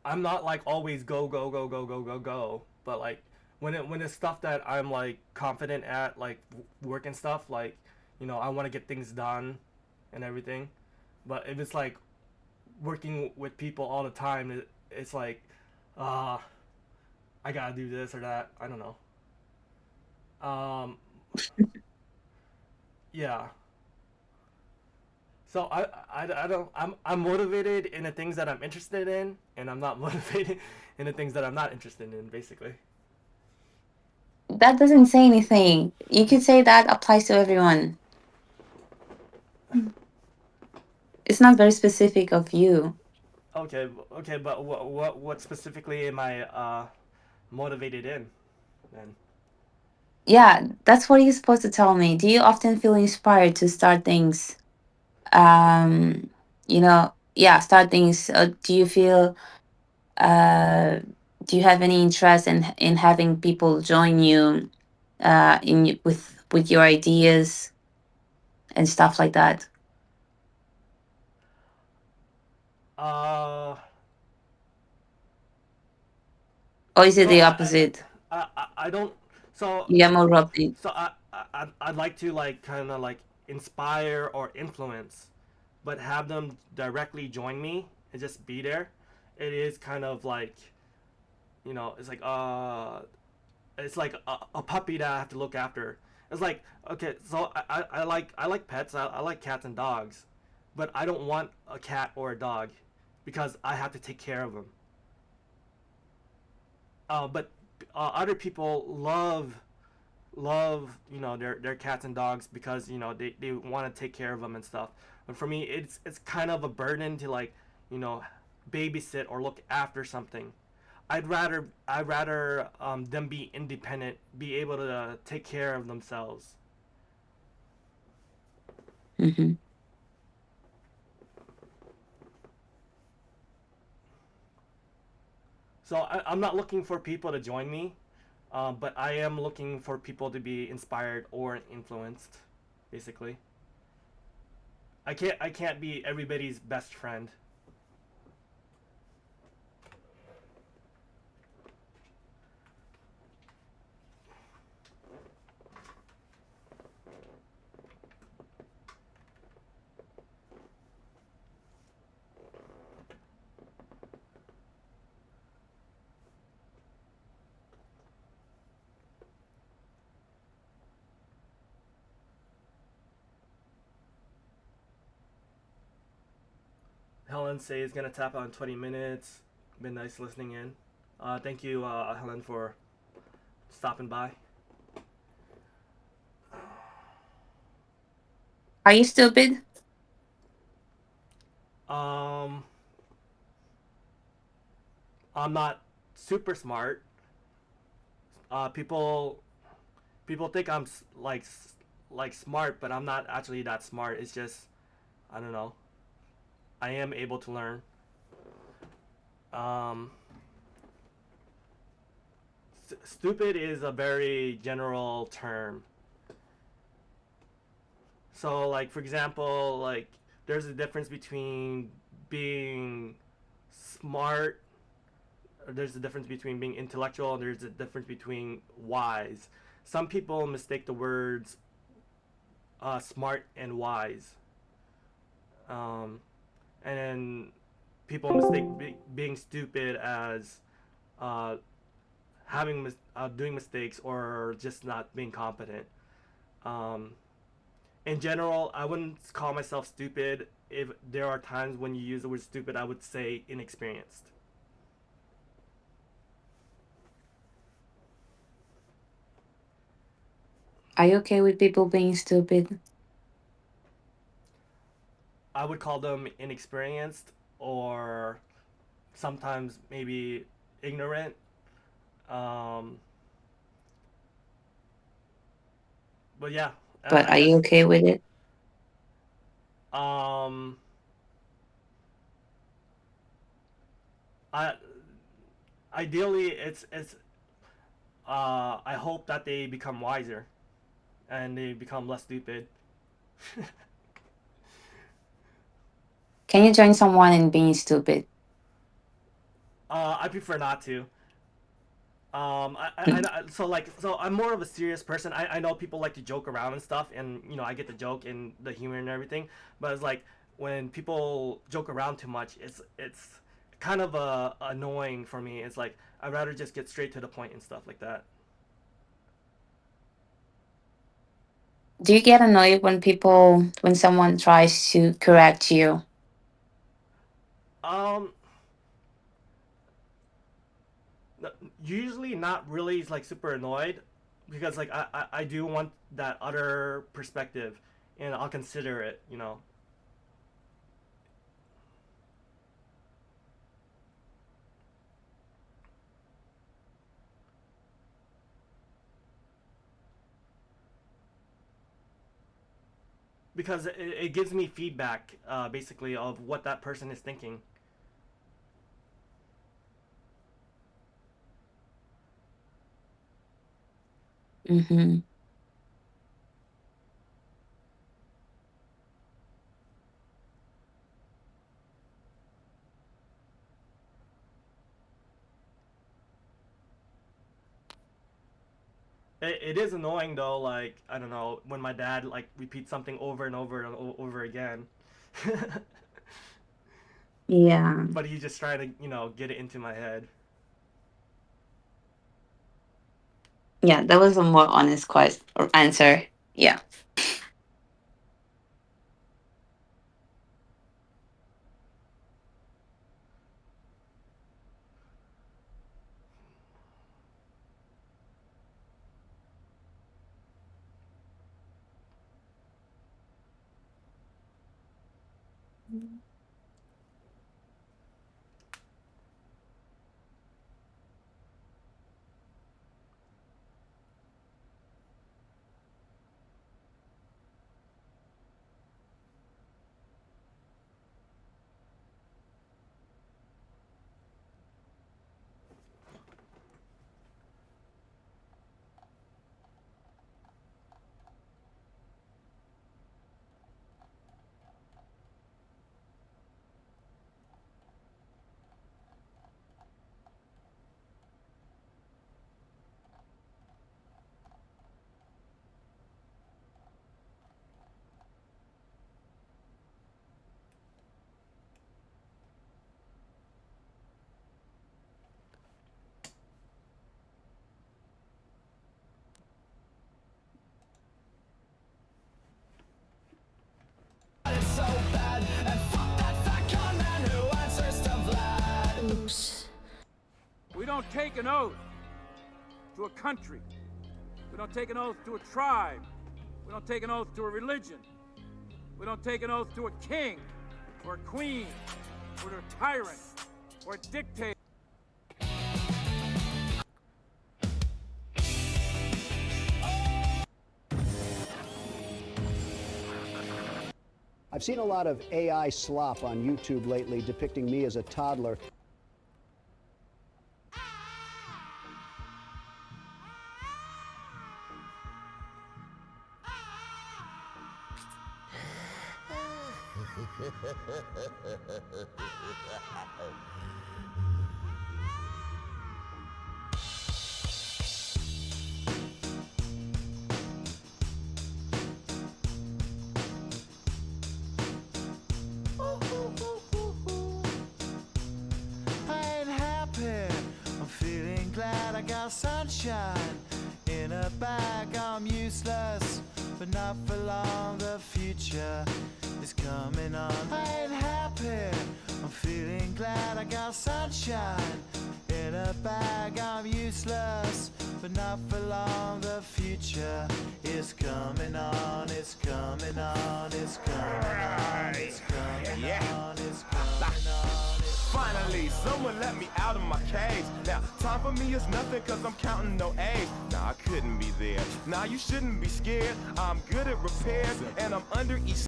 I'm not like always go go go go go go go, but like when it's stuff that I'm like confident at, like work and stuff, like, you know, I want to get things done and everything. But if it's like working with people all the time, it's like, uh, I gotta do this or that. I don't know. Um, yeah. So I don't I'm motivated in the things that I'm interested in, and I'm not motivated in the things that I'm not interested in, basically. That doesn't say anything. You could say that applies to everyone. It's not very specific of you. Okay, okay, but what specifically am I motivated in then? Yeah, that's what you're supposed to tell me. Do you often feel inspired to start things? Um, yeah, start things. Do you feel? Uh, do you have any interest in having people join you, with your ideas and stuff like that? Uh, Or is it so the opposite? I don't so You get more roughly. so I'd like to like kind of like inspire or influence, but have them directly join me and just be there. It is kind of like, you know, it's like a puppy that I have to look after. It's like, okay, so I like pets. I like cats and dogs, but I don't want a cat or a dog because I have to take care of them. But other people love, you know, their cats and dogs because, you know, they want to take care of them and stuff. But for me, it's kind of a burden to like, you know, babysit or look after something. I'd rather them be independent, be able to take care of themselves. Hmm. So I'm not looking for people to join me, but I am looking for people to be inspired or influenced, basically. I can't be everybody's best friend. Helen say is gonna tap out in 20 minutes. Been nice listening in. Thank you, Helen, for stopping by. Are you stupid? Um, I'm not super smart. People people think I'm like smart, but I'm not actually that smart. It's just, I don't know. I am able to learn. Stupid is a very general term. So, like, for example, like, there's a difference between being smart, or there's a difference between being intellectual, and there's a difference between wise. Some people mistake the words smart and wise. And then people mistake being stupid as doing mistakes or just not being competent. In general, I wouldn't call myself stupid. If there are times when you use the word stupid, I would say inexperienced. Are you okay with people being stupid? I would call them inexperienced or sometimes maybe ignorant. But yeah, But I are you guess. okay with it? I ideally it's I hope that they become wiser and they become less stupid. Can you join someone in being stupid? I prefer not to. So I'm more of a serious person. I know people like to joke around and stuff, and you know I get the joke and the humor and everything. But it's like when people joke around too much, it's kind of annoying for me. It's like I'd rather just get straight to the point and stuff like that. Do you get annoyed when someone tries to correct you? Um, Usually not really like super annoyed because like I do want that other perspective and I'll consider it, you know. Because it gives me feedback basically of what that person is thinking. Mm-hmm. It is annoying though, like I don't know, when my dad like repeats something over and over and over again. Yeah. But he's just trying to, you know, get it into my head. Yeah, that was a more honest question or answer. Yeah. We don't take an oath to a country. We don't take an oath to a tribe. We don't take an oath to a religion. We don't take an oath to a king or a queen or to a tyrant or a dictator. I've seen a lot of AI slop on YouTube lately depicting me as a toddler. I ain't happy. I'm feeling glad I got sunshine in a bag. I'm useless, but not for long. The future is coming on. I ain't happy. I'm feeling glad I got sunshine in a bag. I'm useless, but not for long. The future is coming on. It's coming on. It's coming on. It's coming on. It's coming on. Finally, someone let me out of my cage. Now, time for me is nothing cause I'm counting no A's. Nah, I couldn't be there. Nah, you shouldn't be scared. I'm good at repairs and I'm under each.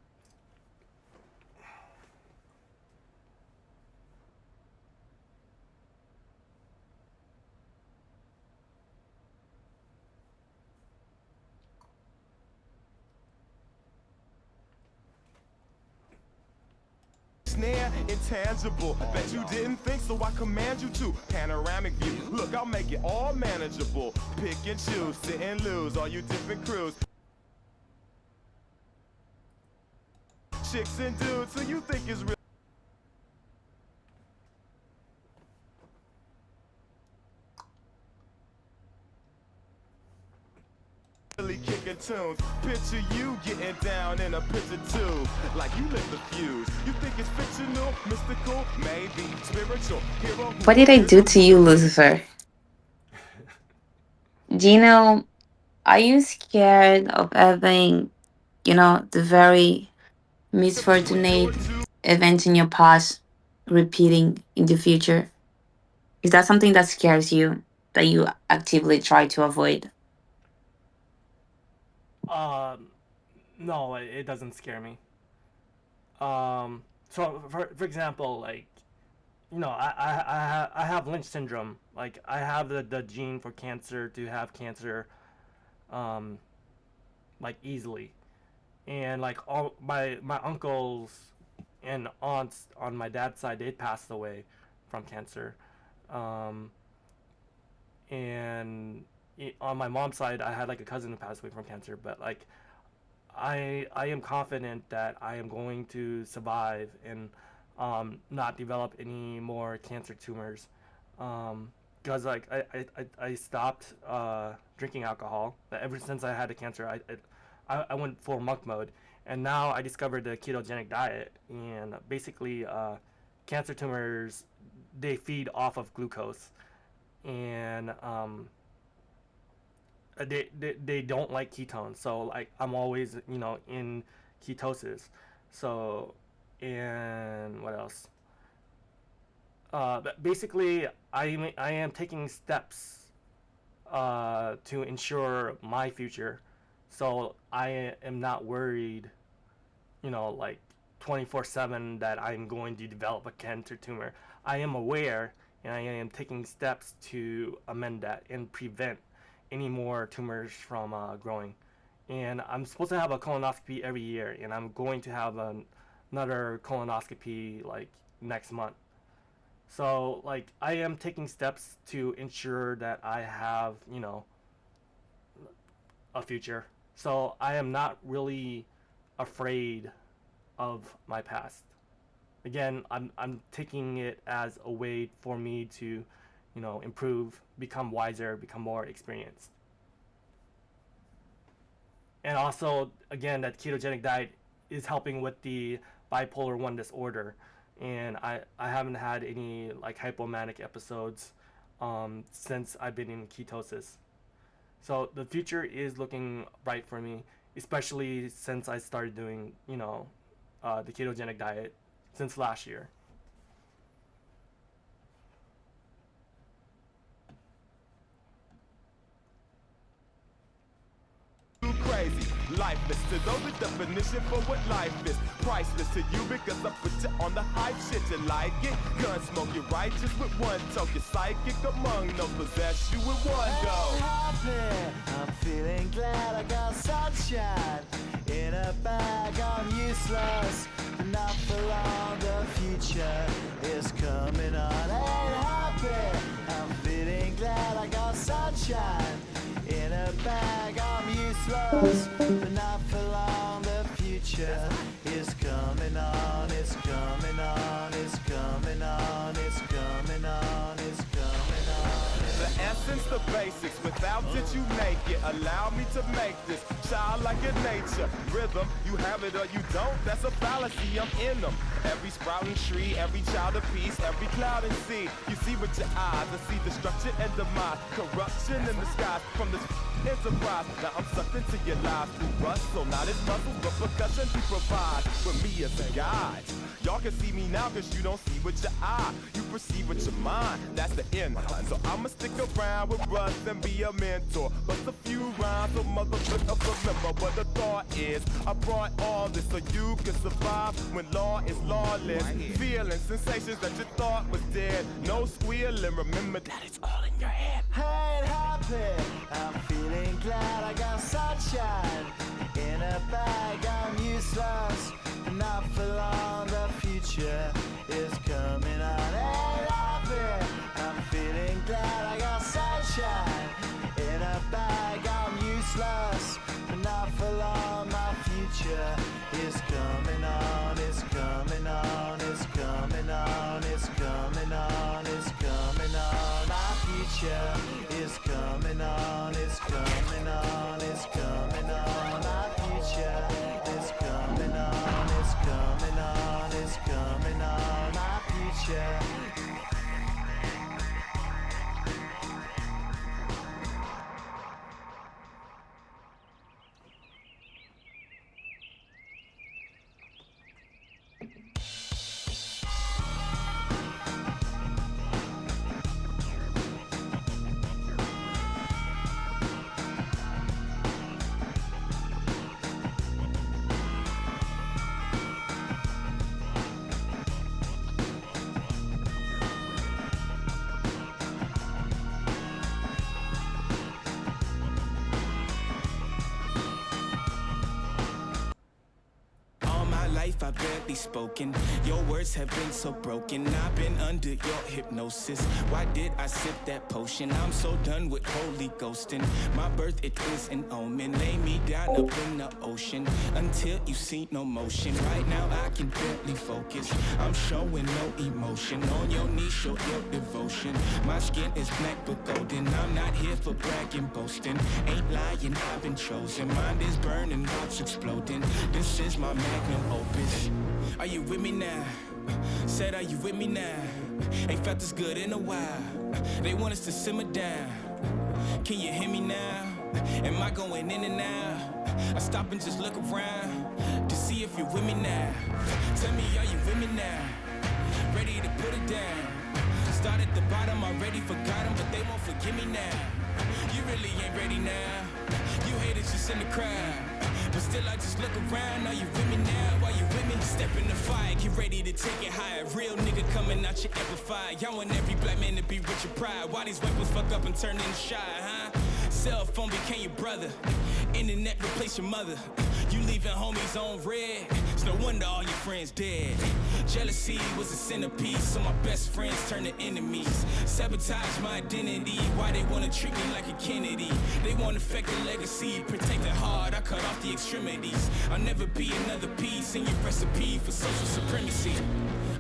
Snare, intangible. Bet you didn't think, so I command you to. Panoramic view. Look, I'll make it all manageable. Pick and choose, sit and lose, all you different crews. Chicks and dudes, who you think is real? Kicking tunes, picture you getting down in a picture too, like you lit the fuse. You think it's fictional, mystical, maybe spiritual. Hero. What did I do to you, Lucifer? Do you know, are you scared of having, the very misfortunate events in your past repeating in the future? Is that something that scares you that you actively try to avoid? No, it doesn't scare me. So for example, like, I have Lynch syndrome. Like, I have the gene for cancer to have cancer, like, easily, and like all my uncles and aunts on my dad's side, they passed away from cancer, um, and on my mom's side, I had like a cousin who passed away from cancer. But like, I am confident that I am going to survive and not develop any more cancer tumors. Because like I stopped drinking alcohol. Ever since I had the cancer, I went full monk mode, and now I discovered the ketogenic diet. And basically, cancer tumors, they feed off of glucose, and they don't like ketones. So like, I'm always in ketosis. So, and what else? But basically, I am taking steps to ensure my future, so I am not worried, like 24/7 that I'm going to develop a cancer tumor. I am aware, and I am taking steps to amend that and prevent any more tumors from growing. And I'm supposed to have a colonoscopy every year, and I'm going to have another colonoscopy like next month. So like, I am taking steps to ensure that I have, a future. So I am not really afraid of my past. Again, I'm taking it as a way for me to, improve, become wiser, become more experienced. And also, again, that ketogenic diet is helping with the bipolar 1 disorder. And I haven't had any like hypomanic episodes since I've been in ketosis. So the future is looking bright for me, especially since I started doing, the ketogenic diet since last year. Crazy. lifeless. To those, the definition for what life is. Priceless to you because I put you on the hype shit. You like it? Gun smoke, you're righteous with one toe. You're psychic among those, possess you with one go. Happy, I'm feeling glad I got sunshine in a bag. I'm useless, but not for long. The future is coming on. Ain't happy, I'm feeling glad I got sunshine in a bag. I'm useless, but not for long. The future is coming on. It's coming on. It's coming on. It's coming on. It's coming on. The essence, the basics, without it you make it. Allow me to make this childlike in nature. Rhythm, you have it or you don't, that's a fallacy, I'm in them. Every sprouting tree, every child of peace, every cloud and sea. You see with your eyes, I see destruction and demise. Corruption in the skies from this enterprise. Now I'm sucked into your lives through rust, so not as muscles, but percussion you provide with me as a guide. Y'all can see me now cause you don't see with your eye. You perceive with your mind, that's the end. So I'ma stick around with Russ and be a mentor. Bust a few rhymes so motherfuckers remember what the thought is. I brought all this so you can survive when law is lawless. Feeling sensations that you thought was dead. No squealing, remember that it's all in your head. Ain't happy, I'm feeling glad I got sunshine in a bag. I'm useless, not for long. The future is coming on. Ain't happy, I'm feeling glad I got sunshine in a bag. I'm useless, but not for long. My future is coming on. It's coming on. It's coming on. It's coming on. It's coming on. My future is coming on. It's coming on. It's coming on. My future is coming on. It's coming on. It's coming on. My future. I've barely spoken. Your words have been so broken. I've been under your hypnosis. Why did I sip that potion? I'm so done with holy ghosting. My birth, it is an omen. Lay me down up in the ocean until you see no motion. Right now I can barely focus. I'm showing no emotion. On your knees, show your devotion. My skin is black but golden. I'm not here for bragging, boasting. Ain't lying, I've been chosen. Mind is burning, heart's exploding. This is my magnum opus. Are you with me now? Said, are you with me now? Ain't felt this good in a while. They want us to simmer down. Can you hear me now? Am I going in and out? I stop and just look around to see if you're with me now. Tell me, are you with me now? Ready to put it down. Start at the bottom, already forgot them, but they won't forgive me now. You really ain't ready now. You haters just in the crowd, but still I just look around. Are you with me now? Are you with me? Step in the fire, get ready to take it higher. Real nigga coming out your amplified. Y'all want every black man to be rich and pride. Why these weapons fuck up and turn into shy, huh? Cell phone became your brother. Internet replace your mother. You leaving homies on red. It's no wonder all your friends dead. Jealousy was a centerpiece, so my best friends turned to enemies. Sabotage my identity. Why they wanna treat me like a Kennedy? They wanna affect the legacy. Protect the heart, I cut off the extremities. I'll never be another piece in your recipe for social supremacy.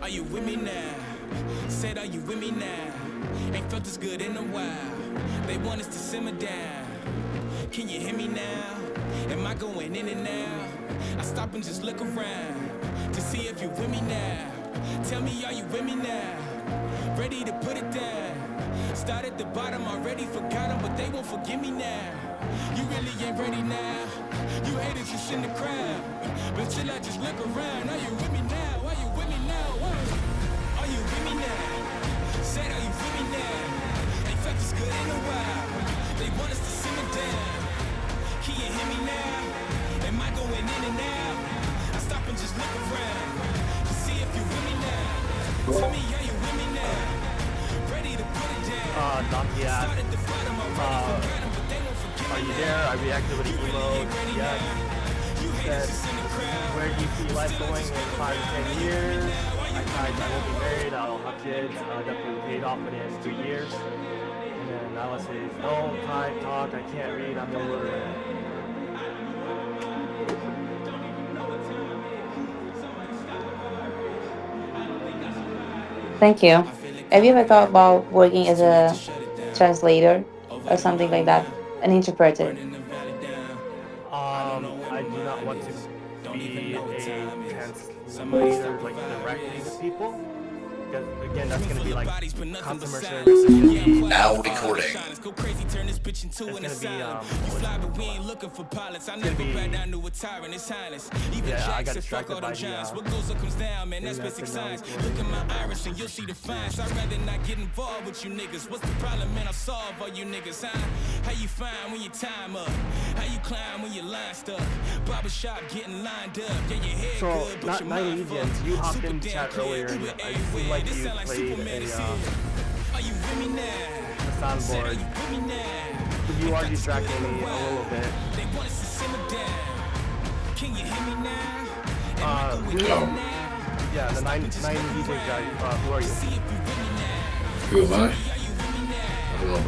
Are you with me now? Said, are you with me now? Ain't felt this good in a while. They want us to simmer down. Can you hear me now? Am I going in and out? I stop and just look around to see if you're with me now. Tell me, are you with me now? Ready to put it down. Start at the bottom, already forgot them, but they won't forgive me now. You really ain't ready now. You haters just in the crowd, but still I just look around. Are you with me now? Are you with me now? Are you with me now? Said, are you with me now? Ain't felt this good in a while. They want us to simmer down. Can you hear me now? Donkey asked, are you there? I reacted with an emote. Yes. He said, where do you see life going in 5 to 10 years? I typed, I won't be married, I'll have kids, definitely paid off within 3 years. And then Alice says, no, type, talk, I can't read, I'm illiterate. Thank you. Have you ever thought about working as a translator or something like that? An interpreter? I do not want to be a translator, like directly with people. Because again, that's gonna be like customer service. Now recording. It's gonna be it's gonna be yeah, I got distracted by What goes up comes down, man. That's basic science. Look at my iris and you'll see the fines. I'd rather not get involved with you niggas. What's the problem, man? I'll solve all you niggas, huh? How you find when your time up? How you climb when your line stuck? Barbershop getting lined up. Yeah, your hair so, good, but your mind Legions, you hopped in chat earlier and I seem like you played Are you with me now? a soundboard. But you are distracting me a little bit. They want us to simmer down. Can you hear me now? Yeah, the 9 DJ guy, who are you? Who am I? I don't know,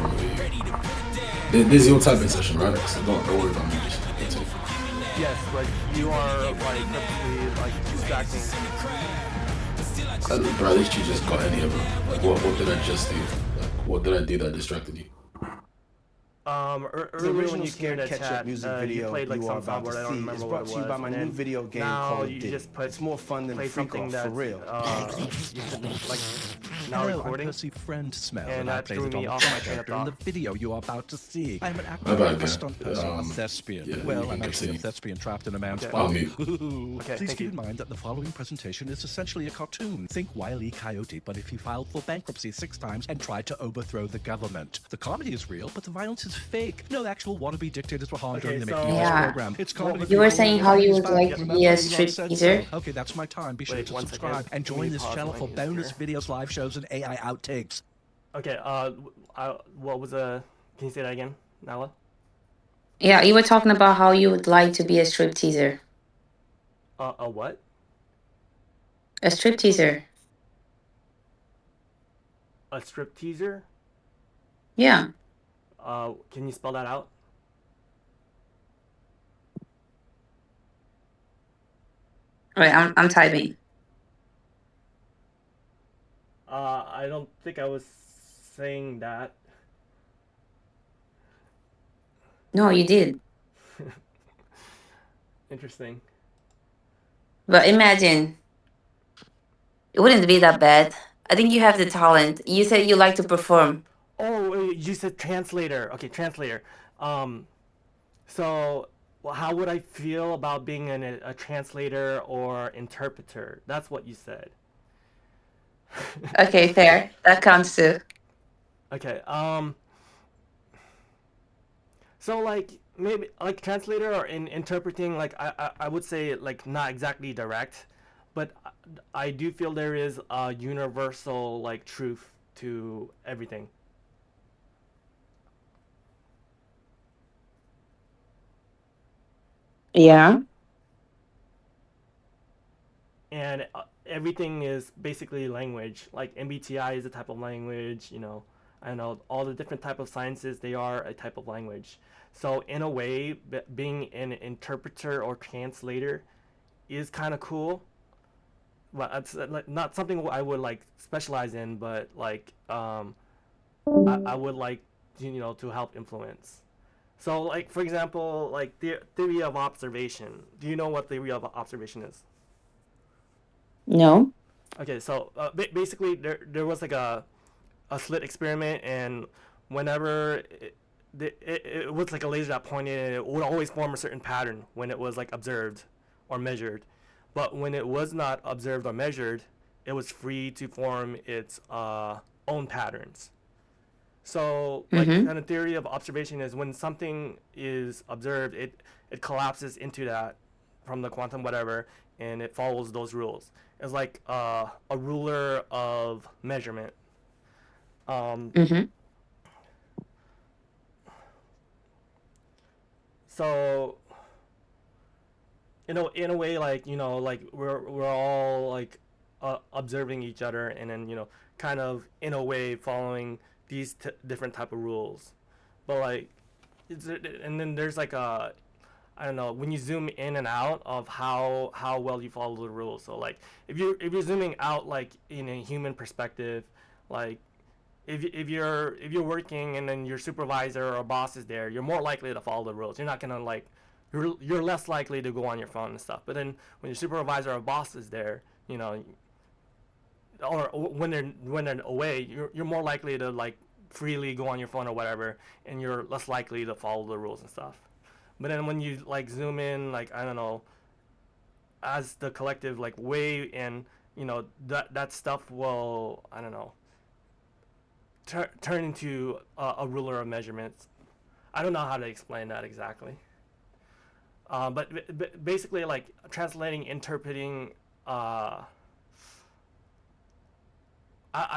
bro. This is your typing session, right? So don't worry about me. Just yes, but you are like purposely like distracting. Bro, at least you just got any of them. Like, what did I just do? Like, what did I do that distracted you? Earlier when you came to chat, music video you played like some soundboard. I don't remember what it was. Brought to you by my new video game called you just put. It's more fun than Freak Off for real. You should like now Hello, recording. I'm Percy Friend Smell, and I that play threw the me Donald off Trump my train of character in the thought. video you are about to see. I'm an My bad, actor, a stunt person, a thespian. yeah, Well, you I'm can actually a continue. thespian trapped in a man's Okay. body. Okay, Please thank keep you. in mind that the following presentation is essentially a cartoon. Think Wile E. Coyote, but if he filed for bankruptcy 6 times and tried to overthrow the government. The comedy is real, but the violence is fake. No actual wannabe dictators were harmed during the making of this Yeah. program. It's comedy. You were saying how you would like to Remember, be a Elon strip said teaser? so. Okay, that's my time. Be sure Wait, to 1 subscribe second. and Let join me this pause channel my for news bonus here. videos, live shows, and AI outtakes. Okay. What was Can you say that again, Nala? Yeah, you were talking about how you would like to be a strip teaser. A what? A strip teaser. A strip teaser? Yeah. Can you spell that out? Right, I'm typing. I don't think I was saying that. No, you did. Interesting. But imagine, it wouldn't be that bad. I think you have the talent. You said you like to perform. Oh, you said translator. Okay, translator. So, well, how would I feel about being a translator or interpreter? That's what you said. Okay, fair. That counts too. Okay. So like maybe like translator or in interpreting, like I would say like not exactly direct, but I do feel there is a universal like truth to everything. Yeah. And everything is basically language. Like MBTI is a type of language, I know all the different type of sciences, they are a type of language. So in a way, being an interpreter or translator is kind of cool. But it's not something I would like specialize in, but like I would like to help influence. So like for example, like the theory of observation. Do you know what theory of observation is? No. Okay, so basically there was like a slit experiment, and whenever it was like a laser that pointed, it would always form a certain pattern when it was like observed or measured. But when it was not observed or measured, it was free to form its own patterns. So like kind of theory of observation is when something is observed, it collapses into that from the quantum whatever, and it follows those rules. It's like a ruler of measurement. So in a way, like, like we're all like observing each other, and then kind of in a way following these different type of rules. But like and then there's like a, I don't know, when you zoom in and out of how well you follow the rules. So like if you're zooming out like in a human perspective, like if you're working and then your supervisor or boss is there, you're more likely to follow the rules. You're not gonna like you're less likely to go on your phone and stuff. But then when your supervisor or boss is there, or when they're away, you're more likely to like freely go on your phone or whatever, and you're less likely to follow the rules and stuff. But then when you like zoom in, like, I don't know, as the collective like way in, that stuff will, I don't know, turn into a ruler of measurements. I don't know how to explain that exactly. But basically, like translating, interpreting. I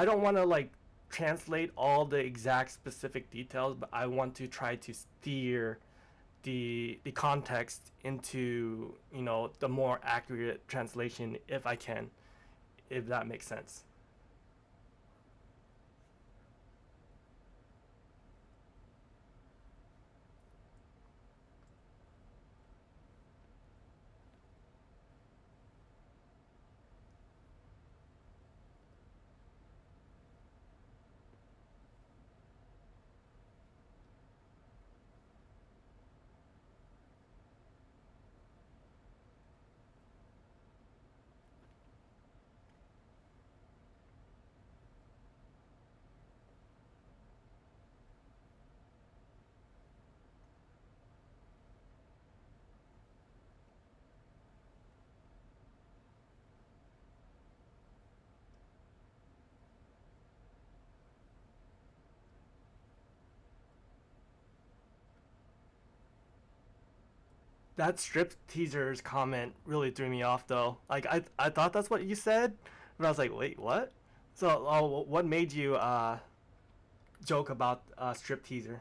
don't want to like translate all the exact specific details, but I want to try to steer the context into the more accurate translation if I can, if that makes sense. That strip teasers comment really threw me off though. Like I thought that's what you said, but I was like, wait, what? So what made you joke about strip teaser?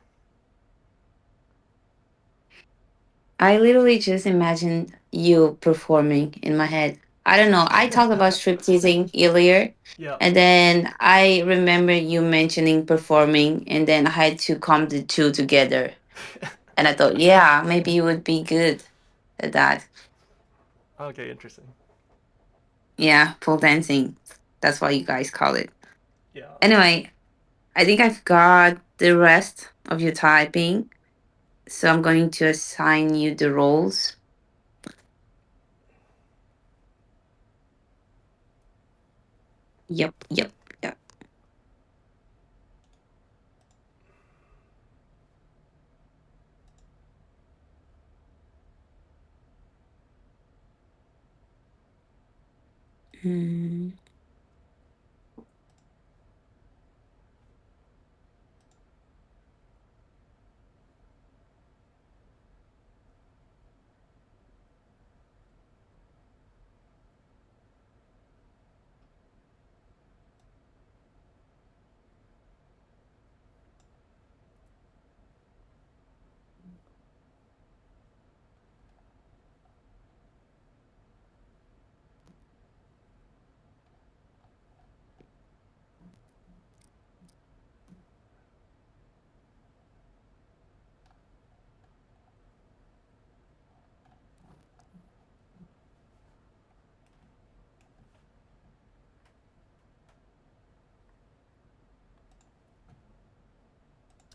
I literally just imagined you performing in my head. I don't know. I talked about stripteasing earlier, Yeah. and then I remember you mentioning performing, and then I had to come the two together. And I thought, yeah, maybe you would be good at that. Okay, interesting. Yeah, pole dancing. That's what you guys call it. Yeah. Anyway, I think I've got the rest of your typing. So I'm going to assign you the roles. Yep, yep, yep. Hmm.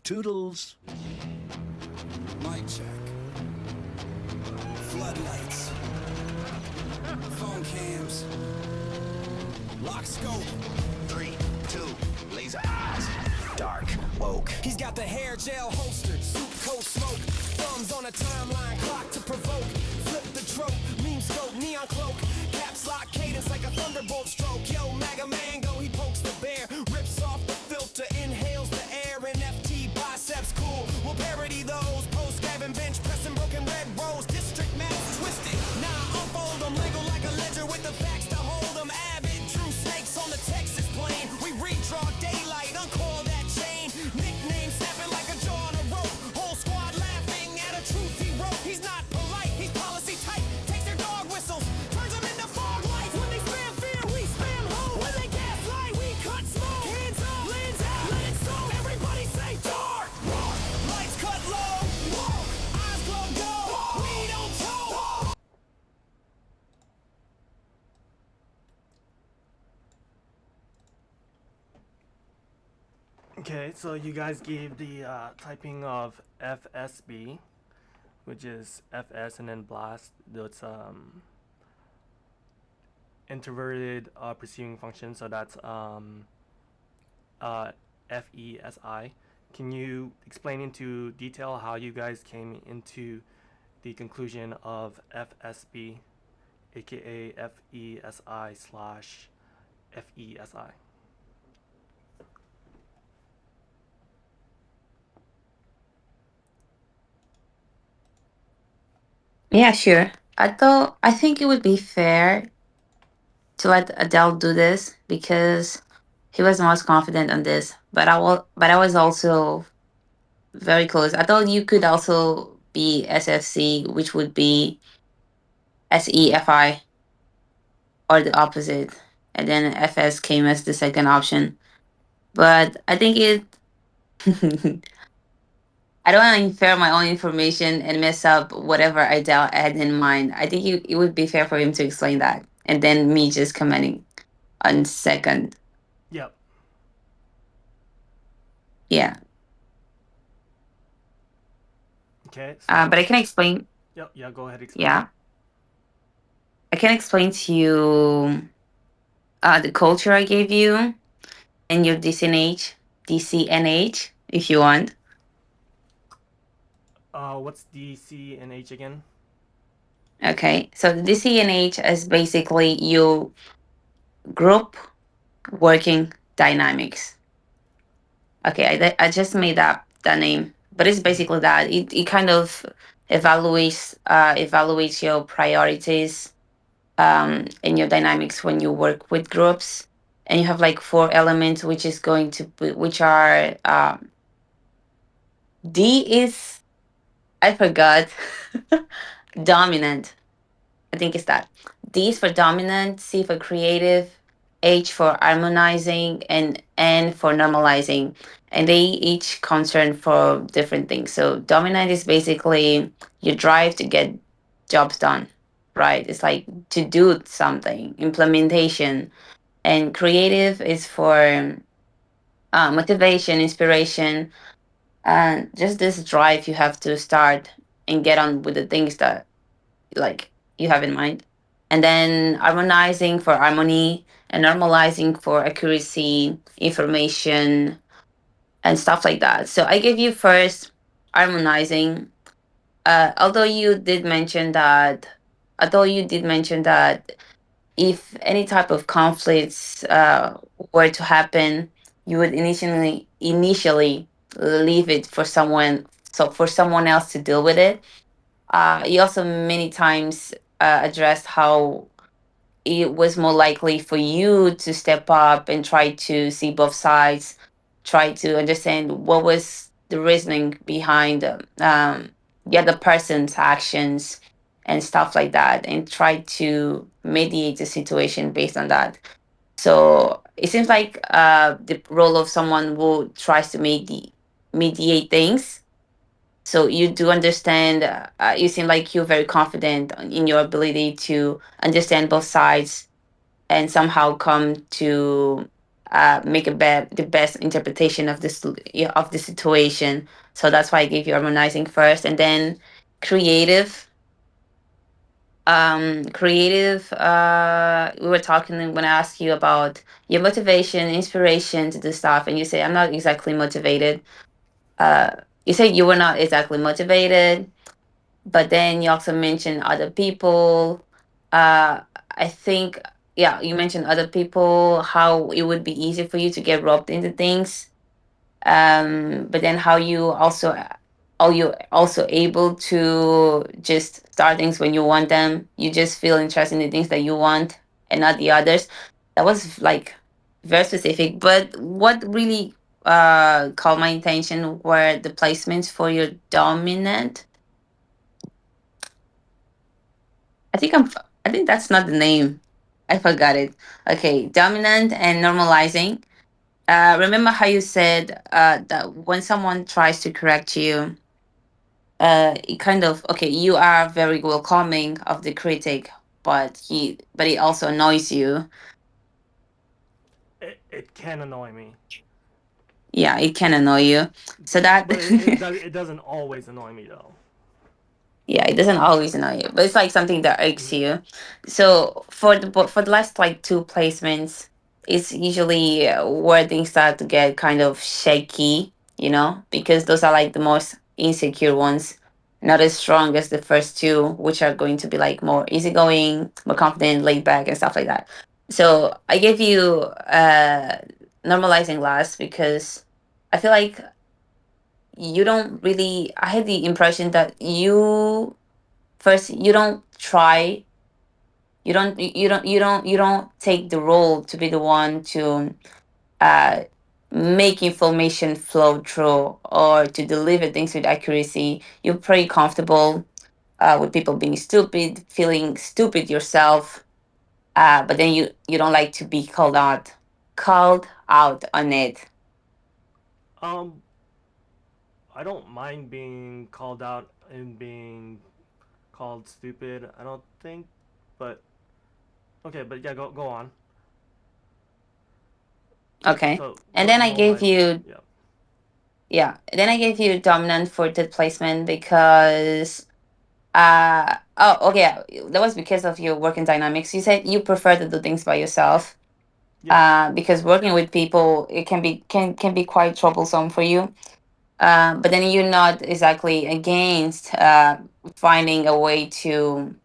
Toodles. Mic check. Floodlights. Phone cams. Lock scope. 3, 2, laser eyes. Dark, woke. He's got the hair gel holstered, suit coat smoke. Thumbs on a timeline clock to provoke. Flip the trope, meme scope, neon cloak. Caps lock cadence like a thunderbolt stroke. Yo, Maga Mango, he pokes the bear. Rips off the filter, inhales the air. NFT biceps cool. We'll parody those. Post Gavin bench pressing broken red rose. District maps twisted. Nah, unfold them. Lego like a ledger with the facts to hold them. Avid drew snakes on the Texas plain. We redraw daylight, uncoil that chain. Nickname snapping like a jaw on a rope. Whole squad laughing at a truth he wrote. Okay, so you guys gave the typing of FSB, which is FS and then blast. That's introverted perceiving function. So that's FESI. Can you explain into detail how you guys came into the conclusion of FSB, aka FESI slash FESI? Yeah, sure. I think it would be fair to let Adele do this because he was most confident on this. But I was also very close. I thought you could also be SFC, which would be SEFI or the opposite. And then FS came as the second option. But I think it I don't want to infer my own information and mess up whatever Adele had in mind. I think it would be fair for him to explain that. And then me just commenting on second. Yep. Yeah. Okay, so But I can explain. yep, yeah, go ahead, explain. Yeah. I can explain to you the culture I gave you and your DCNH, if you want. What's DC and H again? Okay. So the DCNH is basically your group working dynamics. Okay, I just made up that name, but it's basically that. It kind of evaluates your priorities and your dynamics when you work with groups, and you have like four elements, which is going to be, which are D is I forgot dominant. I think it's that. D is for dominant, C for creative, H for harmonizing, and N for normalizing. And they each concern for different things. So dominant is basically your drive to get jobs done, right? It's like to do something, implementation. And creative is for motivation, inspiration, and just this drive you have to start and get on with the things that like you have in mind. And then harmonizing for harmony and normalizing for accuracy, information, and stuff like that. So I give you first harmonizing. Although you did mention that, although you did mention that if any type of conflicts were to happen, you would initially leave it for someone, so for someone else to deal with it. You also many times addressed how it was more likely for you to step up and try to see both sides, try to understand what was the reasoning behind the other person's actions and stuff like that, and try to mediate the situation based on that. So it seems like the role of someone who tries to mediate things. So you do understand. You seem like you're very confident in your ability to understand both sides and somehow come to make the best interpretation of this of the situation. So that's why I gave you harmonizing first, and then creative. Creative. We were talking when I asked you about your motivation, inspiration to do stuff, and you say I'm not exactly motivated. Uh, you said you were not exactly motivated, but then you also mentioned other people. I think, yeah, you mentioned other people, how it would be easy for you to get roped into things. But then how you also are you also able to just start things when you want them? You just feel interested in the things that you want and not the others. That was like very specific. But what really caught my attention were the placements for your dominant. I think I think that's not the name. I forgot it. Okay, dominant and normalizing. Remember how you said that when someone tries to correct you, it kind of okay. You are very welcoming of the critic, but it also annoys you. It can annoy me. yeah, it can annoy you. So that But it doesn't always annoy me though. yeah, it doesn't always annoy you, but it's like something that irks you. So for the last like two placements, it's usually where things start to get kind of shaky, you know, because those are like the most insecure ones, not as strong as the first two, which are going to be like more easygoing, more confident, laid back, and stuff like that. So I gave you normalizing last because I feel like you don't really. I had the impression that you first you don't try, you don't take the role to be the one to uh make information flow through or to deliver things with accuracy. You're pretty comfortable with people being stupid, feeling stupid yourself, but then you don't like to be called out on it. Um, I don't mind being called out and being called stupid. I don't think, but okay, but yeah, go on. Okay, So and then I gave normalizing, you yeah. yeah, then I gave you dominant for the placement because oh, okay, that was because of your working dynamics. You said you prefer to do things by yourself Yeah. because working with people, it can be quite troublesome for you. But then you're not exactly against finding a way to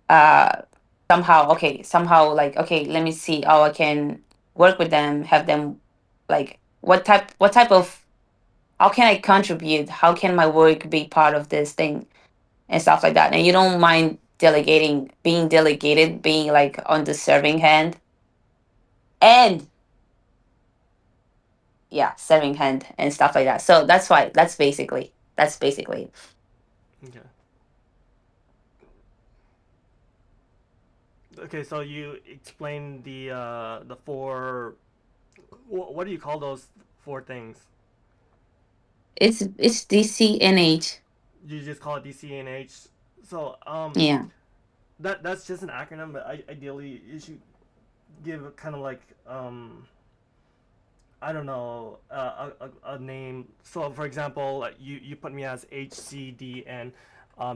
uh somehow like, okay, let me see how I can work with them, have them like what type of how can I contribute, how can my work be part of this thing and stuff like that. And you don't mind delegating, being delegated, being like on the serving hand. And yeah, serving hand and stuff like that. So that's why that's basically it. Okay. Okay, so you explained the four. What do you call those four things? It's DCNH. You just call it DCNH. So Yeah. that's just an acronym, but ideally you should give kind of like I don't know a name. So for example, you put me as HCDN.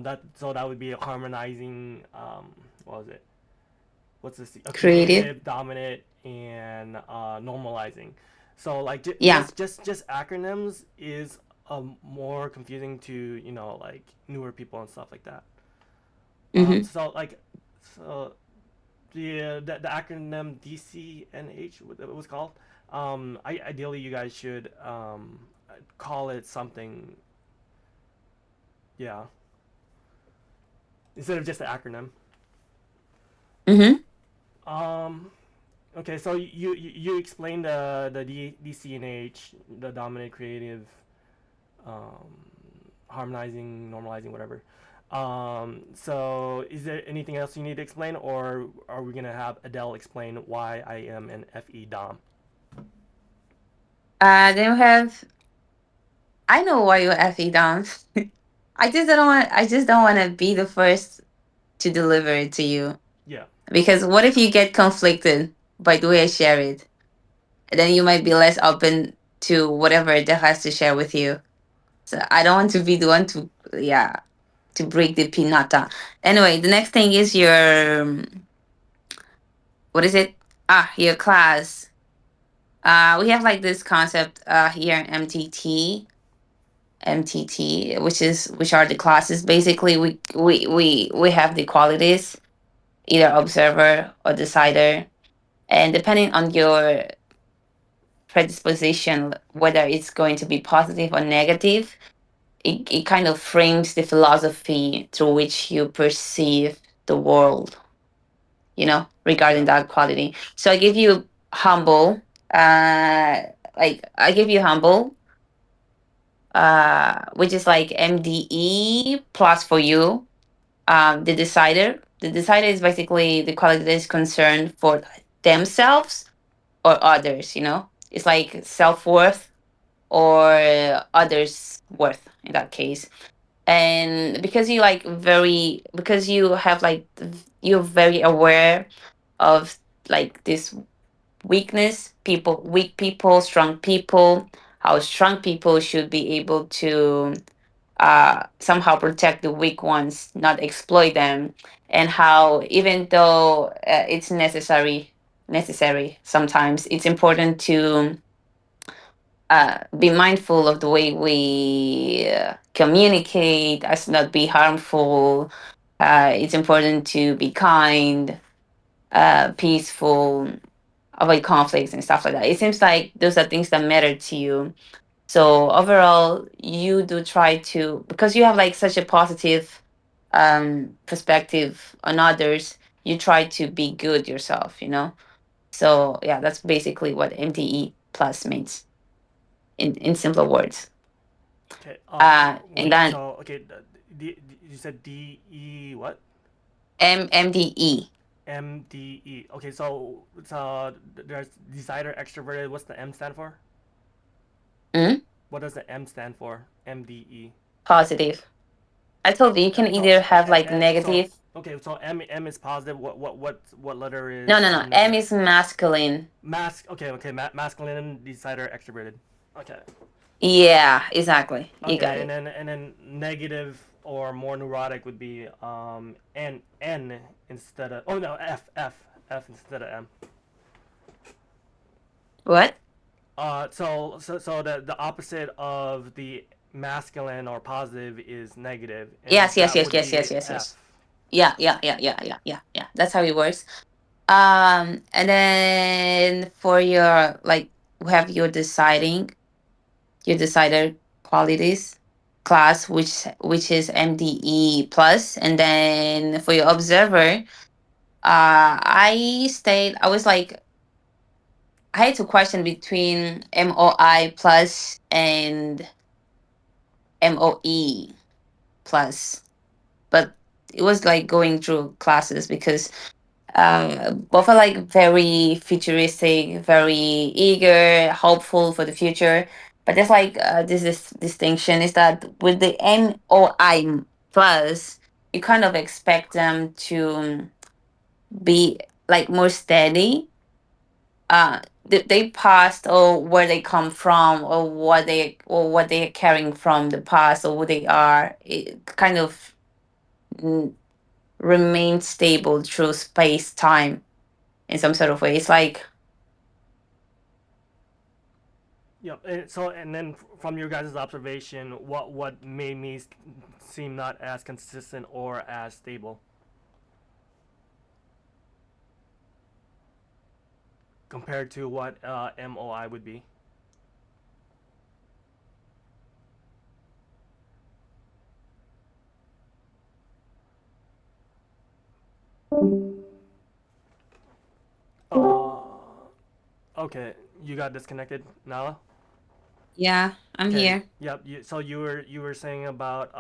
That so that would be a harmonizing. What was it? What's this? A Creative. creative, dominant, and normalizing. So like Yeah. just acronyms is more confusing to like newer people and stuff like that. Mm-hmm. So like so the acronym DCNH what it was called. Ideally you guys should call it something. Yeah, instead of just the acronym. Mm-hmm. Um, okay, so you explained the DCNH, the dominant, creative, um, harmonizing, normalizing, whatever. So is there anything else you need to explain, or are we gonna have Adele explain why I am an FE Dom? Then we have I know why you're FE down. I just don't want to be the first to deliver it to you. Yeah. Because what if you get conflicted by the way I share it? And then you might be less open to whatever that has to share with you. So I don't want to be the one to yeah to break the pinata. Anyway, the next thing is your what is it? Your class. We have like this concept here in MTT, which are the classes. Basically, we have the qualities, either observer or decider, and depending on your predisposition, whether it's going to be positive or negative, it kind of frames the philosophy through which you perceive the world, you know, regarding Yeah. that quality. So I give you humble, like I give you humble, which is like MDE plus for you. The decider. The decider is basically the quality that is concerned for themselves or others, you know? It's like self worth or others' worth in that case. And because you like because you have like you're very aware of like this weakness, weak people, strong people, how strong people should be able to somehow protect the weak ones, not exploit them, and how even though it's necessary sometimes, it's important to be mindful of the way we communicate as not be harmful. It's important to be kind, peaceful, avoid conflicts and stuff like that. It seems like those are things that matter to you. So overall, you do try to, because you have like such a positive perspective on others, you try to be good yourself, you know? So yeah, that's basically what MDE plus means in simpler words. Okay. And Wait. then So okay, you said DE what? MDE. MDE. Okay. There's decider extroverted. What's the M stand for? Mm? What does the M stand for? MDE. Positive. I told you you can So either have like so negative. okay. So M is positive. What letter No, is no, no. M negative? is masculine. Okay. Masculine decider extroverted. Okay. Yeah, exactly. You got Okay, and it. then negative or more neurotic would be N instead of no F instead of M. What? So the opposite of the masculine or positive is negative, and Yes, yes, that yes, would yes, be yes, yes, F. yes. Yeah, yeah, yeah, yeah, yeah, yeah, yeah. That's how it works. And then for your like, we have your decider qualities class, which is MDE plus, and then for your observer, I was like, I had to question between MOI plus and MOE plus, but it was like going through classes because both are like very futuristic, very eager, hopeful for the future. But there's like this distinction is that with the MOI plus, you kind of expect them to be like more steady. They past or where they come from or what they are carrying from the past or who they are. It kind of mm, remain stable through space time in some sort of way. It's like Yep. And then from your guys' observation, what made me seem not as consistent or as stable compared to what MOI would be? Uh, okay, you got disconnected, Nala. yeah, I'm Okay. here. Yep. So you were saying about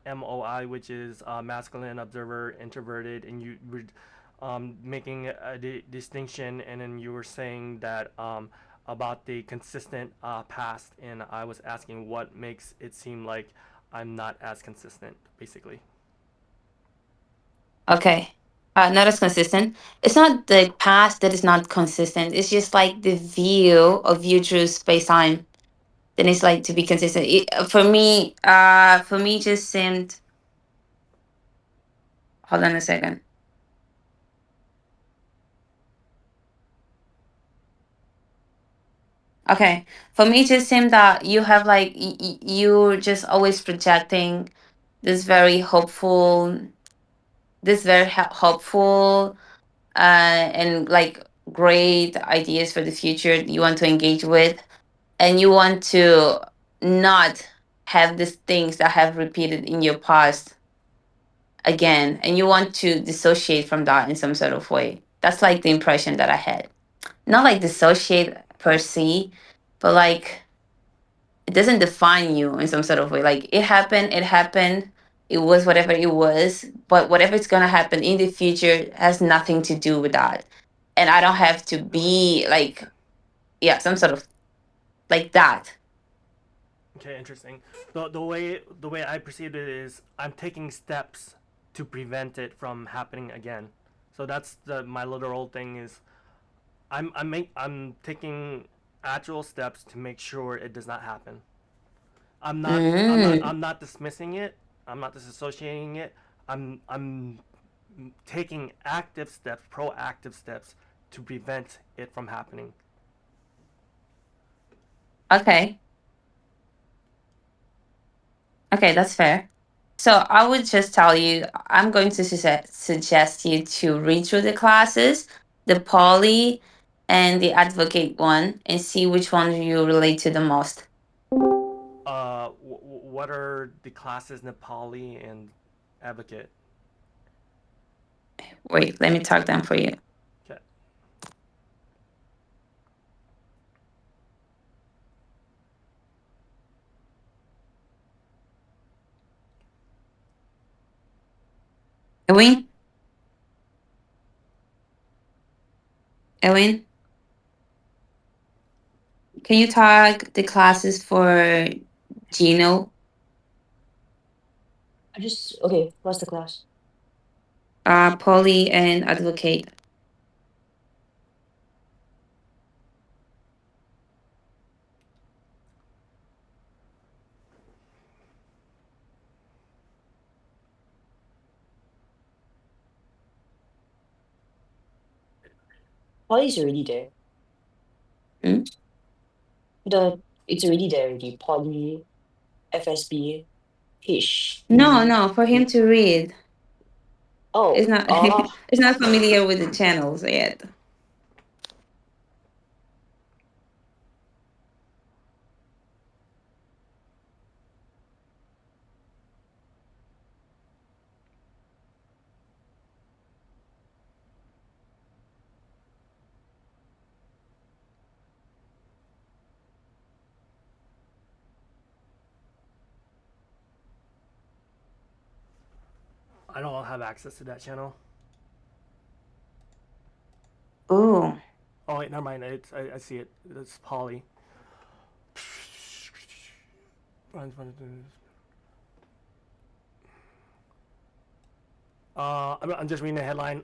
MOI, which is masculine, observer, introverted, and you were making a distinction, and then you were saying that about the consistent past, and I was asking what makes it seem like I'm not as consistent, basically. Okay. Not as consistent. It's not the past that is not consistent. It's just like the view of you through space time. Then it's like to be consistent. For me, it just seemed. Hold on a second. Okay, for me, it just seemed that you have like you're just always projecting this very hopeful, hopeful, and like great ideas for the future that you want to engage with, and you want to not have these things that have repeated in your past again, and you want to dissociate from that in some sort of way. That's like the impression that I had. Not like dissociate per se, but like it doesn't define you in some sort of way. Like it happened, it was whatever it was, but whatever is gonna happen in the future has nothing to do with that. And I don't have to be like, yeah, some sort of like that. Okay, interesting. The way I perceived it is I'm taking steps to prevent it from happening again. So that's my literal thing is I'm taking actual steps to make sure it does not happen. Mm. I'm not dismissing it. I'm not disassociating it. I'm taking active steps, proactive steps to prevent it from happening. Okay. Okay, that's fair. So I would just tell you, I'm going to suggest you to read through the classes, the poly and the advocate one, and see which one you relate to the most. What are the classes Nepali and advocate? Wait, let me talk them for you. Okay. Ewing? Ewing? Can you talk the classes for Gino? Okay, what's the class? Poly and advocate. Poly's already there. Hmm? It's already there already. Poly, FSB, No, HB. no, for him to read. Oh, It's not oh, it's not familiar with the channels yet. I don't have access to that channel. Ooh. Oh wait, never mind. I see it. It's Poly. I'm just reading the headline.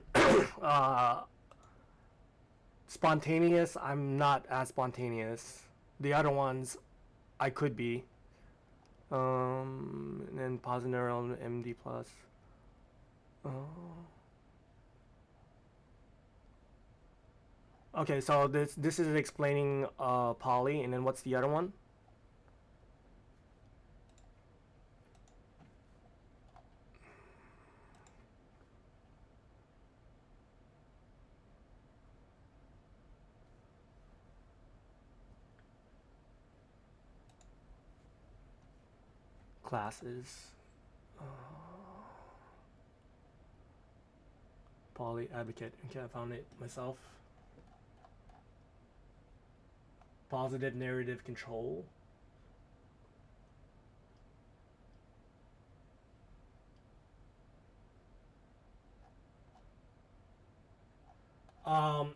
Spontaneous. I'm not as spontaneous. The other ones, I could be. And then Posineural MD plus. Okay, so this is explaining poly, and then what's the other one? Classes. Poly advocate. Okay, I found it myself. Positive narrative control. Um,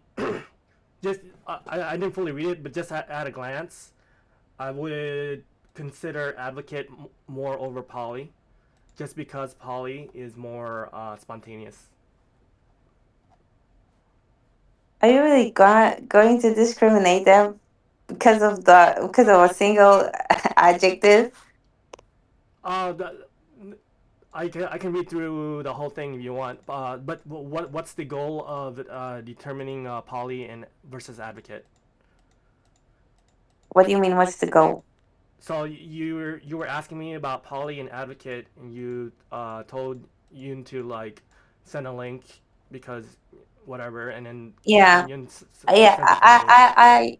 just I didn't fully read it, but just at a glance, I would consider advocate more over poly, just because poly is more spontaneous. Are you really going to discriminate them because of a single adjective? The, I can read through the whole thing if you want. But what's the goal of determining poly and versus advocate? What do you mean? What's the goal? So you were asking me about poly and advocate, and you told Yoon to like send a link because whatever, and then Yeah, Yoon yeah. sent poly.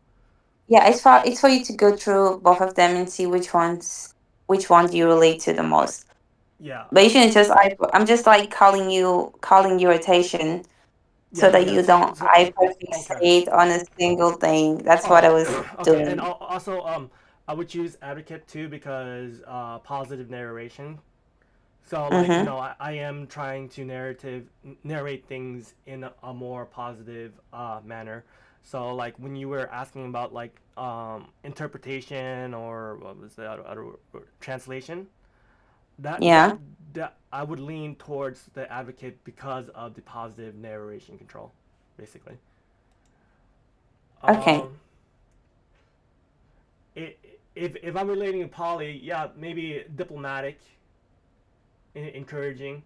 Yeah. It's for you to go through both of them and see which one do you relate to the most. Yeah. But you shouldn't just. I'm just like calling your attention so Yeah, that yeah. you don't Okay. hyperfixate on a single thing. That's what Oh, I was okay. And doing. also, I would choose advocate too because positive narration. So like Mm-hmm. I am trying to narrate things in a more positive manner. So like when you were asking about like interpretation or what was the other word? Translation, that that Yeah. that I would lean towards the advocate because of the positive narration control, basically. Okay. Um, if I'm relating to poly, yeah, maybe diplomatic, encouraging,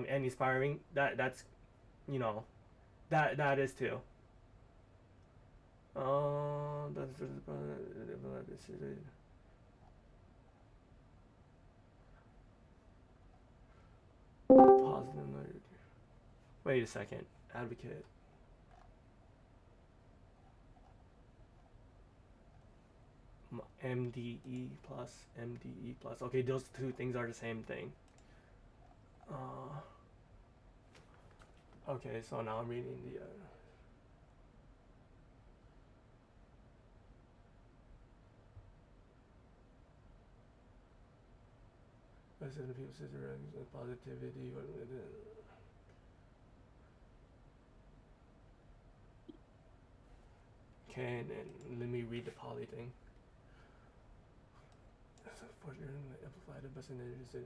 and inspiring. That's you know that is too. That's positive. Wait a second. Advocate. MDE plus MDE plus. Okay, those two things are the same thing. Okay, so now I'm reading the. Positivity. Okay, and then let me read the poly thing. Amplified the best energy.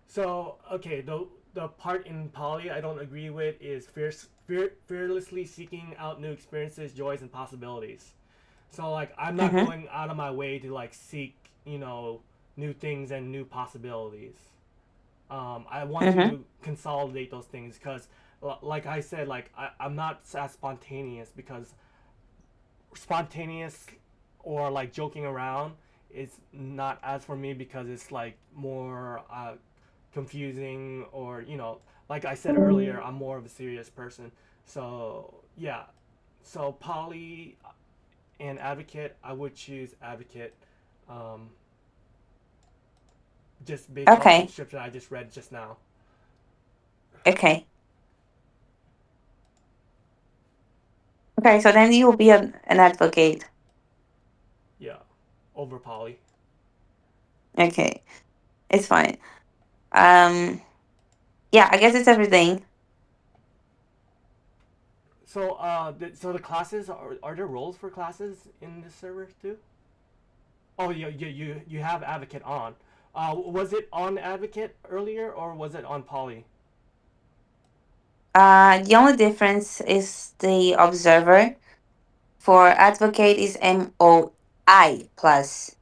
So okay, the part in poly I don't agree with is fearlessly seeking out new experiences, joys, and possibilities. So like I'm not Mm-hmm. going out of my way to like seek new things and new possibilities. I want Mm-hmm. to consolidate those things because, like I said, like I'm not as spontaneous because spontaneous or like joking around is not as for me because it's like more confusing or like I said earlier, I'm more of a serious person. So yeah, so poly and advocate, I would choose advocate, um, just based off the Okay. description I just read just now. Okay. Okay. So then you will be an advocate. Yeah, over poly. Okay. It's fine. Um. Yeah. I guess it's everything. So so the classes are there roles for classes in this server too? Oh, you have advocate on. Was it on advocate earlier or was it on poly? The only difference is the observer. For advocate is MOI plus,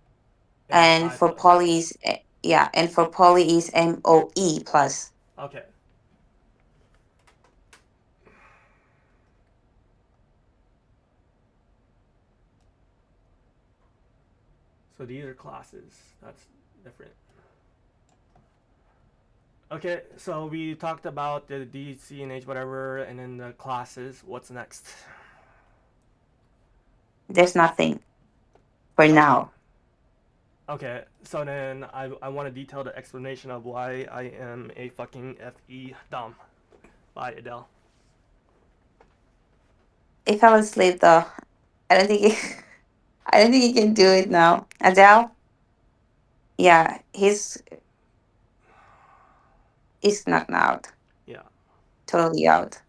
and MOI for plus. poly is yeah, and for poly is MOE plus. Okay. So these are classes. That's different. Okay, so we talked about the D, C, and H, whatever, and then the classes. What's next? There's nothing for Okay. now. Okay, so then I want a detailed explanation of why I am a fucking FE Dom. By Adele. He fell asleep though. I don't think he, I don't think he can do it now. Adele, yeah, he's knocked out, Yeah. totally out.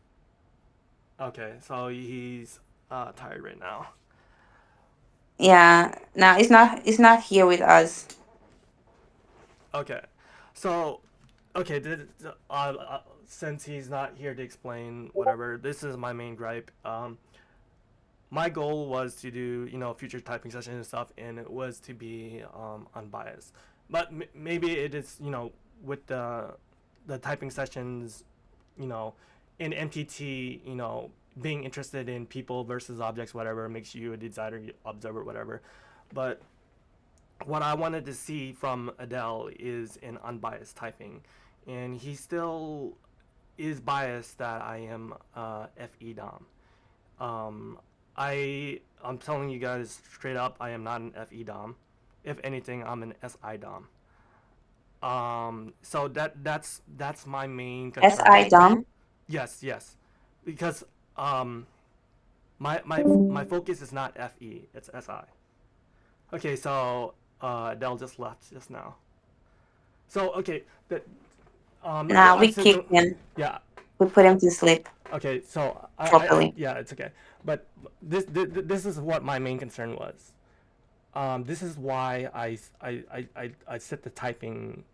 Okay, so he's tired right now. Yeah, now he's not here with us. Okay, so okay, since he's not here to explain whatever, this is my main gripe. My goal was to do future typing sessions and stuff, and it was to be unbiased. But maybe it is with the typing sessions, you know, in MTT, being interested in people versus objects, whatever makes you a designer, observer, whatever. But what I wanted to see from Adele is an unbiased typing, and he still is biased that I am FE Dom. Um, I'm telling you guys straight up, I am not an FE Dom. If anything, I'm an SI Dom. So that's my main concern. SI Dom. Yes, yes, because um, my focus is not FE, it's SI. Okay, so Adele just left just now. So okay, that Now I we said kicked him. yeah. We put him to sleep Okay, so I properly. yeah, it's okay. But this is what my main concern was. This is why I set the typing,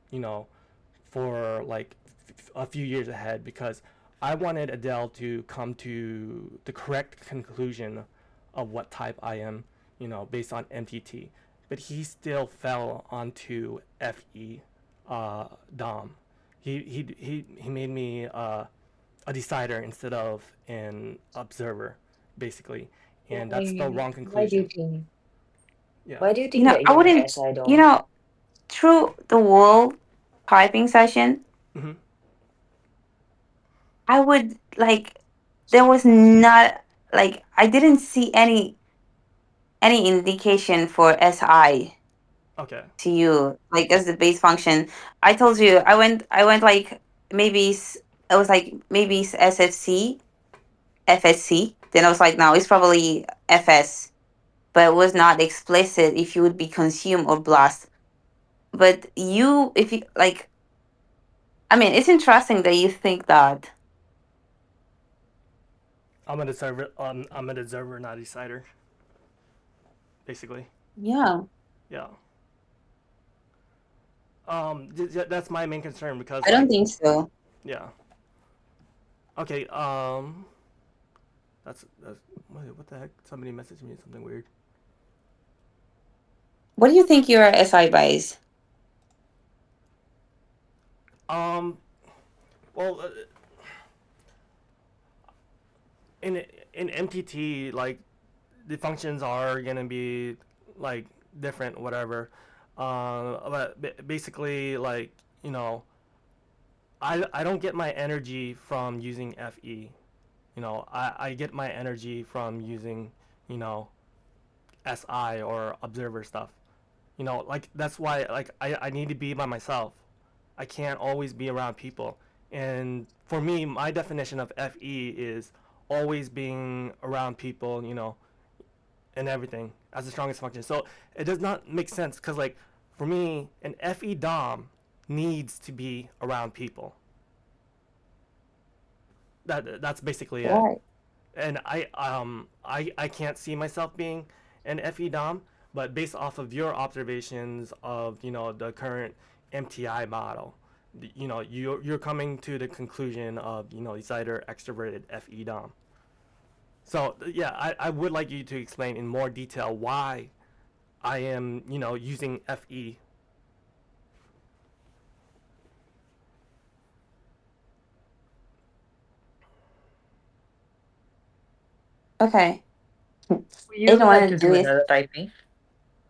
for like a few years ahead because I wanted Adele to come to the correct conclusion of what type I am, based on MTT. But he still fell onto FE Dom. He made me a decider instead of an observer, basically, and that's the wrong Why do you conclusion. think? Yeah. Why do you think that I you're an wouldn't, SI you dom? know, through the whole typing session, Hmm. I would like, there was not, like, I didn't see any indication for SI Okay. to you, like as the base function. I told you, I went like maybe, it was like maybe SFC, FSC. Then I was like, no, it's probably FS, but it was not explicit if you would be consume or blast. But you, if you like, I mean, it's interesting that you think that. I'm an observer, not a decider. Basically. Yeah, Yeah. That's my main concern because I don't like, think so. yeah. Okay. That's what the heck? Somebody messaged me something weird. What do you think your SI buys? Um. Well, in in MTT, like the functions are gonna be like different, whatever. But basically, like I don't get my energy from using FE. I get my energy from using, you know, SI or observer stuff. Like that's why like I need to be by myself. I can't always be around people. And for me, my definition of FE is always being around people, and everything as the strongest function. So it does not make sense because like for me, an FE DOM needs to be around people. That's basically it. Right. And I can't see myself being an FE Dom, but based off of your observations of the current MTI model, you're coming to the conclusion of it's either extroverted FE Dom. So yeah, I would like you to explain in more detail why I am using FE. Okay. Would you I don't like want to to do do it. another typing?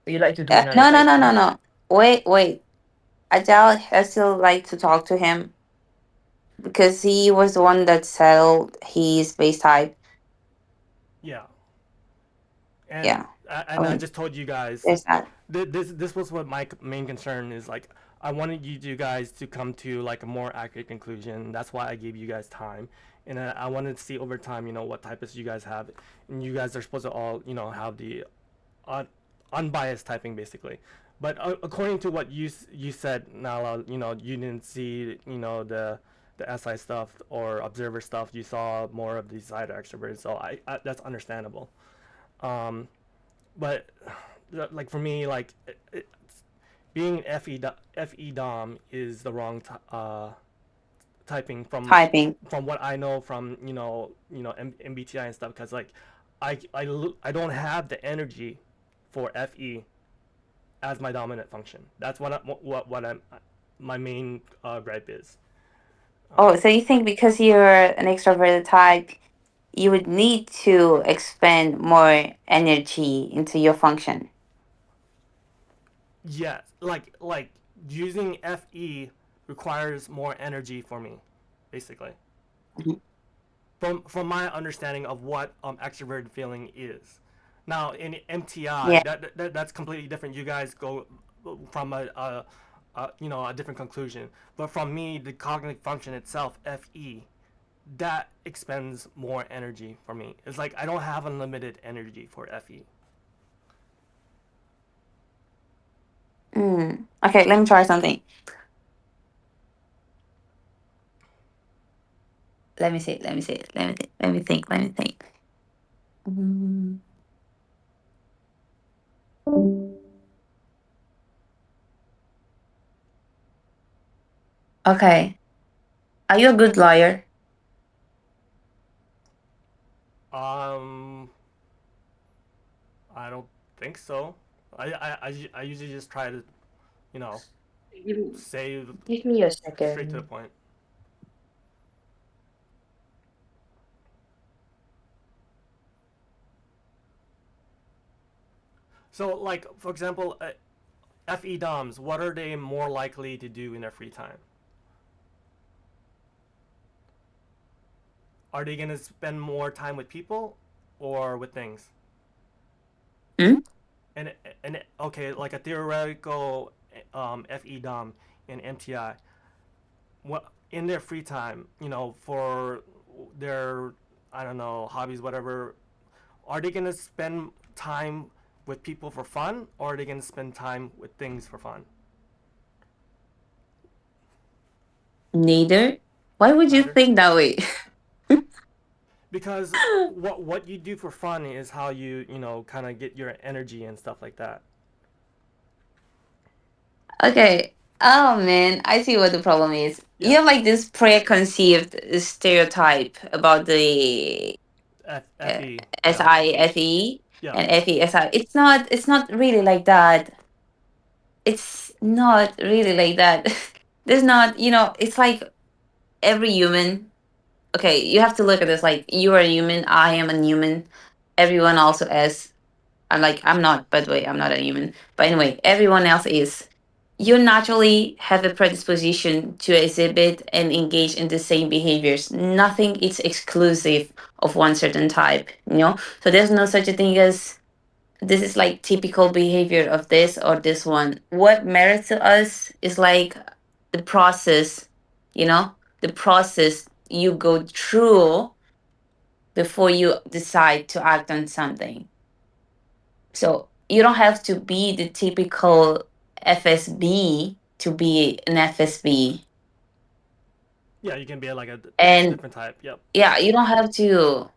Would you like to do another No, no, no, no, typing? no. Wait. Adele, I still like to talk to him because he was the one that settled his base type. Yeah. and Yeah. I and I mean, just told you guys there's that. this was what my main concern is. Like I wanted you guys to come to like a more accurate conclusion. That's why I gave you guys time, and I wanted to see over time, what typists you guys have, and you guys are supposed to all have the un- unbiased typing basically. But according to what you said, Nala, you didn't see the SI stuff or observer stuff. You saw more of the side extroverts, so I that's understandable. Um, but like for me, like being FE Dom is the wrong typing Typing. from what I know from MBTI and stuff because like I don't have the energy for FE as my dominant function. That's what I'm my main gripe is. Oh, so you think because you're an extroverted type, you would need to expend more energy into your function? Yes, like using FE requires more energy for me, basically. Mhm. From my understanding of what extroverted feeling is. Now in MTI, Yeah. that's completely different. You guys go from a different conclusion. But from me, the cognitive function itself, FE, that expends more energy for me. It's like I don't have unlimited energy for FE. Okay, let me try something. Let me see. Let me see. Let me think. Let me think. Let me think. Mm. Okay. Are you a good liar? Um, I don't think so. I usually just try to, you know, say Give me a straight to the second. point. So, like for example, FE DOMs, what are they more likely to do in their free time? Are they gonna spend more time with people or with things? Hmm? And okay, like a theoretical FE DOM in MTI, what in their free time, for their, I don't know, hobbies, whatever, are they gonna spend time with people for fun, or are they gonna spend time with things for fun? Neither. Why would you Neither. think that way? Because what you do for fun is how you kind of get your energy and stuff like that. Okay. Oh man, I see what the problem is. You Yeah. have like this preconceived stereotype about the FE. Yeah. SIFE Yeah. and FESI. It's not really like that. It's not really like that. There's not, it's like every human. Okay, you have to look at this like you are a human, I am a human, everyone also is. I'm not, by the way, I'm not a human. But anyway, everyone else is. You naturally have a predisposition to exhibit and engage in the same behaviors. Nothing is exclusive of one certain type. So there's no such a thing as this is like typical behavior of this or this one. What matters to us is like the process, you know, the process you go through before you decide to act on something. So you don't have to be the typical FSB to be an FSB. Yeah, you can be like a And different type. Yep. yeah, you don't have to.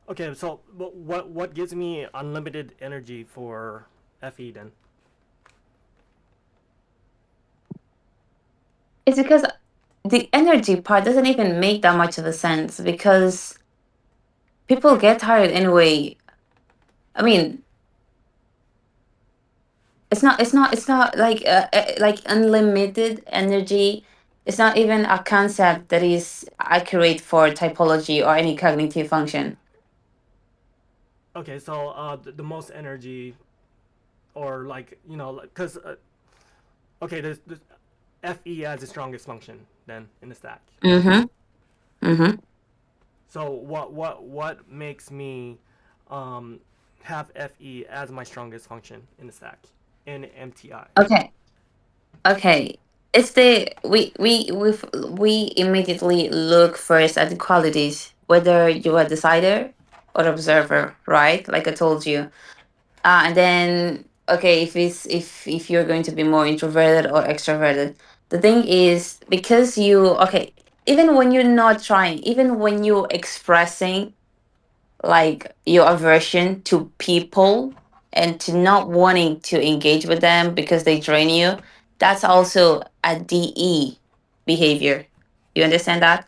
Okay, so what gives me unlimited energy for FE then? It's because the energy part doesn't even make that much of a sense because people get tired anyway. I mean, it's not like unlimited energy. It's not even a concept that is accurate for typology or any cognitive function. Okay, so the most energy, or like because okay, there's FE as the strongest function then in the stack. Mm-hmm. Mm-hmm. So what makes me um, have FE as my strongest function in the stack in MTI? Okay. Okay. It's the we immediately look first at the qualities, whether you're a decider or observer, right? Like I told you. And then okay, if you're going to be more introverted or extroverted. The thing is because you okay, even when you're not trying, even when you're expressing like your aversion to people and to not wanting to engage with them because they drain you, that's also a DE behavior. You understand that?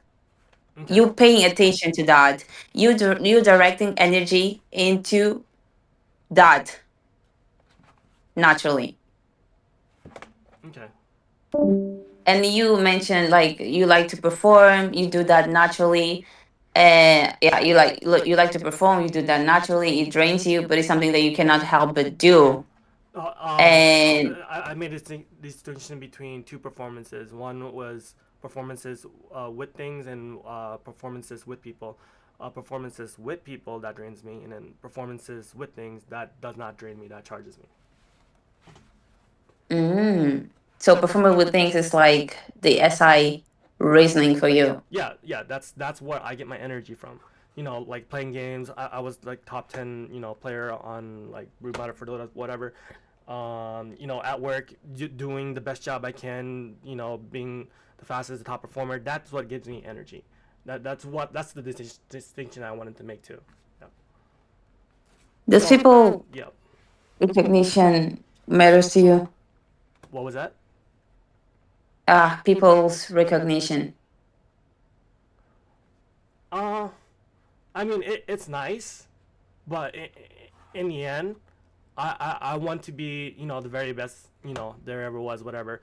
Okay. You paying attention to that. You directing energy into that naturally. Okay. And you mentioned like you like to perform, you do that naturally. And yeah, you like to perform, you do that naturally. It drains you, but it's something that you cannot help but do. And I made a distinction between two performances. One was performances with things and performances with people. Performances with people that drains me, and then performances with things that does not drain me, that charges me. so performing with things is like the SI reasoning for you. Yeah, yeah, that's where I get my energy from. Like playing games. I was like top 10, player on like Brood Battle for Dota, whatever. At work, doing the best job I can. Being the fastest, the top performer. That's what gives me energy. That's the distinction I wanted to make too. Yeah. Does So people yeah. recognition matters to you? What was that? people's recognition? I mean, it's nice, but in the end, I want to be, the very best, there ever was, whatever,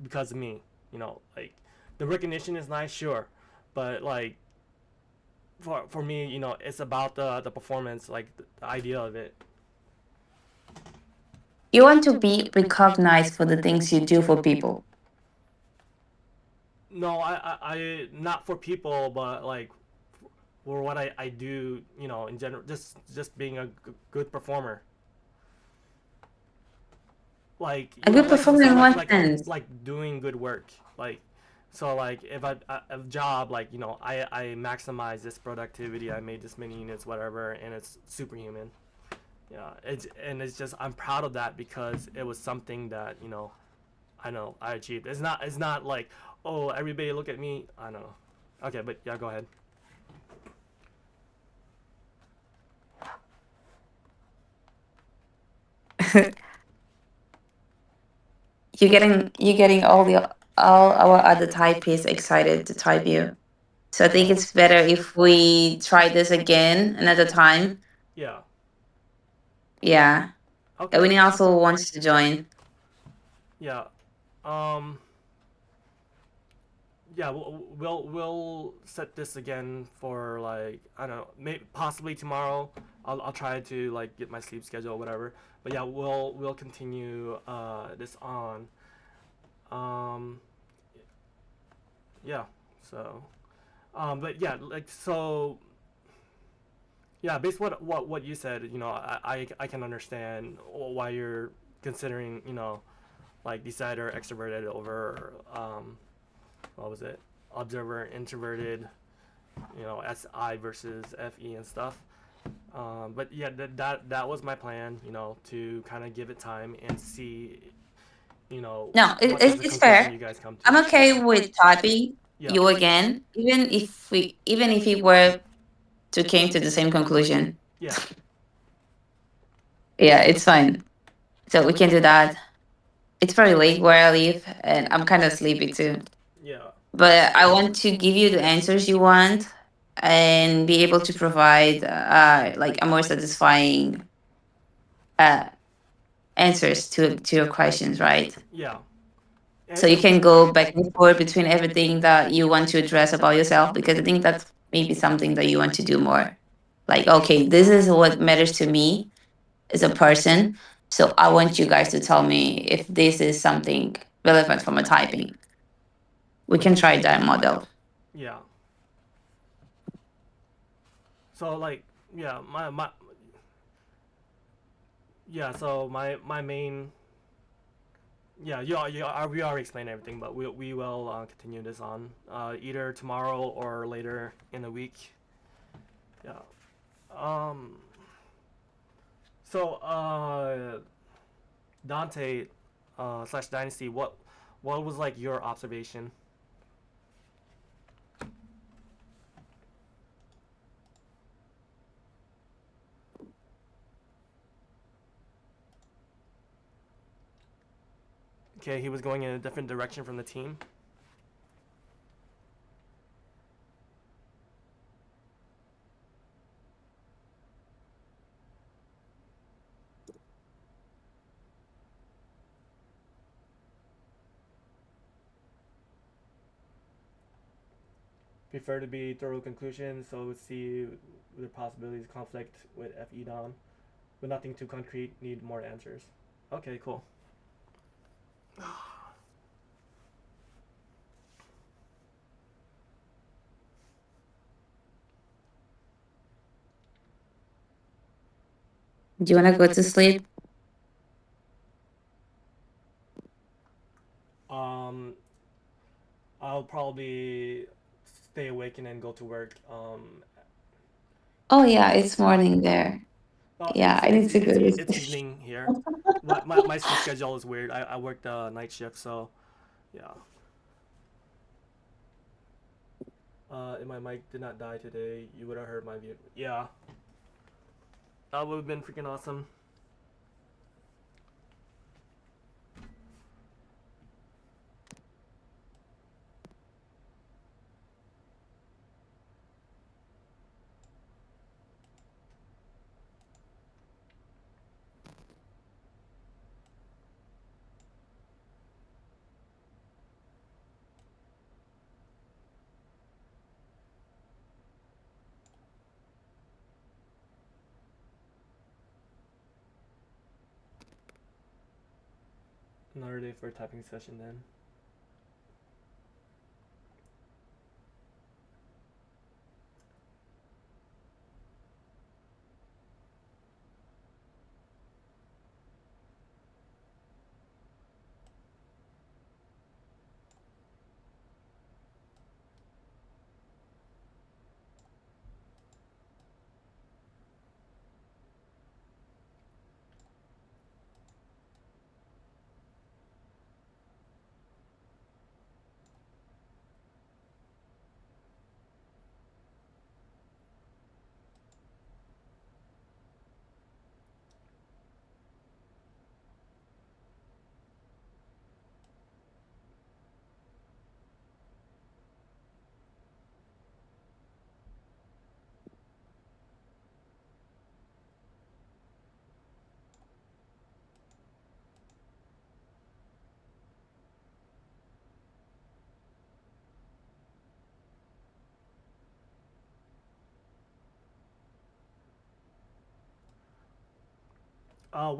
because of me, like, the recognition is nice, sure, but, like, for me, it's about the performance, like, the idea of it. You want to be recognized for the things you do for people. No, I not for people, but, like, for what I do, in general, just being a good performer. Like, A good performer in what like sense? like doing good work, like, so, like, if I a job, like, I maximize this productivity, I made this many units, whatever, and it's superhuman. Yeah, it's just, I'm proud of that because it was something that, I know I achieved. It's not like, oh, everybody look at me. I don't know. Okay, but yeah, go ahead. You're getting all our other typists excited to type you. So I think it's better if we try this again another time. Yeah. Yeah. Okay. Winnie also wants to join. Yeah. Um. Yeah, we'll set this again for, like, I don't know, maybe possibly tomorrow. I'll try to, like, get my sleep schedule or whatever. But yeah, we'll continue this on. Um. Yeah. So. But yeah, like, so. Yeah, based what you said, I can understand why you're considering, like, decider extroverted over what was it, observer introverted, SI versus FE and stuff. But yeah, that was my plan, to kind of give it time and see, No, what is the it's conclusion fair. you guys come to. I'm okay with typing Yeah. you again, even if we were to came to the same conclusion. Yeah. Yeah, it's fine. So we can do that. It's very late where I live, and I'm kind of sleepy too. Yeah. But I want to give you the answers you want and be able to provide like a more satisfying uh, answers to your questions, right? Yeah. So you can go back and forth between everything that you want to address about yourself, because I think that's maybe something that you want to do more. Like, okay, this is what matters to me as a person. So I want you guys to tell me if this is something relevant for my typing. We can try that model. Yeah. So, like, yeah, my yeah, so my main, yeah, we already explained everything, but we will continue this on either tomorrow or later in the week. Yeah. Um. So, Dante, slash Dynasty, what was, like, your observation? Okay, he was going in a different direction from the team. Prefer to be thorough conclusion, so see the possibilities conflict with FE Dom, but nothing too concrete. Need more answers. Okay, cool. Do you want to go to sleep? Um, I'll probably stay awake and then go to work. Oh yeah, it's morning there. Oh, Yeah, I need to go to it's sleep. evening here. My sleep schedule is weird. I work the night shift, so yeah. If my mic did not die today, you would have heard my view. Yeah, that would have been freaking awesome. Another day for a typing session then.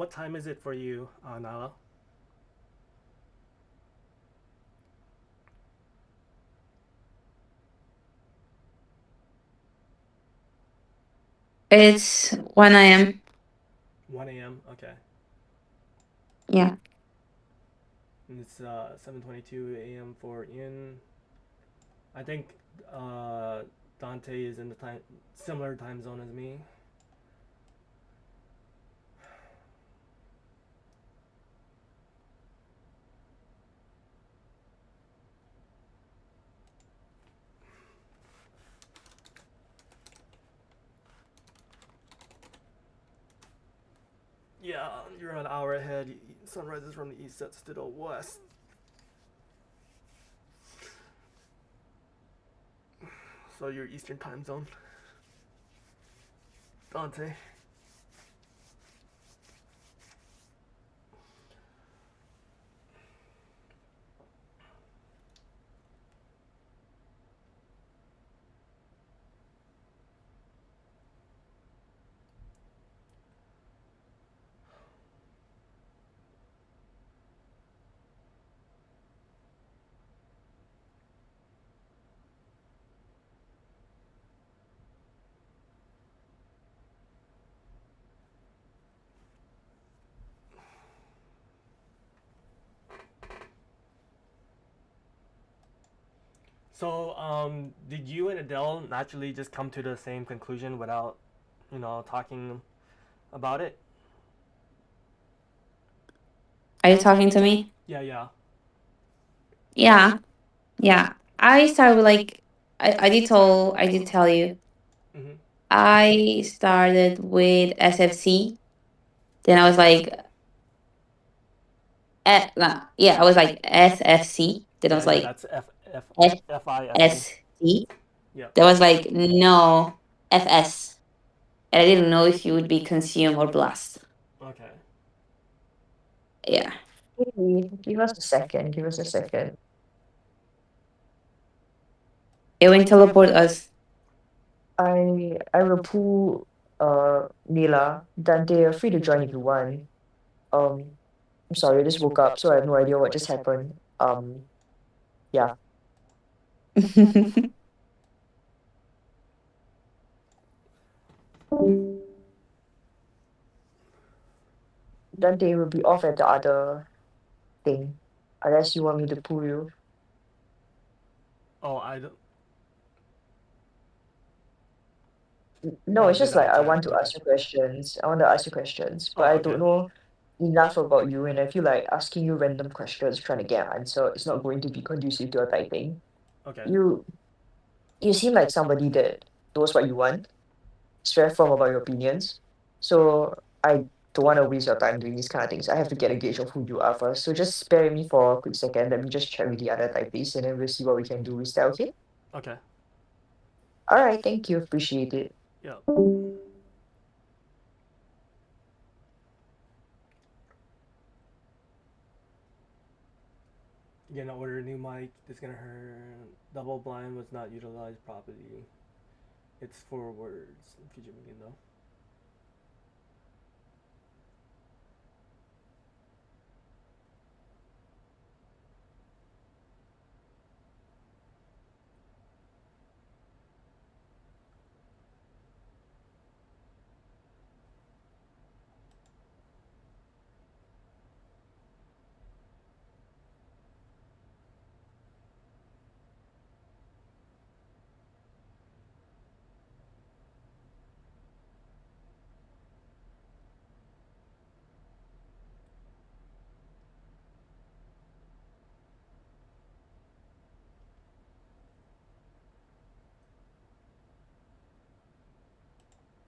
What time is it for you, Nala? It's 1 a.m. 1 a.m. Okay. Yeah. And it's 7:22 a.m. for Ian. I think Dante is in the similar time zone as me. Yeah, you're an hour ahead. Sun rises from the east, sets to the west. So you're Eastern time zone. Dante. So, did you and Adele naturally just come to the same conclusion without, talking about it? Are you talking to me? Yeah, yeah. Yeah. Yeah. I started with like I did tell you. Mm-hmm. I started with SFC. Then I was like nah, yeah, I was like SFC. Then I Yeah, was yeah. like That's F FISC. FSC. Yep. There was like no FS. And I didn't know if you would be consumed or blast. Okay. Yeah. Hey, give us a second. Give us a second. It won't teleport us. I will pull Nila. Dante, you're free to join if you want. Um, I'm sorry, I just woke up, so I have no idea what just happened. Yeah. Dante will be off at the other thing, unless you want me to pull you. Oh, I don't. No, Oh, it's the just like double I chat. want to Okay. ask you questions. I want to ask you questions, but Oh, I okay. don't know enough about you, and I feel like asking you random questions, trying to get an answer, is not going to be conducive to your typing. Okay. You you seem like somebody that knows what you want. It's very firm about your opinions. So I don't want to waste your time doing these kind of things. I have to get a gauge of who you are first. So just spare me for a quick second. Let me just check with the other typists and then we'll see what we can do. Is that okay? Okay. All right, thank you. Appreciate it. Yeah. You're gonna order a new mic. This gonna hurt. Double blind was not utilized properly. It's 4 words. Future begin though.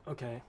Okay.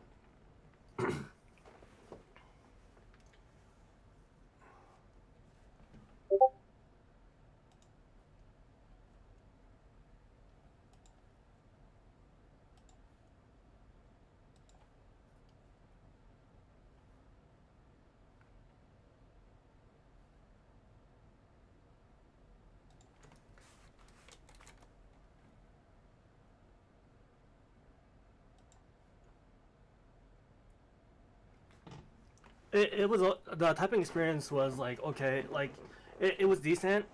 It was the typing experience was like okay, like it was decent,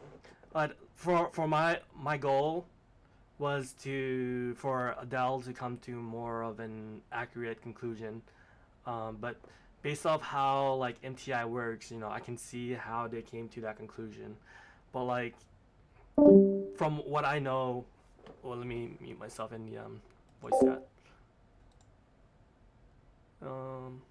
but for my goal was to for Adele to come to more of an accurate conclusion, but based off how like MTI works, you know, I can see how they came to that conclusion, but like from what I know, well, let me mute myself in the voice chat. Um,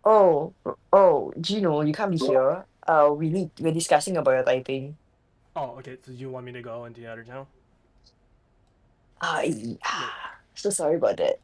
Oh, oh, Gino, you can't be here. We're discussing about your typing. oh, okay. So you want me to go into the other channel? Yeah. Yeah. So sorry about that.